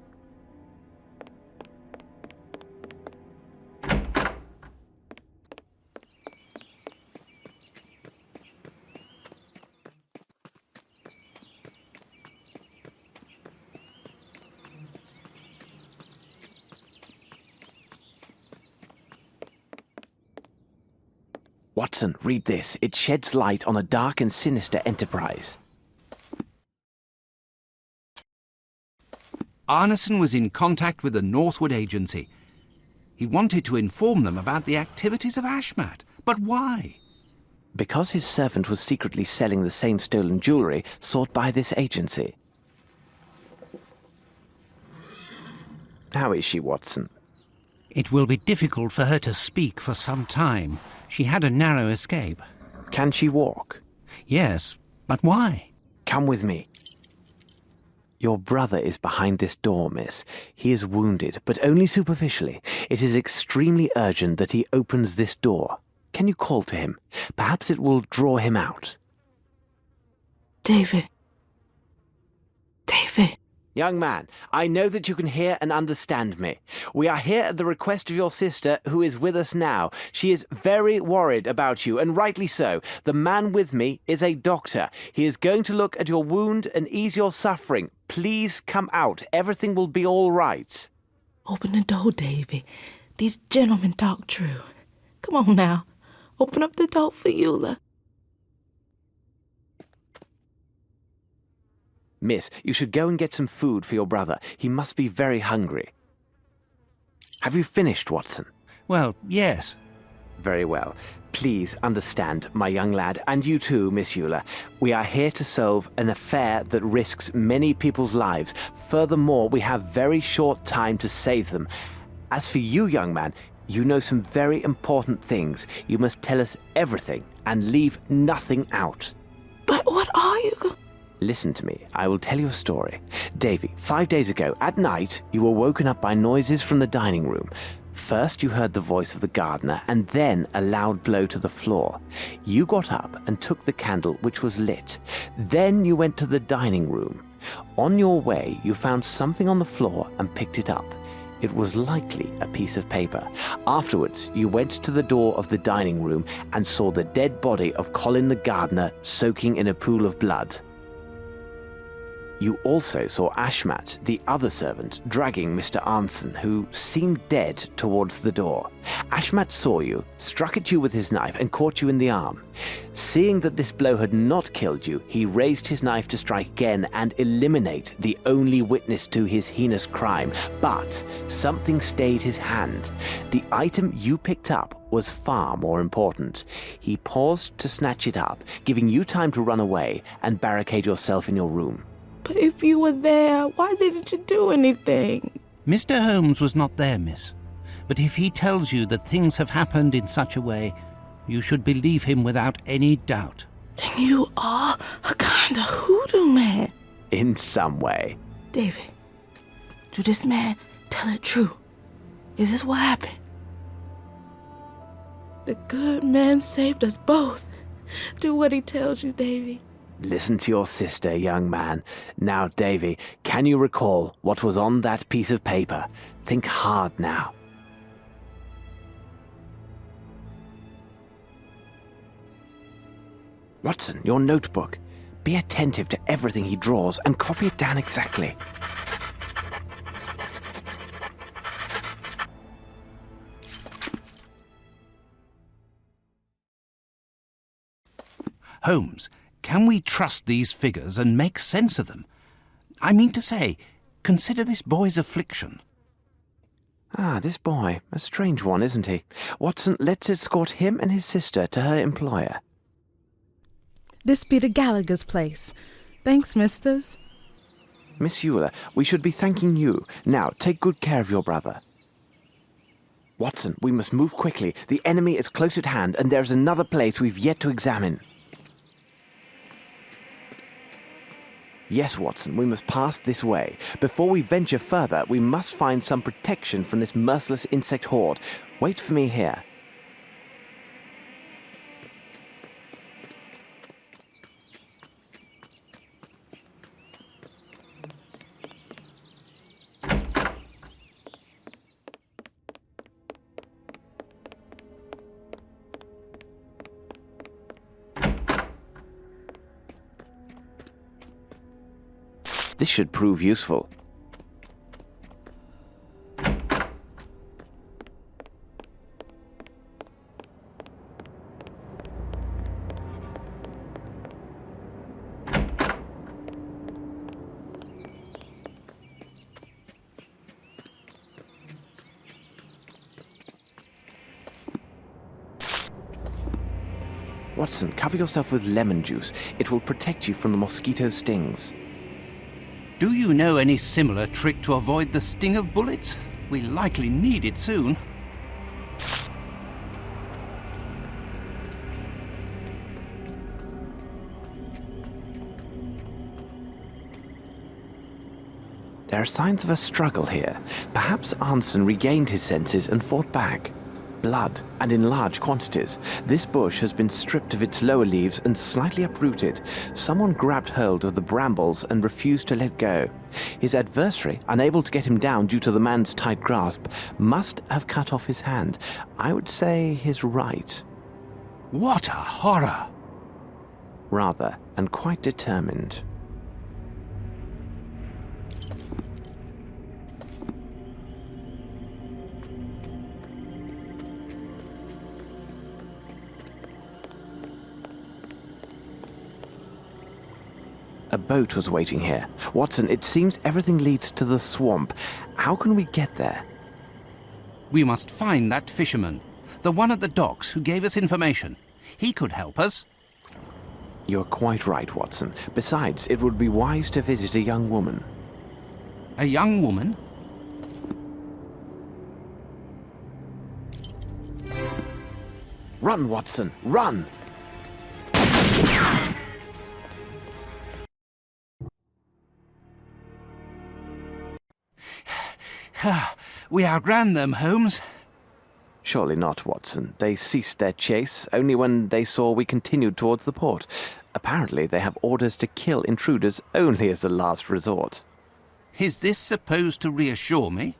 Watson, read this. It sheds light on a dark and sinister enterprise. Arneson was in contact with the Northwood Agency. He wanted to inform them about the activities of Ashmat. But why? Because his servant was secretly selling the same stolen jewellery sought by this agency. How is she, Watson? It will be difficult for her to speak for some time. She had a narrow escape. Can she walk? Yes, but why? Come with me. Your brother is behind this door, miss. He is wounded, but only superficially. It is extremely urgent that he opens this door. Can you call to him? Perhaps it will draw him out. David. David. Young man, I know that you can hear and understand me. We are here at the request of your sister, who is with us now. She is very worried about you, and rightly so. The man with me is a doctor. He is going to look at your wound and ease your suffering. Please come out. Everything will be all right. Open the door, Davy. These gentlemen talk true. Come on now. Open up the door for Eula. Miss, you should go and get some food for your brother. He must be very hungry. Have you finished, Watson? Well, yes. Very well. Please understand, my young lad, and you too, Miss Eula. We are here to solve an affair that risks many people's lives. Furthermore, we have very short time to save them. As for you, young man, you know some very important things. You must tell us everything and leave nothing out. But what are you going... Listen to me. I will tell you a story. Davy, 5 days ago, at night, you were woken up by noises from the dining room. First, you heard the voice of the gardener, and then a loud blow to the floor. You got up and took the candle, which was lit. Then you went to the dining room. On your way, you found something on the floor and picked it up. It was likely a piece of paper. Afterwards, you went to the door of the dining room and saw the dead body of Colin the gardener soaking in a pool of blood. You also saw Ashmat, the other servant, dragging Mr. Arneson, who seemed dead, towards the door. Ashmat saw you, struck at you with his knife, and caught you in the arm. Seeing that this blow had not killed you, he raised his knife to strike again and eliminate the only witness to his heinous crime. But something stayed his hand. The item you picked up was far more important. He paused to snatch it up, giving you time to run away and barricade yourself in your room. But if you were there, why didn't you do anything? Mr. Holmes was not there, miss. But if he tells you that things have happened in such a way, you should believe him without any doubt. Then you are a kind of hoodoo man. In some way. David, do this man tell it true? Is this what happened? The good man saved us both. Do what he tells you, Davy. Listen to your sister, young man. Now, Davy, can you recall what was on that piece of paper? Think hard now. Watson, your notebook. Be attentive to everything he draws and copy it down exactly. Holmes, can we trust these figures and make sense of them? I mean to say, consider this boy's affliction. Ah, this boy. A strange one, isn't he? Watson, let's escort him and his sister to her employer. This be the Gallagher's place. Thanks, misters. Miss Eula, we should be thanking you. Now, take good care of your brother. Watson, we must move quickly. The enemy is close at hand, and there's another place we've yet to examine. Yes, Watson, we must pass this way. Before we venture further, we must find some protection from this merciless insect horde. Wait for me here. This should prove useful. Watson, cover yourself with lemon juice. It will protect you from the mosquito stings. Do you know any similar trick to avoid the sting of bullets? We'll likely need it soon. There are signs of a struggle here. Perhaps Arnson regained his senses and fought back. Blood, and in large quantities. This bush has been stripped of its lower leaves and slightly uprooted. Someone grabbed hold of the brambles and refused to let go. His adversary, unable to get him down due to the man's tight grasp, must have cut off his hand. I would say his right. What a horror! Rather, and quite determined. A boat was waiting here. Watson, it seems everything leads to the swamp. How can we get there? We must find that fisherman, the one at the docks who gave us information. He could help us. You're quite right, Watson. Besides, it would be wise to visit a young woman. A young woman? Run, Watson, run! We outran them, Holmes. Surely not, Watson. They ceased their chase only when they saw we continued towards the port. Apparently, they have orders to kill intruders only as a last resort. Is this supposed to reassure me?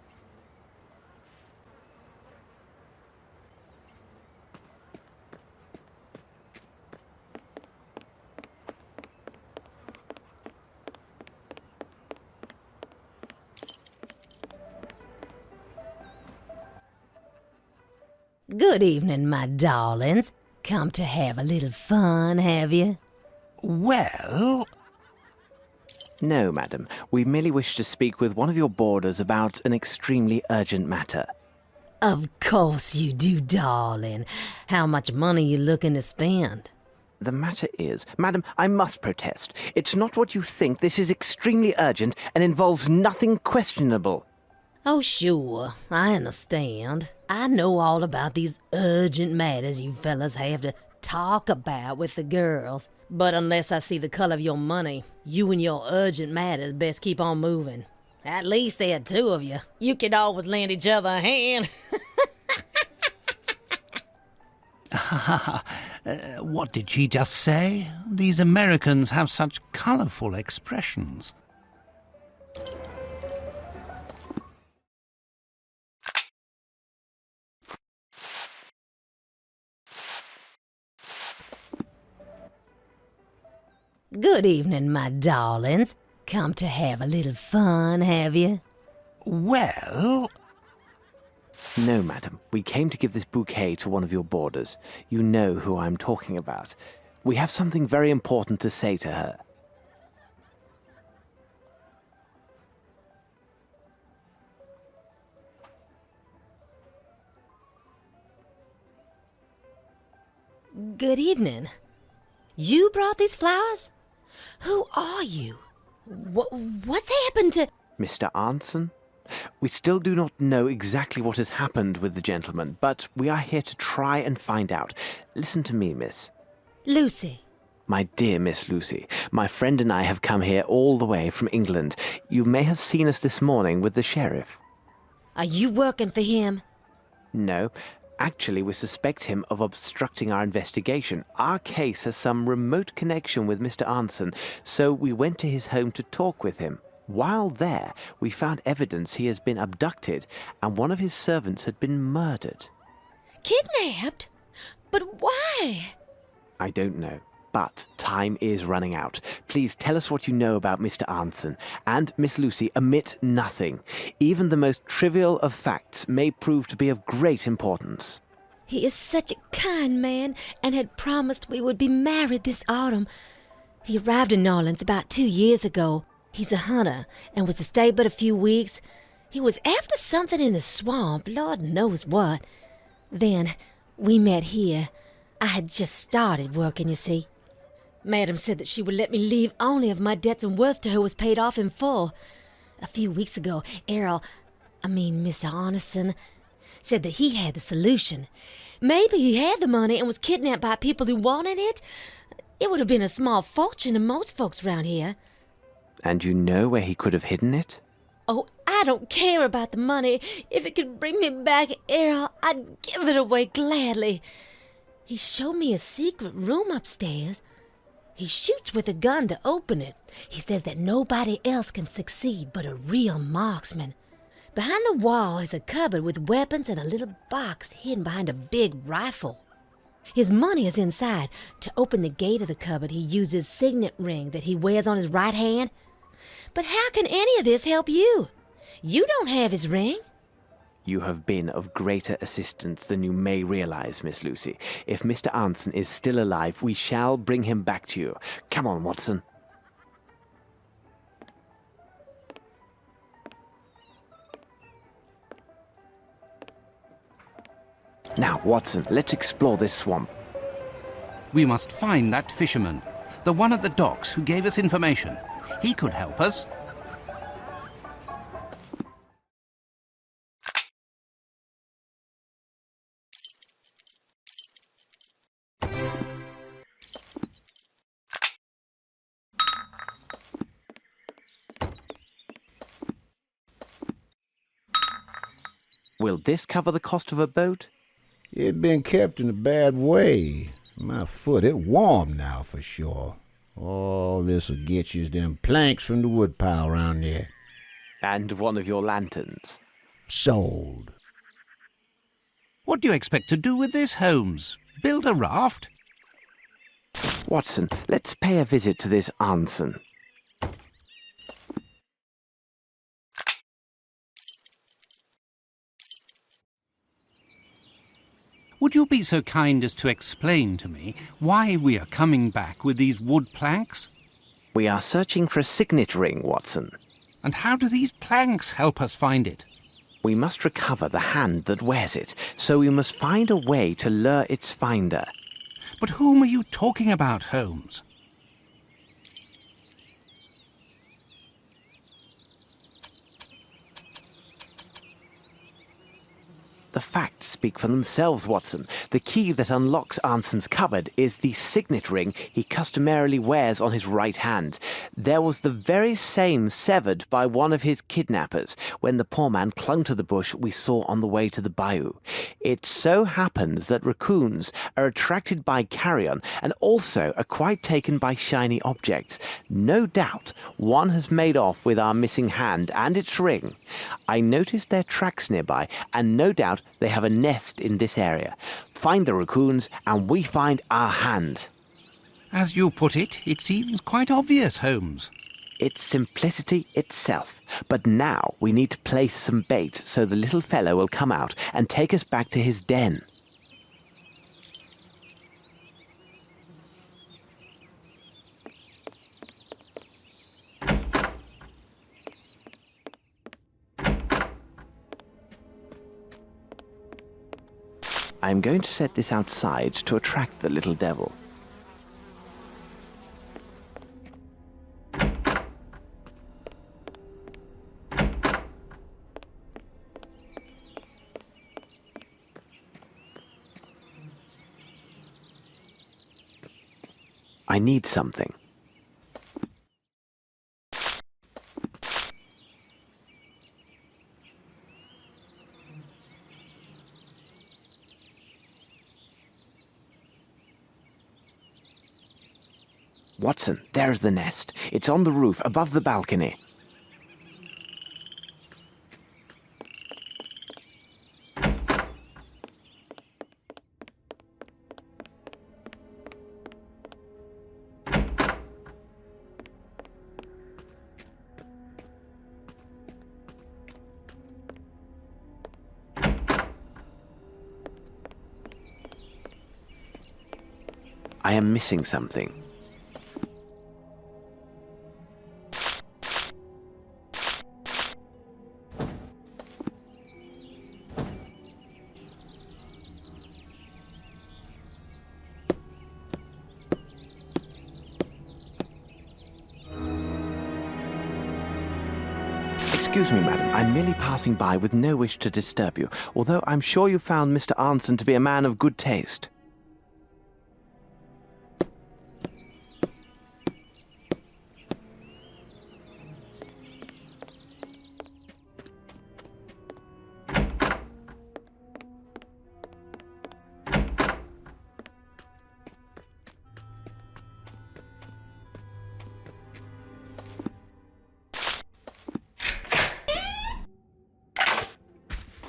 Good evening, my darlings. Come to have a little fun, have you? Well... No, madam. We merely wish to speak with one of your boarders about an extremely urgent matter. Of course you do, darling. How much money you looking to spend? The matter is... Madam, I must protest. It's not what you think. This is extremely urgent and involves nothing questionable. Oh, sure. I understand. I know all about these urgent matters you fellas have to talk about with the girls. But unless I see the color of your money, you and your urgent matters best keep on moving. At least there are two of you. You can always lend each other a hand. What did she just say? These Americans have such colorful expressions. Good evening, my darlings. Come to have a little fun, have you? Well... No, madam. We came to give this bouquet to one of your boarders. You know who I'm talking about. We have something very important to say to her. Good evening. You brought these flowers? Who are you? What's happened to... Mr. Arnson? We still do not know exactly what has happened with the gentleman, but we are here to try and find out. Listen to me, miss. Lucy. My dear Miss Lucy, my friend and I have come here all the way from England. You may have seen us this morning with the sheriff. Are you working for him? No. Actually, we suspect him of obstructing our investigation. Our case has some remote connection with Mr. Arnson, so we went to his home to talk with him. While there, we found evidence he has been abducted, and one of his servants had been murdered. Kidnapped? But why? I don't know, but time is running out. Please tell us what you know about Mr. Arnson. And, Miss Lucy, omit nothing. Even the most trivial of facts may prove to be of great importance. He is such a kind man, and had promised we would be married this autumn. He arrived in New Orleans about 2 years ago. He's a hunter, and was to stay but a few weeks. He was after something in the swamp, Lord knows what. Then we met here. I had just started working, you see. Madam said that she would let me leave only if my debts and worth to her was paid off in full. A few weeks ago, Mr. Arneson, said that he had the solution. Maybe he had the money and was kidnapped by people who wanted it. It would have been a small fortune to most folks around here. And you know where he could have hidden it? Oh, I don't care about the money. If it could bring me back Errol, I'd give it away gladly. He showed me a secret room upstairs. He shoots with a gun to open it. He says that nobody else can succeed but a real marksman. Behind the wall is a cupboard with weapons and a little box hidden behind a big rifle. His money is inside. To open the gate of the cupboard, he uses signet ring that he wears on his right hand. But how can any of this help you? You don't have his ring. You have been of greater assistance than you may realize, Miss Lucy. If Mr. Arneson is still alive, we shall bring him back to you. Come on, Watson. Now, Watson, let's explore this swamp. We must find that fisherman, the one at the docks who gave us information. He could help us. Will this cover the cost of a boat? It been kept in a bad way. My foot, it warm now for sure. All this'll get you is them planks from the woodpile round there. And one of your lanterns. Sold. What do you expect to do with this, Holmes? Build a raft? Watson, let's pay a visit to this Arneson. Would you be so kind as to explain to me why we are coming back with these wood planks? We are searching for a signet ring, Watson. And how do these planks help us find it? We must recover the hand that wears it, so we must find a way to lure its finder. But whom are you talking about, Holmes? The facts speak for themselves, Watson. The key that unlocks Arneson's cupboard is the signet ring he customarily wears on his right hand. There was the very same severed by one of his kidnappers when the poor man clung to the bush we saw on the way to the bayou. It so happens that raccoons are attracted by carrion and also are quite taken by shiny objects. No doubt one has made off with our missing hand and its ring. I noticed their tracks nearby, and no doubt they have a nest in this area. Find the raccoons and we find our hand. As you put it, it seems quite obvious, Holmes. It's simplicity itself. But now we need to place some bait so the little fellow will come out and take us back to his den. I'm going to set this outside to attract the little devil. I need something. Watson, there's the nest. It's on the roof, above the balcony. I am missing something. Excuse me, madam. I'm merely passing by with no wish to disturb you, although I'm sure you found Mr. Arnson to be a man of good taste.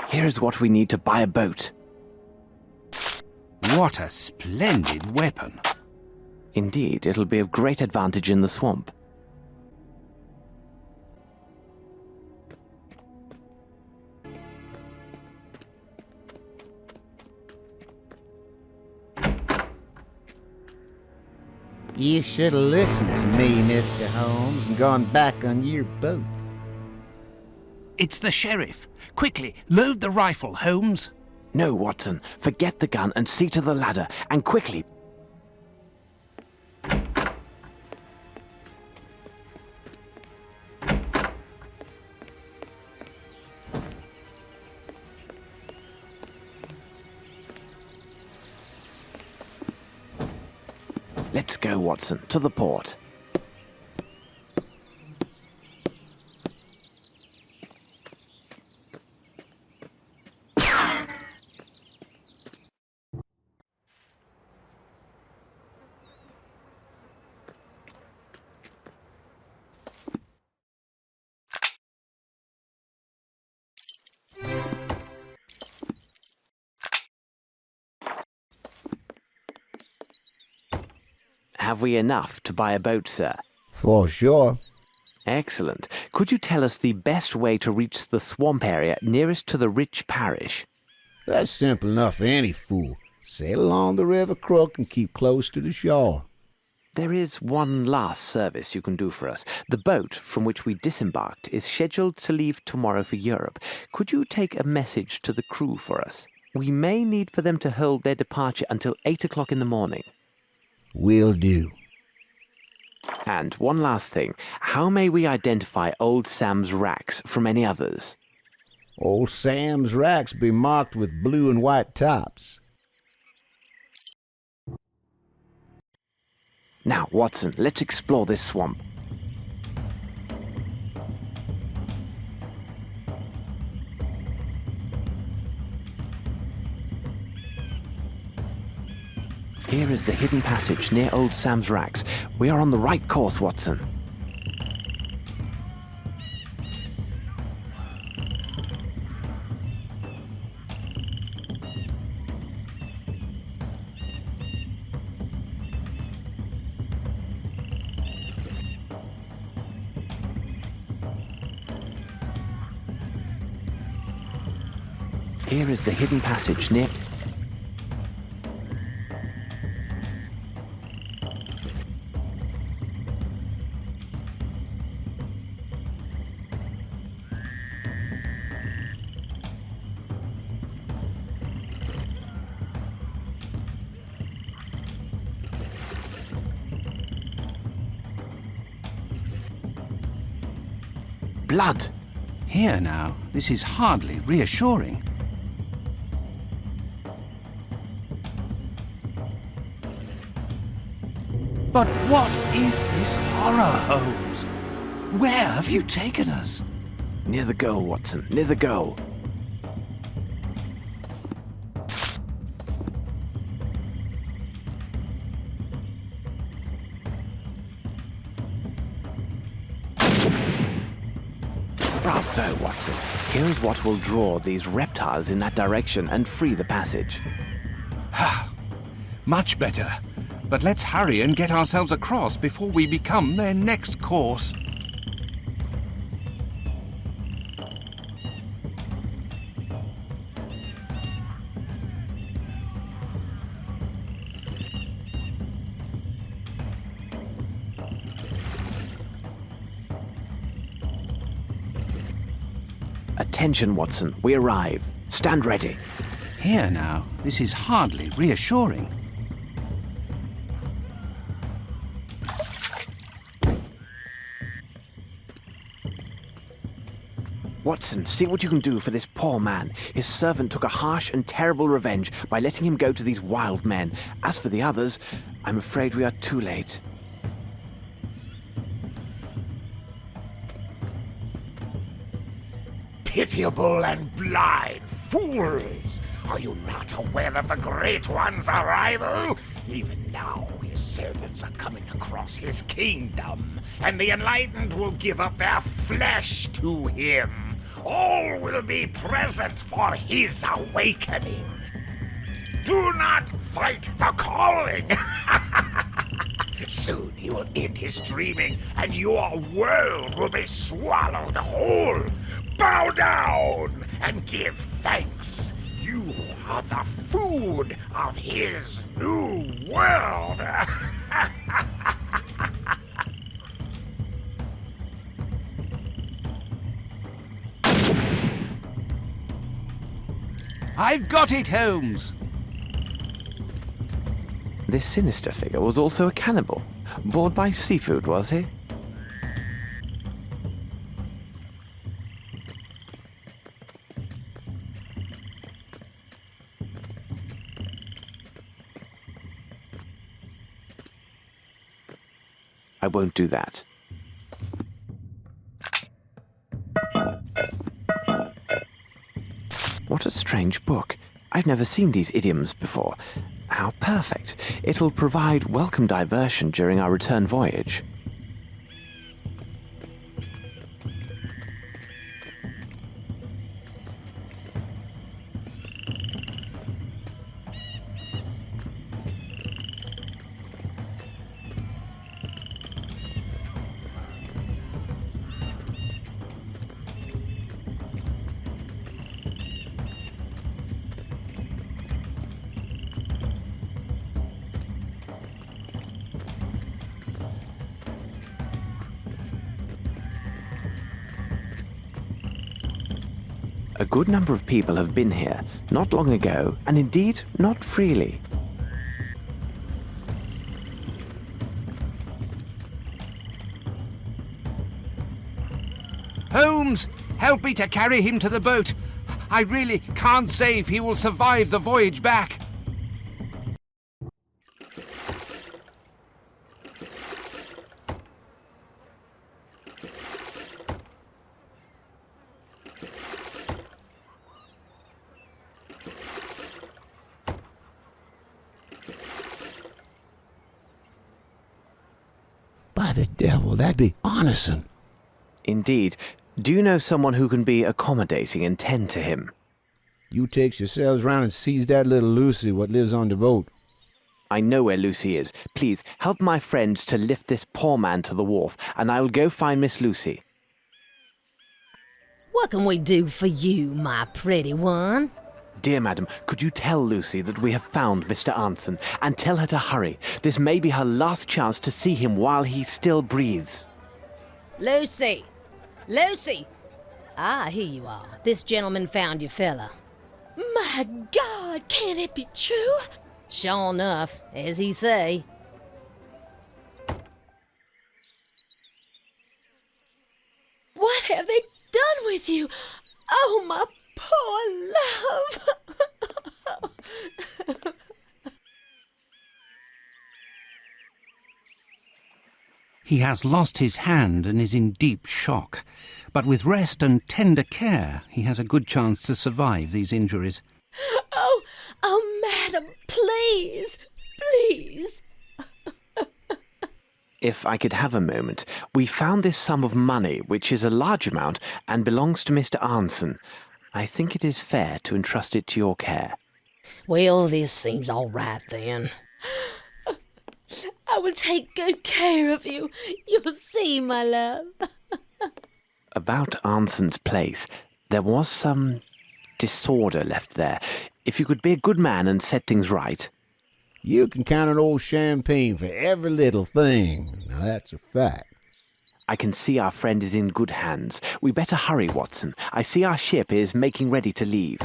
Here's what we need to buy a boat. What a splendid weapon. Indeed, it'll be of great advantage in the swamp. You should have listened to me, Mr. Holmes, and gone back on your boat. It's the sheriff. Quickly, load the rifle, Holmes. No, Watson. Forget the gun and see to the ladder, and quickly. Let's go, Watson, to the port. Have we enough to buy a boat, sir? For sure. Excellent. Could you tell us the best way to reach the swamp area nearest to the rich parish? That's simple enough for any fool. Sail along the River Crook and keep close to the shore. There is one last service you can do for us. The boat from which we disembarked is scheduled to leave tomorrow for Europe. Could you take a message to the crew for us? We may need for them to hold their departure until 8 o'clock in the morning. Will do. And one last thing. How may we identify Old Sam's racks from any others? Old Sam's racks be marked with blue and white tops. Now, Watson, let's explore this swamp. Here is the hidden passage near Old Sam's racks. We are on the right course, Watson. Here is the hidden passage near... Blood! Here now, this is hardly reassuring. But what is this horror, Holmes? Where have you taken us? Near the goal, Watson, near the goal. Bravo, Watson. Here is what will draw these reptiles in that direction and free the passage. Much better. But let's hurry and get ourselves across before we become their next course. Attention, Watson. We arrive. Stand ready. Here now, this is hardly reassuring. Watson, see what you can do for this poor man. His servant took a harsh and terrible revenge by letting him go to these wild men. As for the others, I'm afraid we are too late. Pitiable and blind fools! Are you not aware of the Great One's arrival? Even now, his servants are coming across his kingdom, and the enlightened will give up their flesh to him. All will be present for his awakening. Do not fight the calling! Soon he will end his dreaming, and your world will be swallowed whole. Bow down and give thanks. You are the food of his new world. I've got it, Holmes! This sinister figure was also a cannibal. Bored by seafood, was he? I won't do that. What a strange book. I've never seen these idioms before. How perfect. It'll provide welcome diversion during our return voyage. A good number of people have been here, not long ago, and indeed not freely. Holmes, help me to carry him to the boat. I really can't say if he will survive the voyage back. By the devil, that'd be Arneson. Indeed. Do you know someone who can be accommodating and tend to him? You takes yourselves round and seize that little Lucy what lives on the boat. I know where Lucy is. Please, help my friends to lift this poor man to the wharf, and I will go find Miss Lucy. What can we do for you, my pretty one? Dear madam, could you tell Lucy that we have found Mr. Arneson, and tell her to hurry? This may be her last chance to see him while he still breathes. Lucy! Lucy! Ah, here you are. This gentleman found your fella. My God, can it be true? Sure enough, as he say. What have they done with you? Oh, my poor love. He has lost his hand and is in deep shock. But with rest and tender care, he has a good chance to survive these injuries. Oh, madam, please, please. If I could have a moment, we found this sum of money, which is a large amount and belongs to Mr. Arneson. I think it is fair to entrust it to your care. Well, this seems all right then. I will take good care of you. You'll see, my love. About Arneson's place, there was some disorder left there. If you could be a good man and set things right. You can count on old Champagne for every little thing. Now that's a fact. I can see our friend is in good hands. We better hurry, Watson. I see our ship is making ready to leave.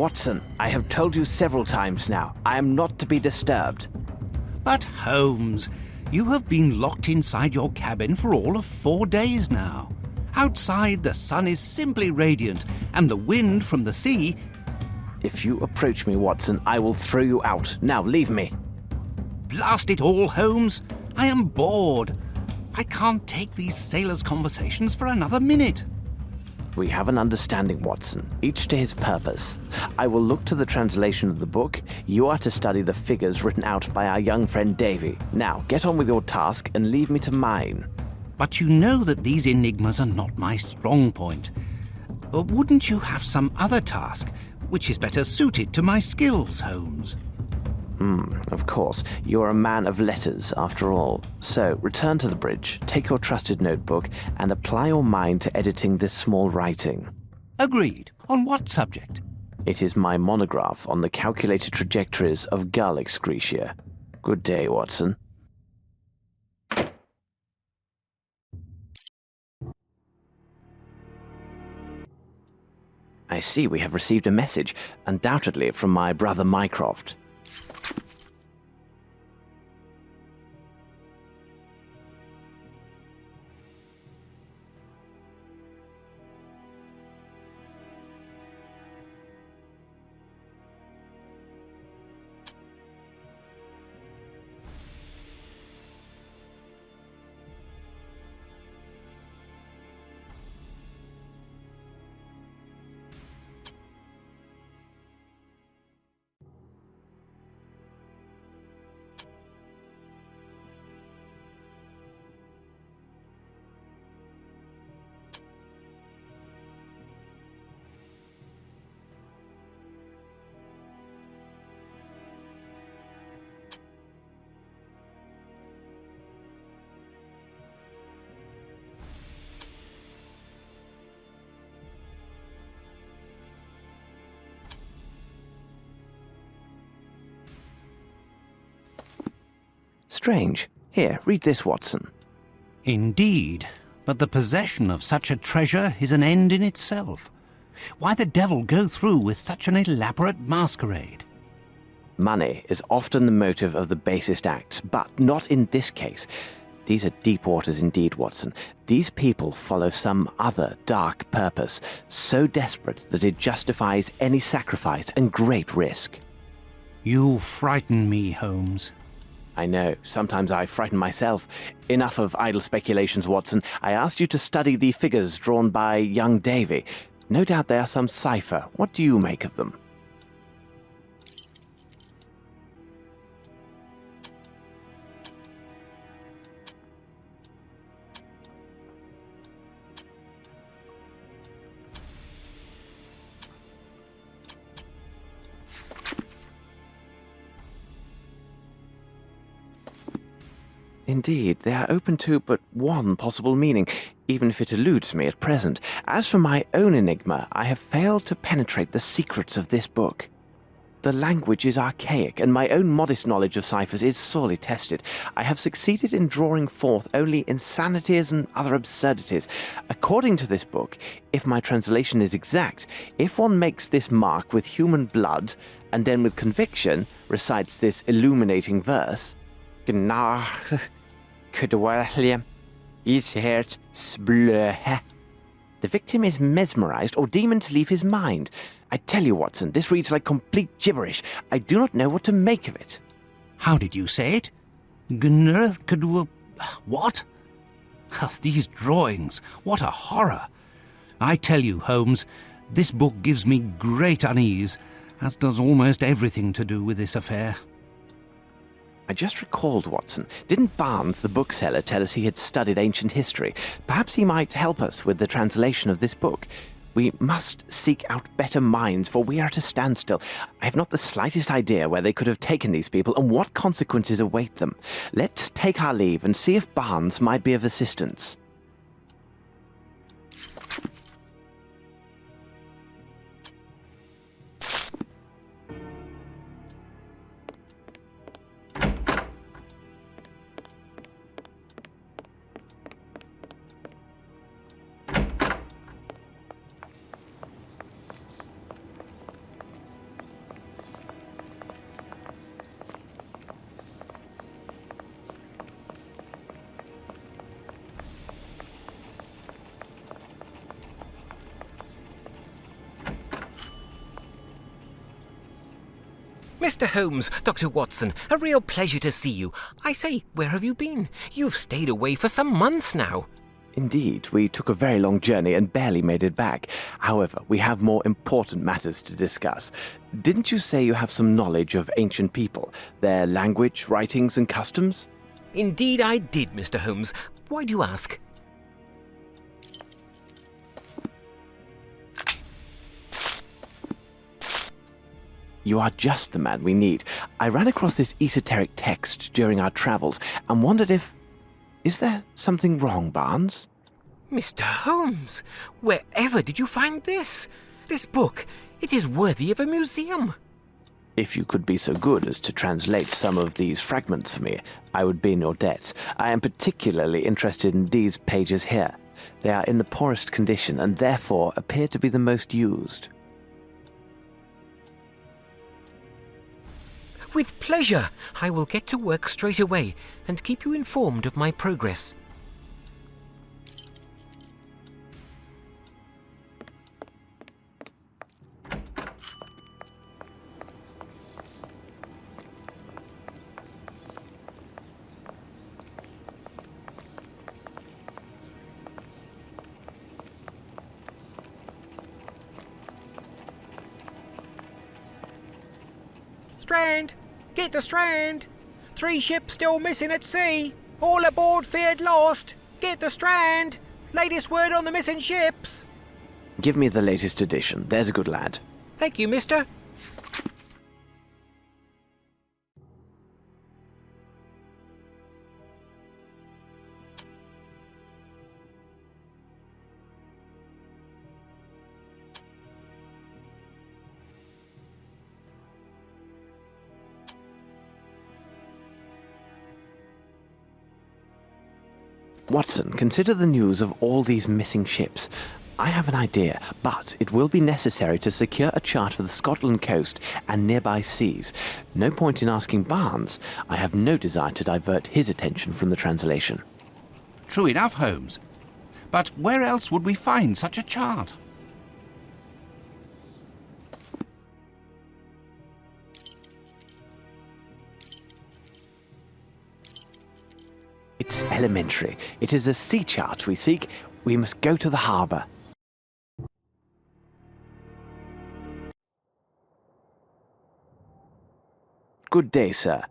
Watson, I have told you several times now, I am not to be disturbed. But Holmes, you have been locked inside your cabin for all of 4 days now. Outside, the sun is simply radiant, and the wind from the sea... If you approach me, Watson, I will throw you out. Now, leave me. Blast it all, Holmes. I am bored. I can't take these sailors' conversations for another minute. We have an understanding, Watson, each to his purpose. I will look to the translation of the book. You are to study the figures written out by our young friend Davy. Now, get on with your task and leave me to mine. But you know that these enigmas are not my strong point. Wouldn't you have some other task which is better suited to my skills, Holmes? Of course. You're a man of letters, after all. So, return to the bridge, take your trusted notebook, and apply your mind to editing this small writing. Agreed. On what subject? It is my monograph on the calculated trajectories of gull excretia. Good day, Watson. I see we have received a message, undoubtedly from my brother Mycroft. Strange. Here, read this, Watson. Indeed, but the possession of such a treasure is an end in itself. Why the devil go through with such an elaborate masquerade? Money is often the motive of the basest acts, but not in this case. These are deep waters indeed, Watson. These people follow some other dark purpose, so desperate that it justifies any sacrifice and great risk. You frighten me, Holmes. I know. Sometimes I frighten myself. Enough of idle speculations, Watson. I asked you to study the figures drawn by young Davy. No doubt they are some cipher. What do you make of them? Indeed, they are open to but one possible meaning, even if it eludes me at present. As for my own enigma, I have failed to penetrate the secrets of this book. The language is archaic, and my own modest knowledge of ciphers is sorely tested. I have succeeded in drawing forth only insanities and other absurdities. According to this book, if my translation is exact, if one makes this mark with human blood, and then with conviction recites this illuminating verse, the victim is mesmerized or deemed to leave his mind. I tell you, Watson, this reads like complete gibberish. I do not know what to make of it. How did you say it? What? These drawings, what a horror. I tell you, Holmes, this book gives me great unease, as does almost everything to do with this affair. I just recalled, Watson. Didn't Barnes, the bookseller, tell us he had studied ancient history? Perhaps he might help us with the translation of this book. We must seek out better minds, for we are at a standstill. I have not the slightest idea where they could have taken these people and what consequences await them. Let's take our leave and see if Barnes might be of assistance. Mr. Holmes, Dr. Watson, a real pleasure to see you. I say, where have you been? You've stayed away for some months now. Indeed, we took a very long journey and barely made it back. However, we have more important matters to discuss. Didn't you say you have some knowledge of ancient people, their language, writings, and customs? Indeed I did, Mr. Holmes. Why do you ask? You are just the man we need. I ran across this esoteric text during our travels and wondered if... Is there something wrong, Barnes? Mr. Holmes, wherever did you find this? This book, it is worthy of a museum. If you could be so good as to translate some of these fragments for me, I would be in your debt. I am particularly interested in these pages here. They are in the poorest condition and therefore appear to be the most used. With pleasure. I will get to work straight away and keep you informed of my progress. Strand! Get the Strand! 3 ships still missing at sea! All aboard feared lost! Get the Strand! Latest word on the missing ships! Give me the latest edition, there's a good lad. Thank you, mister. Watson, consider the news of all these missing ships. I have an idea, but it will be necessary to secure a chart for the Scotland coast and nearby seas. No point in asking Barnes. I have no desire to divert his attention from the translation. True enough, Holmes. But where else would we find such a chart? It's elementary. It is a sea chart we seek. We must go to the harbour. Good day, sir.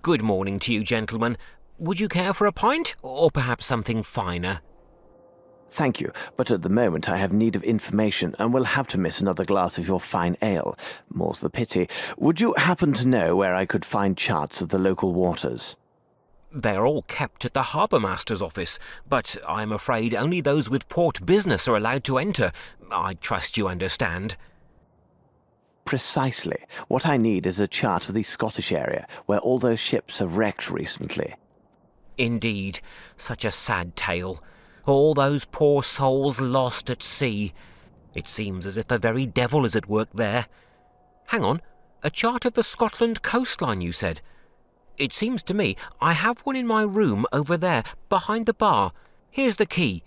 Good morning to you, gentlemen. Would you care for a pint, or perhaps something finer? Thank you, but at the moment I have need of information and will have to miss another glass of your fine ale. More's the pity. Would you happen to know where I could find charts of the local waters? They're all kept at the harbour master's office, but I'm afraid only those with port business are allowed to enter. I trust you understand. Precisely. What I need is a chart of the Scottish area, where all those ships have wrecked recently. Indeed, such a sad tale. All those poor souls lost at sea. It seems as if the very devil is at work there. Hang on, a chart of the Scotland coastline, you said? It seems to me I have one in my room over there, behind the bar. Here's the key.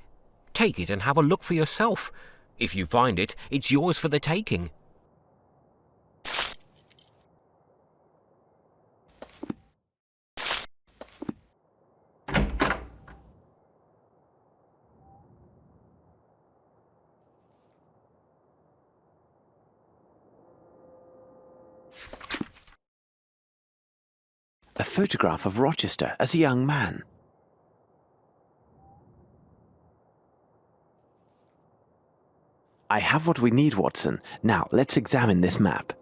Take it and have a look for yourself. If you find it, it's yours for the taking. A photograph of Rochester as a young man. I have what we need, Watson. Now, let's examine this map.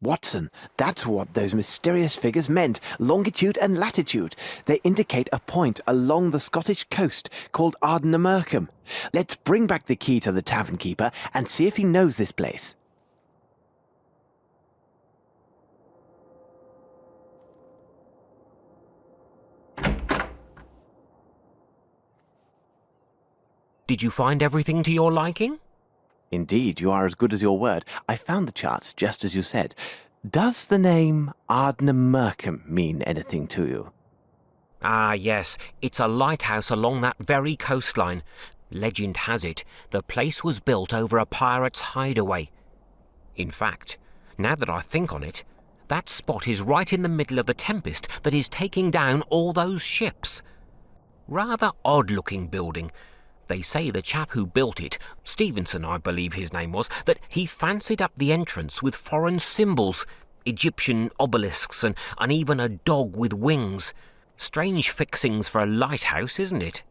Watson, that's what those mysterious figures meant, longitude and latitude. They indicate a point along the Scottish coast called Ardnamurcombe. Let's bring back the key to the tavern keeper and see if he knows this place. Did you find everything to your liking? Indeed, you are as good as your word. I found the charts just as you said. Does the name Ardnamurcombe mean anything to you? Ah, yes. It's a lighthouse along that very coastline. Legend has it, the place was built over a pirate's hideaway. In fact, now that I think on it, that spot is right in the middle of the tempest that is taking down all those ships. Rather odd-looking building. They say the chap who built it, Stevenson I believe his name was, that he fancied up the entrance with foreign symbols, Egyptian obelisks and even a dog with wings. Strange fixings for a lighthouse, isn't it?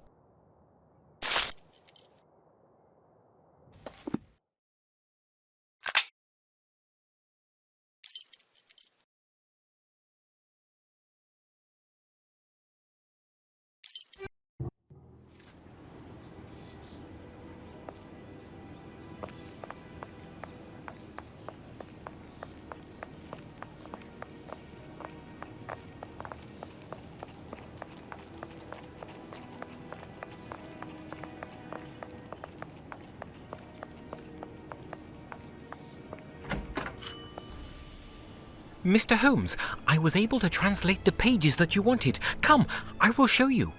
Mr. Holmes, I was able to translate the pages that you wanted. Come, I will show you.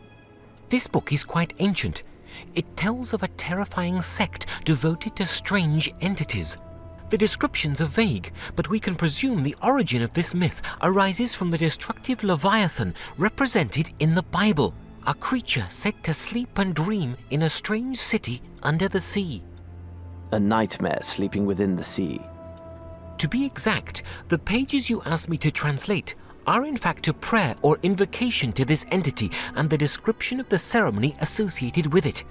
This book is quite ancient. It tells of a terrifying sect devoted to strange entities. The descriptions are vague, but we can presume the origin of this myth arises from the destructive Leviathan represented in the Bible, a creature said to sleep and dream in a strange city under the sea. A nightmare sleeping within the sea. To be exact, the pages you asked me to translate are in fact a prayer or invocation to this entity and the description of the ceremony associated with it.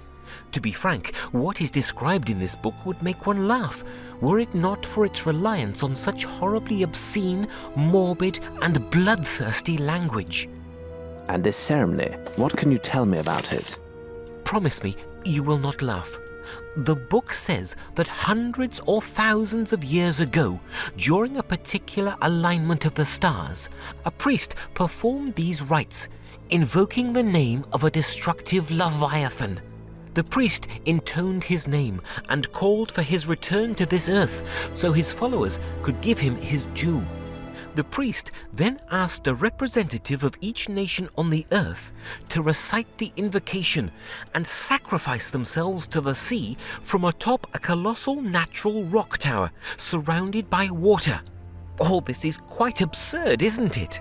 To be frank, what is described in this book would make one laugh, were it not for its reliance on such horribly obscene, morbid, and bloodthirsty language. And this ceremony, what can you tell me about it? Promise me you will not laugh. The book says that hundreds or thousands of years ago, during a particular alignment of the stars, a priest performed these rites, invoking the name of a destructive Leviathan. The priest intoned his name and called for his return to this earth so his followers could give him his due. The priest then asked a representative of each nation on the earth to recite the invocation and sacrifice themselves to the sea from atop a colossal natural rock tower surrounded by water. All this is quite absurd, isn't it?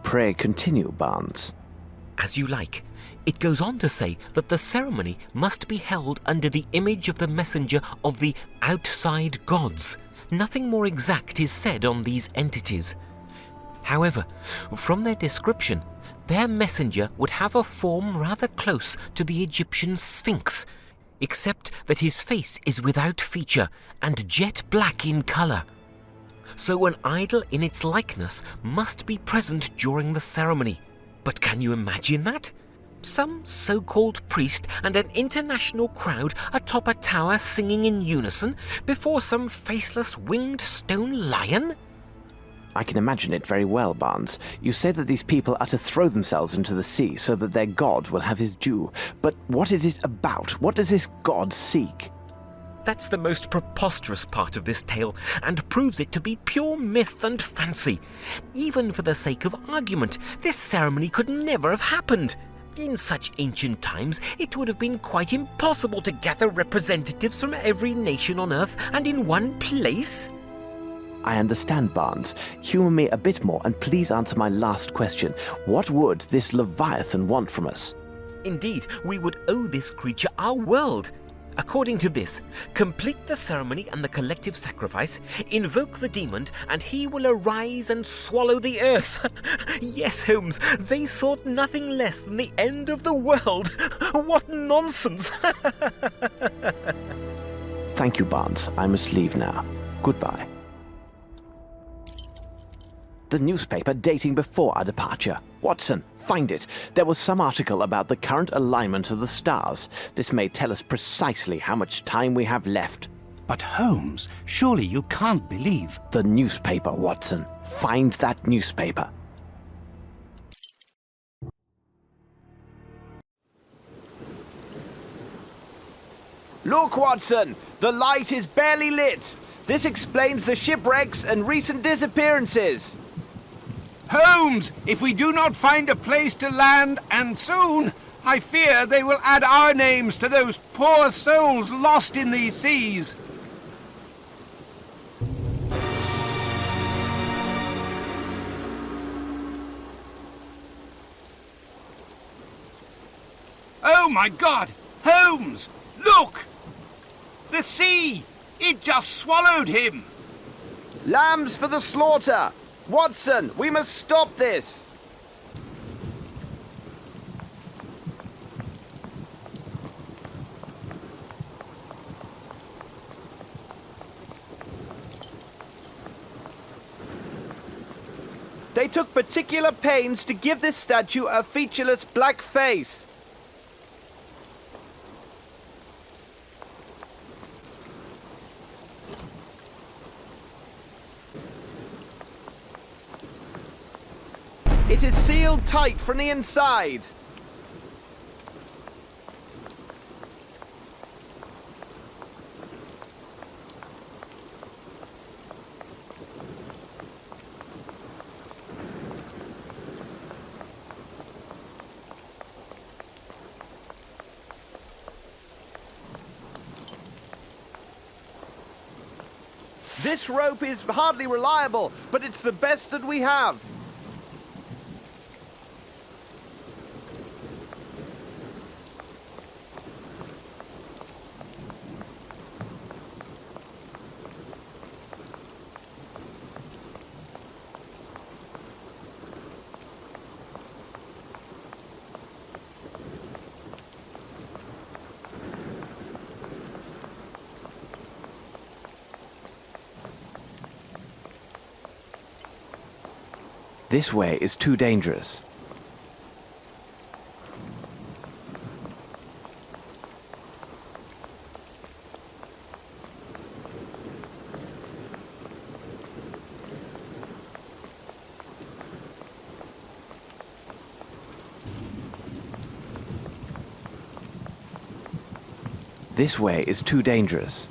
Pray continue, Barnes. As you like. It goes on to say that the ceremony must be held under the image of the messenger of the outside gods. Nothing more exact is said on these entities. However, from their description, their messenger would have a form rather close to the Egyptian Sphinx, except that his face is without feature and jet black in colour. So an idol in its likeness must be present during the ceremony. But can you imagine that? Some so-called priest and an international crowd atop a tower singing in unison before some faceless winged stone lion? I can imagine it very well, Barnes. You say that these people are to throw themselves into the sea so that their god will have his due. But what is it about? What does this god seek? That's the most preposterous part of this tale, and proves it to be pure myth and fancy. Even for the sake of argument, this ceremony could never have happened. In such ancient times, it would have been quite impossible to gather representatives from every nation on Earth and in one place. I understand, Barnes. Humour me a bit more and please answer my last question. What would this Leviathan want from us? Indeed, we would owe this creature our world. According to this, complete the ceremony and the collective sacrifice, invoke the demon, and he will arise and swallow the earth. Yes, Holmes, they sought nothing less than the end of the world. What nonsense! Thank you, Barnes. I must leave now. Goodbye. The newspaper dating before our departure. Watson, find it. There was some article about the current alignment of the stars. This may tell us precisely how much time we have left. But Holmes, surely you can't believe... The newspaper, Watson. Find that newspaper. Look, Watson! The light is barely lit. This explains the shipwrecks and recent disappearances. Holmes, if we do not find a place to land, and soon, I fear they will add our names to those poor souls lost in these seas. Oh, my God! Holmes! Look! The sea! It just swallowed him! Lambs for the slaughter! Watson, we must stop this! They took particular pains to give this statue a featureless black face. It is sealed tight from the inside. This rope is hardly reliable, but it's the best that we have. This way is too dangerous. This way is too dangerous.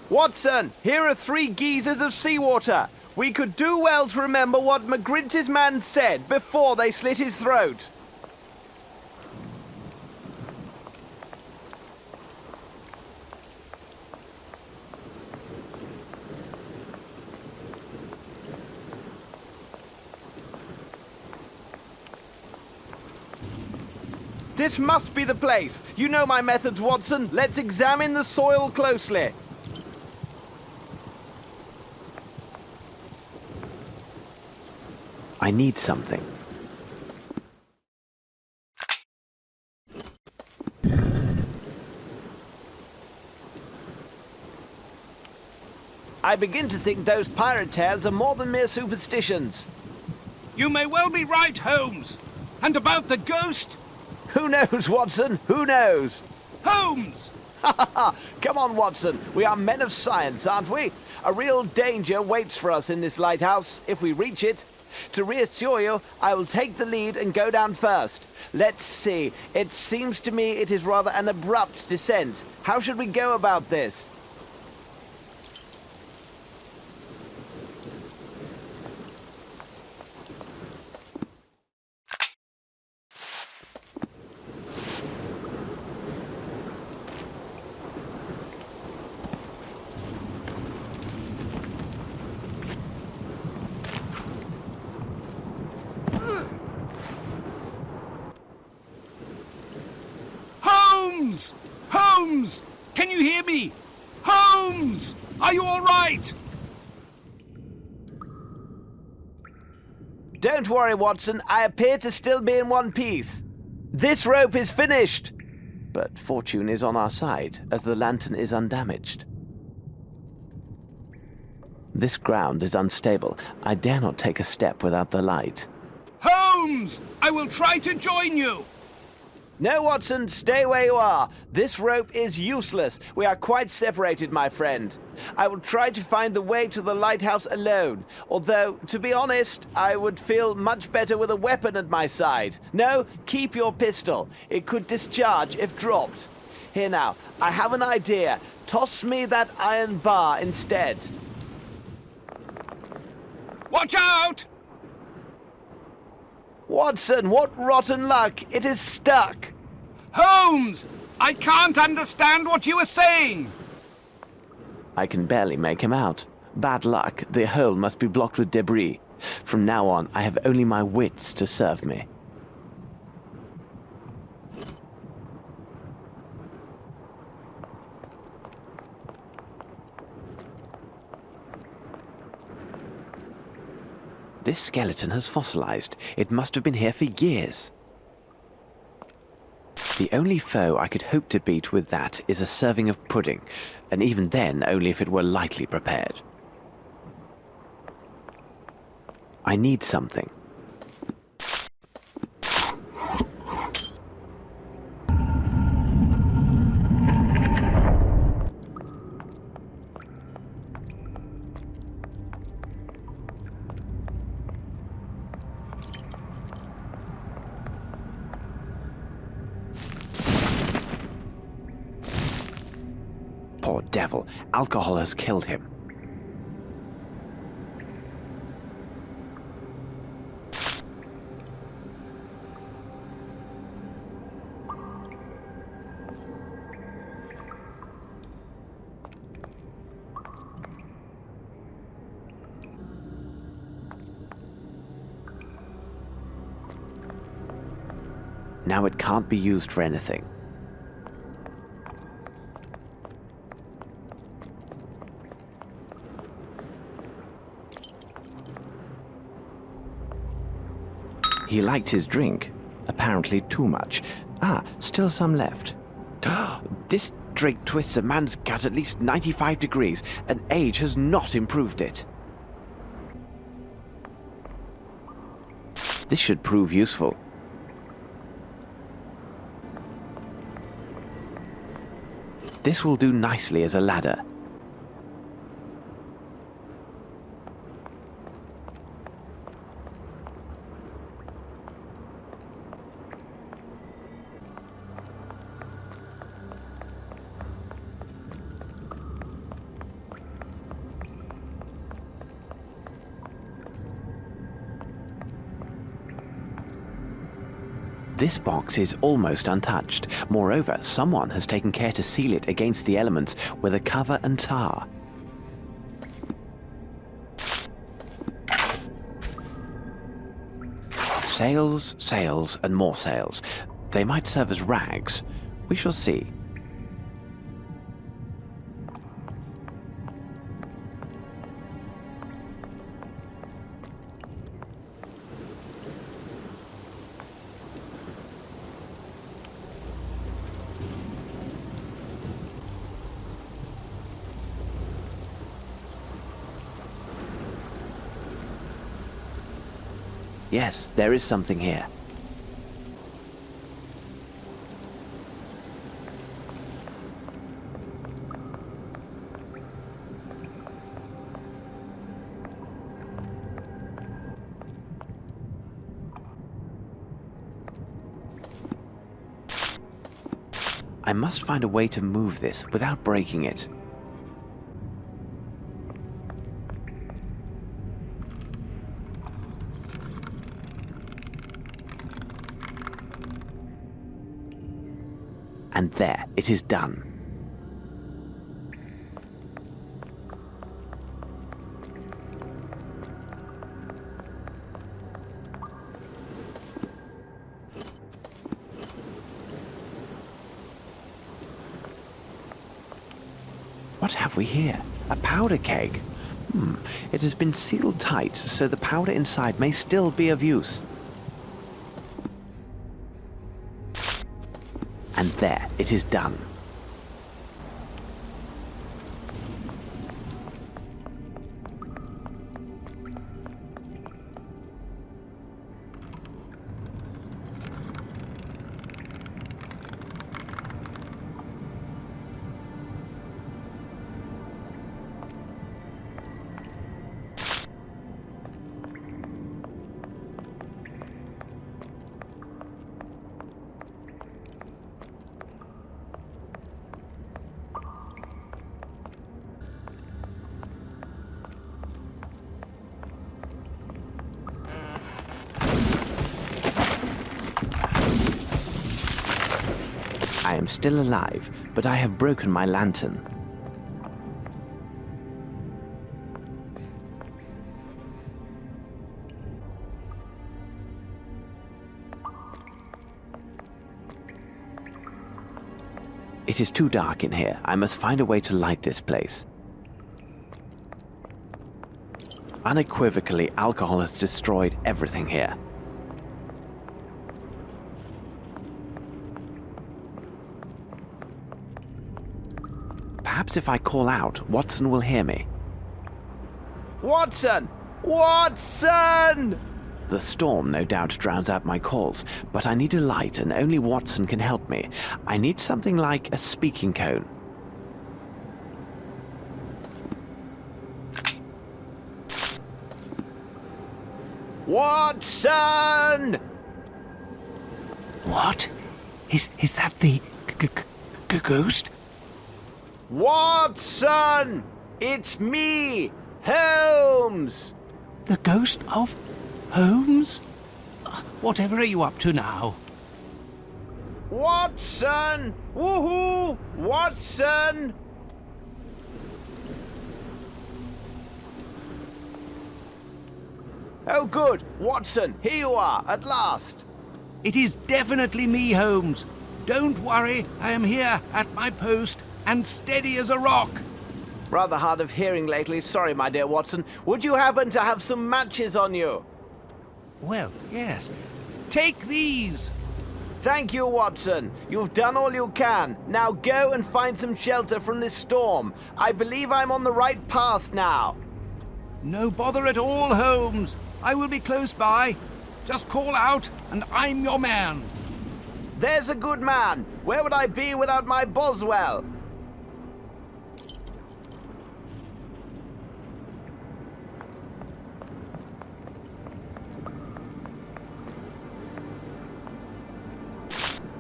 Watson, here are 3 geysers of seawater. We could do well to remember what McGrinty's man said before they slit his throat. This must be the place. You know my methods, Watson. Let's examine the soil closely. I need something. I begin to think those pirate tales are more than mere superstitions. You may well be right, Holmes. And about the ghost? Who knows, Watson? Who knows? Holmes! Ha ha ha! Come on, Watson. We are men of science, aren't we? A real danger waits for us in this lighthouse, if we reach it. To reassure you, I will take the lead and go down first. Let's see. It seems to me it is rather an abrupt descent. How should we go about this? Holmes! Holmes! Can you hear me? Holmes! Are you all right? Don't worry, Watson. I appear to still be in one piece. This rope is finished. But fortune is on our side, as the lantern is undamaged. This ground is unstable. I dare not take a step without the light. Holmes! I will try to join you! No, Watson, stay where you are. This rope is useless. We are quite separated, my friend. I will try to find the way to the lighthouse alone. Although, to be honest, I would feel much better with a weapon at my side. No, keep your pistol. It could discharge if dropped. Here now, I have an idea. Toss me that iron bar instead. Watch out! Watson, what rotten luck! It is stuck! Holmes! I can't understand what you are saying! I can barely make him out. Bad luck. The hole must be blocked with debris. From now on, I have only my wits to serve me. This skeleton has fossilized. It must have been here for years. The only foe I could hope to beat with that is a serving of pudding, and even then only if it were lightly prepared. I need something. Poor devil, alcohol has killed him. Now it can't be used for anything. He liked his drink. Apparently too much. Ah, still some left. This drink twists a man's gut at least 95 degrees, and age has not improved it. This should prove useful. This will do nicely as a ladder. This box is almost untouched. Moreover, someone has taken care to seal it against the elements with a cover and tar. Sails, sails, and more sails. They might serve as rags. We shall see. Yes, there is something here. I must find a way to move this without breaking it. And there, it is done. What have we here? A powder keg. It has been sealed tight, so the powder inside may still be of use. And there, it is done. I am still alive, but I have broken my lantern. It is too dark in here. I must find a way to light this place. Unequivocally, alcohol has destroyed everything here. Perhaps if I call out, Watson will hear me. Watson! Watson! The storm no doubt drowns out my calls, but I need a light and only Watson can help me. I need something like a speaking cone. Watson! What? Is that the ghost? Watson! It's me, Holmes! The ghost of Holmes? Whatever are you up to now? Watson! Woohoo! Watson! Oh, good. Watson, here you are, at last. It is definitely me, Holmes. Don't worry, I am here at my post and steady as a rock. Rather hard of hearing lately. Sorry, my dear Watson. Would you happen to have some matches on you? Well, yes. Take these. Thank you, Watson. You've done all you can. Now go and find some shelter from this storm. I believe I'm on the right path now. No bother at all, Holmes. I will be close by. Just call out, and I'm your man. There's a good man. Where would I be without my Boswell?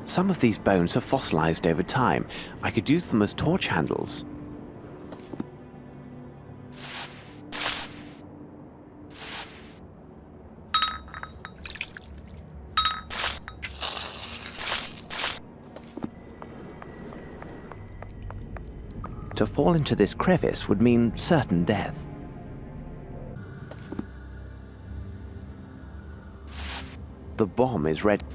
Some of these bones have fossilized over time. I could use them as torch handles. To fall into this crevice would mean certain death. The bomb is ready.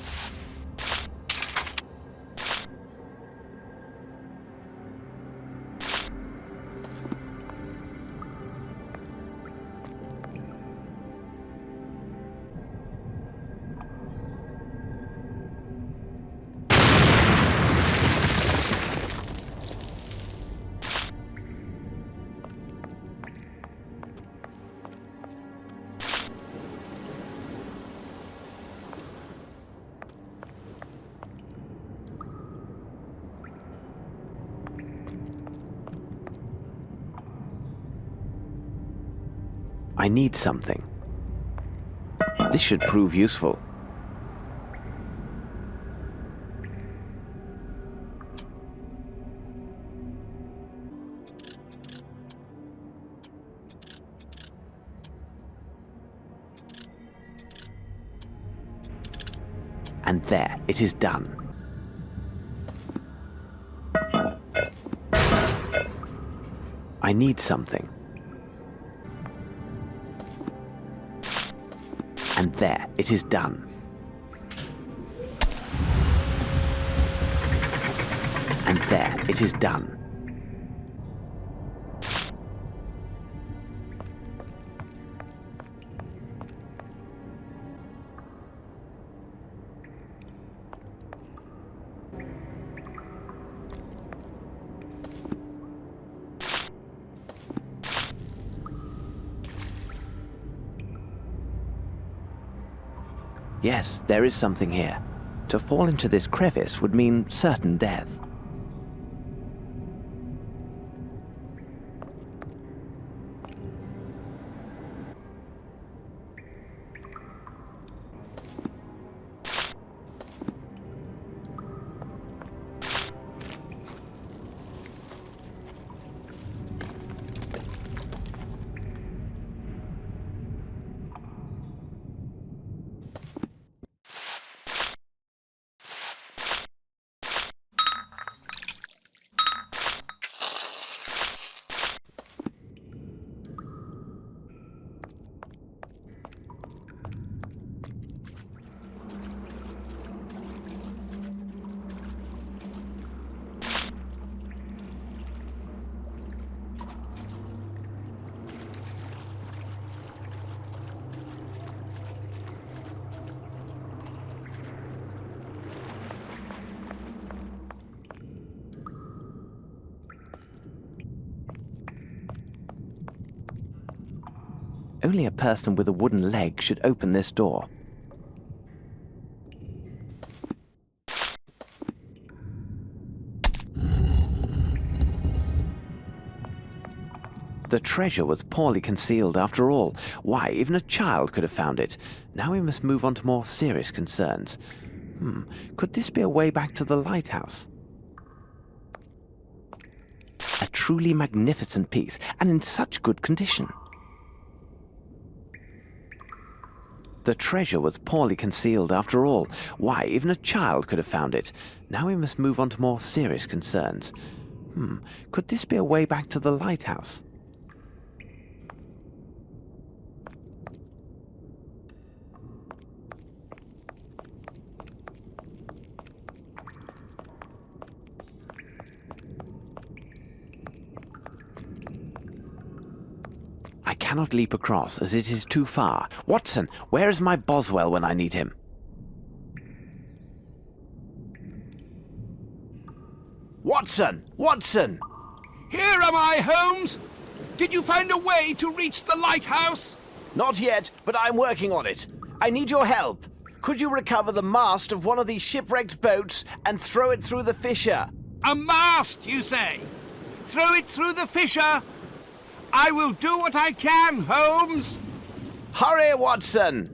I need something. This should prove useful. And there, it is done. I need something. And there, it is done. And there, it is done. Yes, there is something here. To fall into this crevice would mean certain death. Only a person with a wooden leg should open this door. The treasure was poorly concealed after all. Why, even a child could have found it. Now we must move on to more serious concerns. Could this be a way back to the lighthouse? A truly magnificent piece, and in such good condition. The treasure was poorly concealed after all. Why, even a child could have found it. Now we must move on to more serious concerns. Could this be a way back to the lighthouse? I cannot leap across, as it is too far. Watson, where is my Boswell when I need him? Watson! Watson! Here am I, Holmes! Did you find a way to reach the lighthouse? Not yet, but I'm working on it. I need your help. Could you recover the mast of one of these shipwrecked boats and throw it through the fissure? A mast, you say? Throw it through the fissure? I will do what I can, Holmes. Hurry, Watson!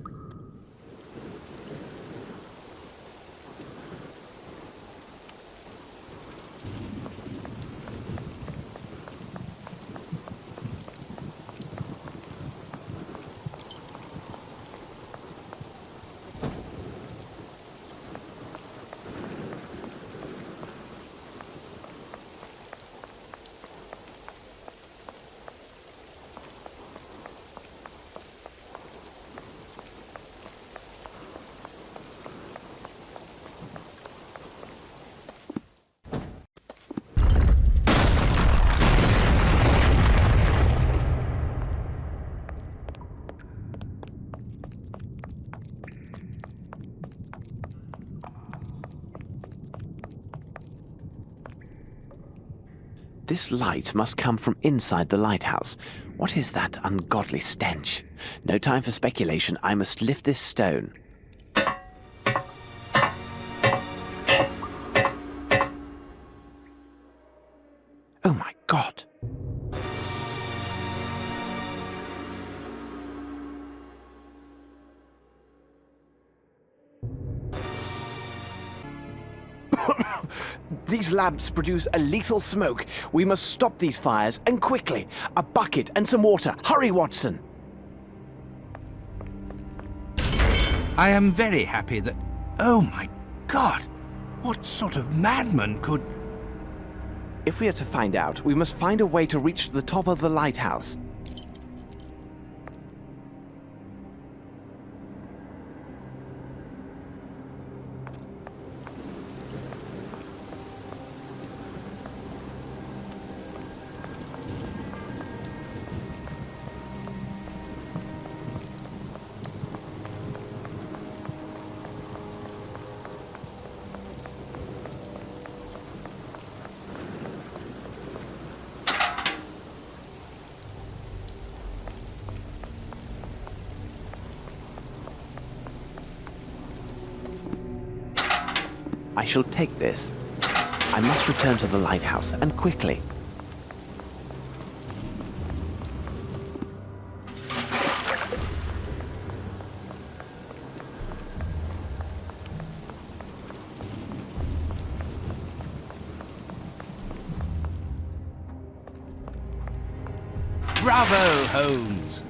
This light must come from inside the lighthouse. What is that ungodly stench? No time for speculation. I must lift this stone. Oh my God! These lamps produce a lethal smoke. We must stop these fires, and quickly. A bucket and some water. Hurry, Watson. I am very happy that... Oh my God! What sort of madman could... If we are to find out, we must find a way to reach the top of the lighthouse. I shall take this. I must return to the lighthouse, and quickly. Bravo, Holmes!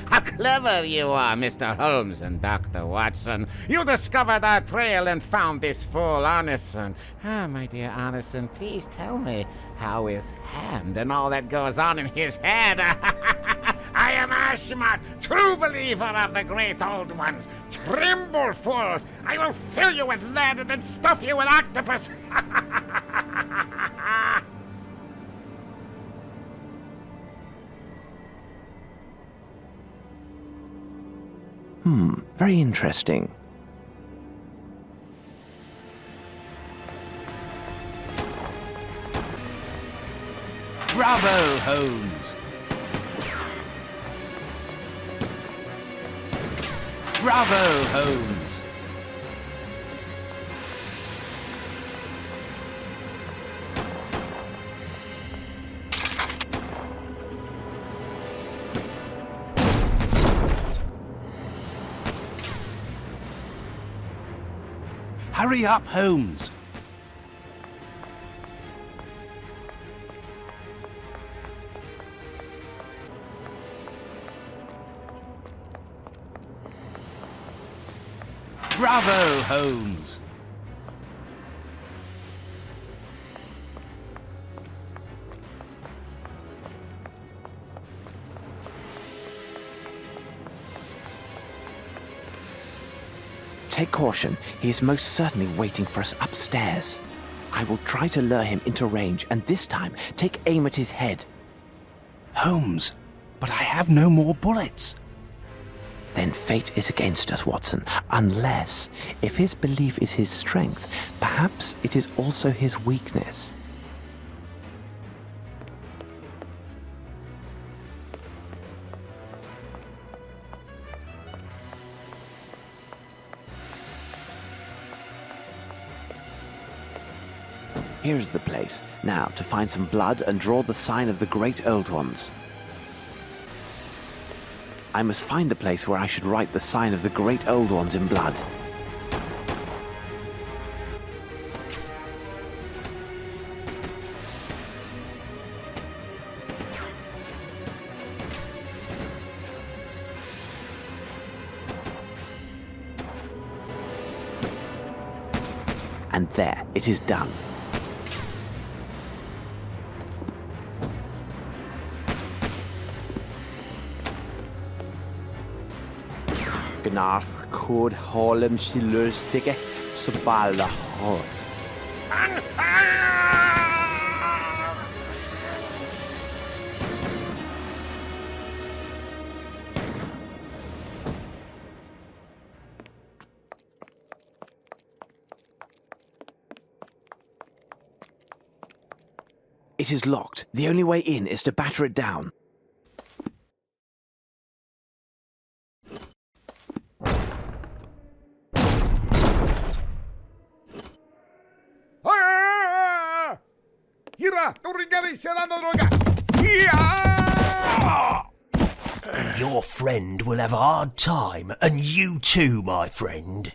How clever you are, Mr. Holmes and Dr. Watson. You discovered our trail and found this fool Arneson. My dear Arneson, please tell me how his hand and all that goes on in his head. I am Ashmat, true believer of the great old ones. Tremble, fools! I will fill you with lead and then stuff you with octopus. Very interesting. Bravo, Holmes! Bravo, Holmes! Hurry up, Holmes! Bravo, Holmes! Take caution. He is most certainly waiting for us upstairs. I will try to lure him into range, and this time take aim at his head. Holmes, but I have no more bullets. Then fate is against us, Watson. Unless, if his belief is his strength, perhaps it is also his weakness. Here is the place. Now, to find some blood and draw the sign of the Great Old Ones. I must find the place where I should write the sign of the Great Old Ones in blood. And there, it is done. Gnarth cod holem silurstike sabala ho. It is locked. The only way in is to batter it down. Your friend will have a hard time, and you too, my friend.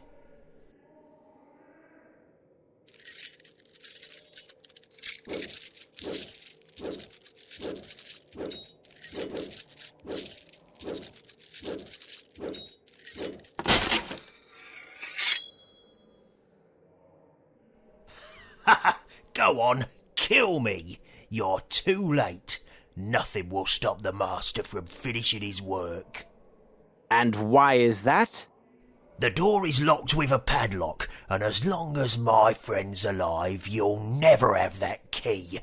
Go on, kill me. You're too late. Nothing will stop the master from finishing his work. And why is that? The door is locked with a padlock, and as long as my friend's alive, you'll never have that key.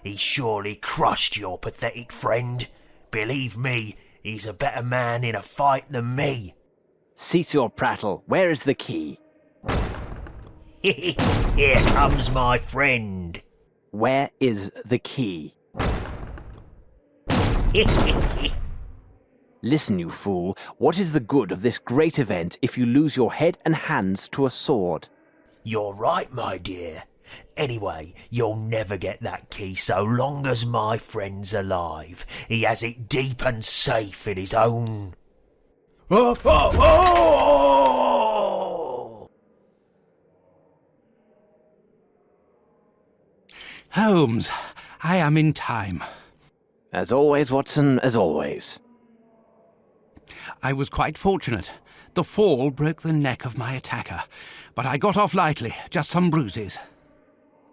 He surely crushed your pathetic friend. Believe me, he's a better man in a fight than me. Cease your prattle. Where is the key? Here comes my friend. Where is the key? Listen, you fool. What is the good of this great event if you lose your head and hands to a sword? You're right, my dear. Anyway, you'll never get that key so long as my friend's alive. He has it deep and safe in his own... Oh, oh, oh! Holmes, I am in time. As always, Watson, as always. I was quite fortunate. The fall broke the neck of my attacker, but I got off lightly, just some bruises.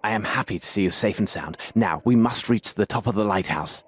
I am happy to see you safe and sound. Now, we must reach the top of the lighthouse.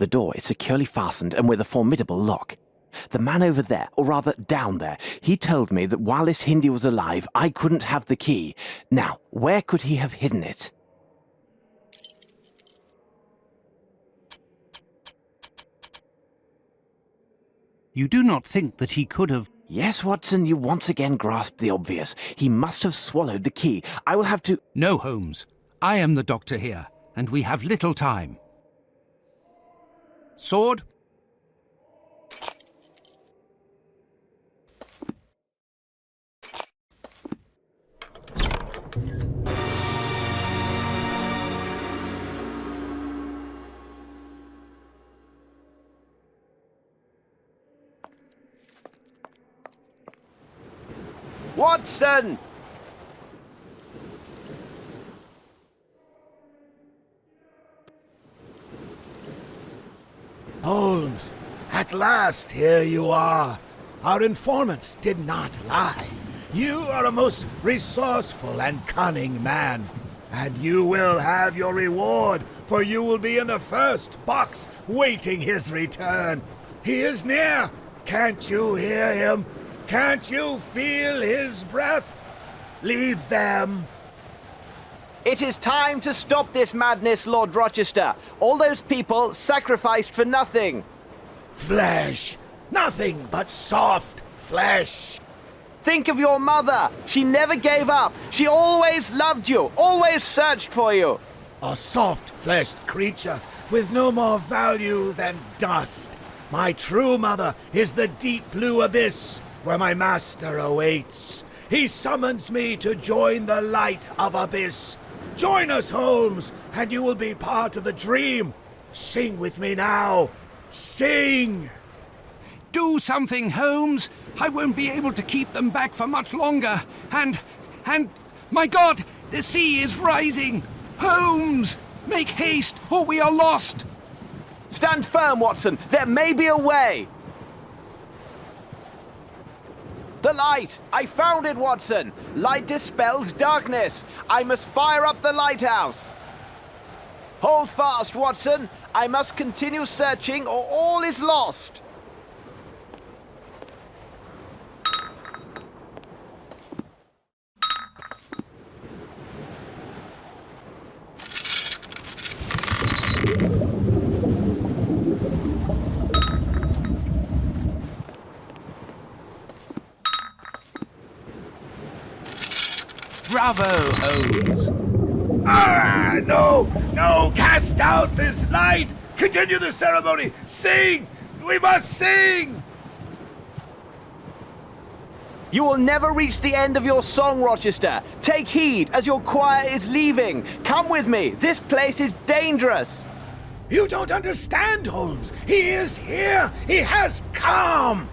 The door is securely fastened and with a formidable lock. The man over there, or rather down there, he told me that while this Hindi was alive, I couldn't have the key. Now, where could he have hidden it? You do not think that he could have... Yes, Watson, you once again grasped the obvious. He must have swallowed the key. I will have to... No, Holmes. I am the doctor here, and we have little time. Sword? Watson! Holmes, at last here you are. Our informants did not lie. You are a most resourceful and cunning man. And you will have your reward, for you will be in the first box waiting his return. He is near. Can't you hear him? Can't you feel his breath? Leave them. It is time to stop this madness, Lord Rochester. All those people sacrificed for nothing. Flesh. Nothing but soft flesh. Think of your mother. She never gave up. She always loved you, always searched for you. A soft-fleshed creature with no more value than dust. My true mother is the deep blue abyss where my master awaits. He summons me to join the light of abyss. Join us, Holmes, and you will be part of the dream. Sing with me now. Sing! Do something, Holmes! I won't be able to keep them back for much longer. And, my God, the sea is rising! Holmes! Make haste, or we are lost! Stand firm, Watson. There may be a way. The light! I found it, Watson! Light dispels darkness! I must fire up the lighthouse! Hold fast, Watson! I must continue searching or all is lost! Bravo, Holmes! No! Cast out this light! Continue the ceremony! Sing! We must sing! You will never reach the end of your song, Rochester. Take heed as your choir is leaving. Come with me. This place is dangerous. You don't understand, Holmes. He is here. He has come.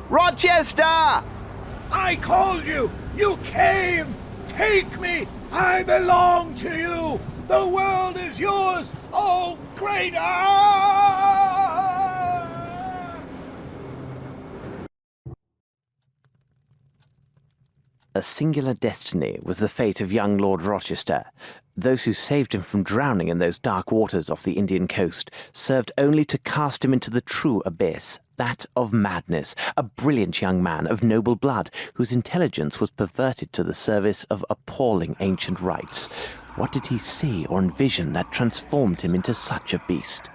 Rochester! I called you. You came. Take me! I belong to you! The world is yours! Oh, great! A singular destiny was the fate of young Lord Rochester. Those who saved him from drowning in those dark waters off the Indian coast served only to cast him into the true abyss, that of madness, a brilliant young man of noble blood whose intelligence was perverted to the service of appalling ancient rites. What did he see or envision that transformed him into such a beast?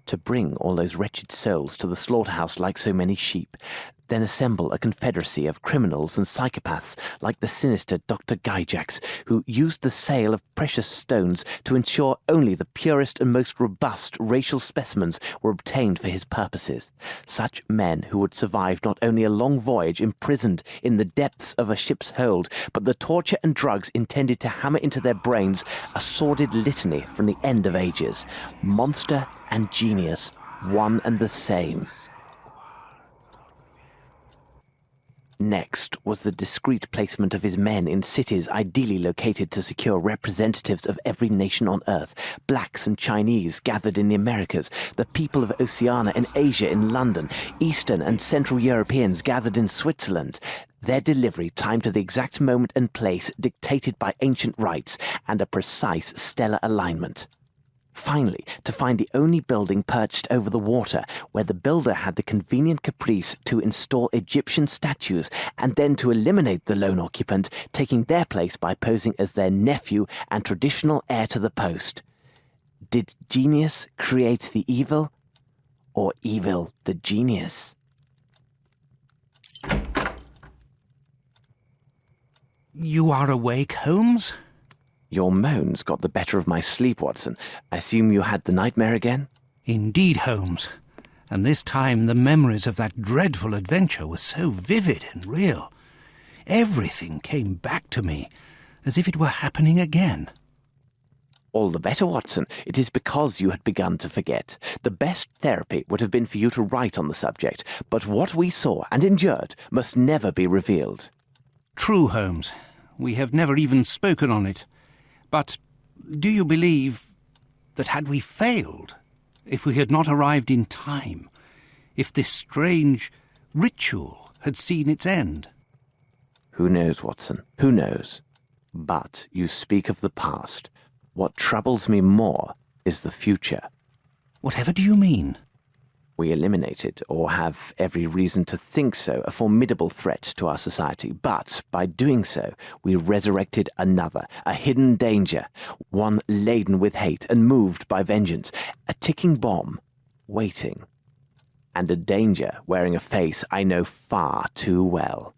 To bring all those wretched souls to the slaughterhouse like so many sheep, then assemble a confederacy of criminals and psychopaths like the sinister Dr. Gygax, who used the sale of precious stones to ensure only the purest and most robust racial specimens were obtained for his purposes. Such men who would survive not only a long voyage imprisoned in the depths of a ship's hold, but the torture and drugs intended to hammer into their brains a sordid litany from the end of ages. Monster and genius, one and the same. Next was the discreet placement of his men in cities ideally located to secure representatives of every nation on Earth. Blacks and Chinese gathered in the Americas, the people of Oceania and Asia in London, Eastern and Central Europeans gathered in Switzerland. Their delivery timed to the exact moment and place dictated by ancient rites and a precise stellar alignment. Finally, to find the only building perched over the water, where the builder had the convenient caprice to install Egyptian statues and then to eliminate the lone occupant, taking their place by posing as their nephew and traditional heir to the post. Did genius create the evil, or evil the genius? You are awake, Holmes? Your moans got the better of my sleep, Watson. I assume you had the nightmare again? Indeed, Holmes. And this time the memories of that dreadful adventure were so vivid and real. Everything came back to me, as if it were happening again. All the better, Watson. It is because you had begun to forget. The best therapy would have been for you to write on the subject, but what we saw and endured must never be revealed. True, Holmes. We have never even spoken on it. But do you believe that had we failed, if we had not arrived in time, if this strange ritual had seen its end? Who knows, Watson? Who knows? But you speak of the past. What troubles me more is the future. Whatever do you mean? We eliminated, or have every reason to think so, a formidable threat to our society. But by doing so, we resurrected another, a hidden danger, one laden with hate and moved by vengeance, a ticking bomb, waiting. And a danger wearing a face I know far too well.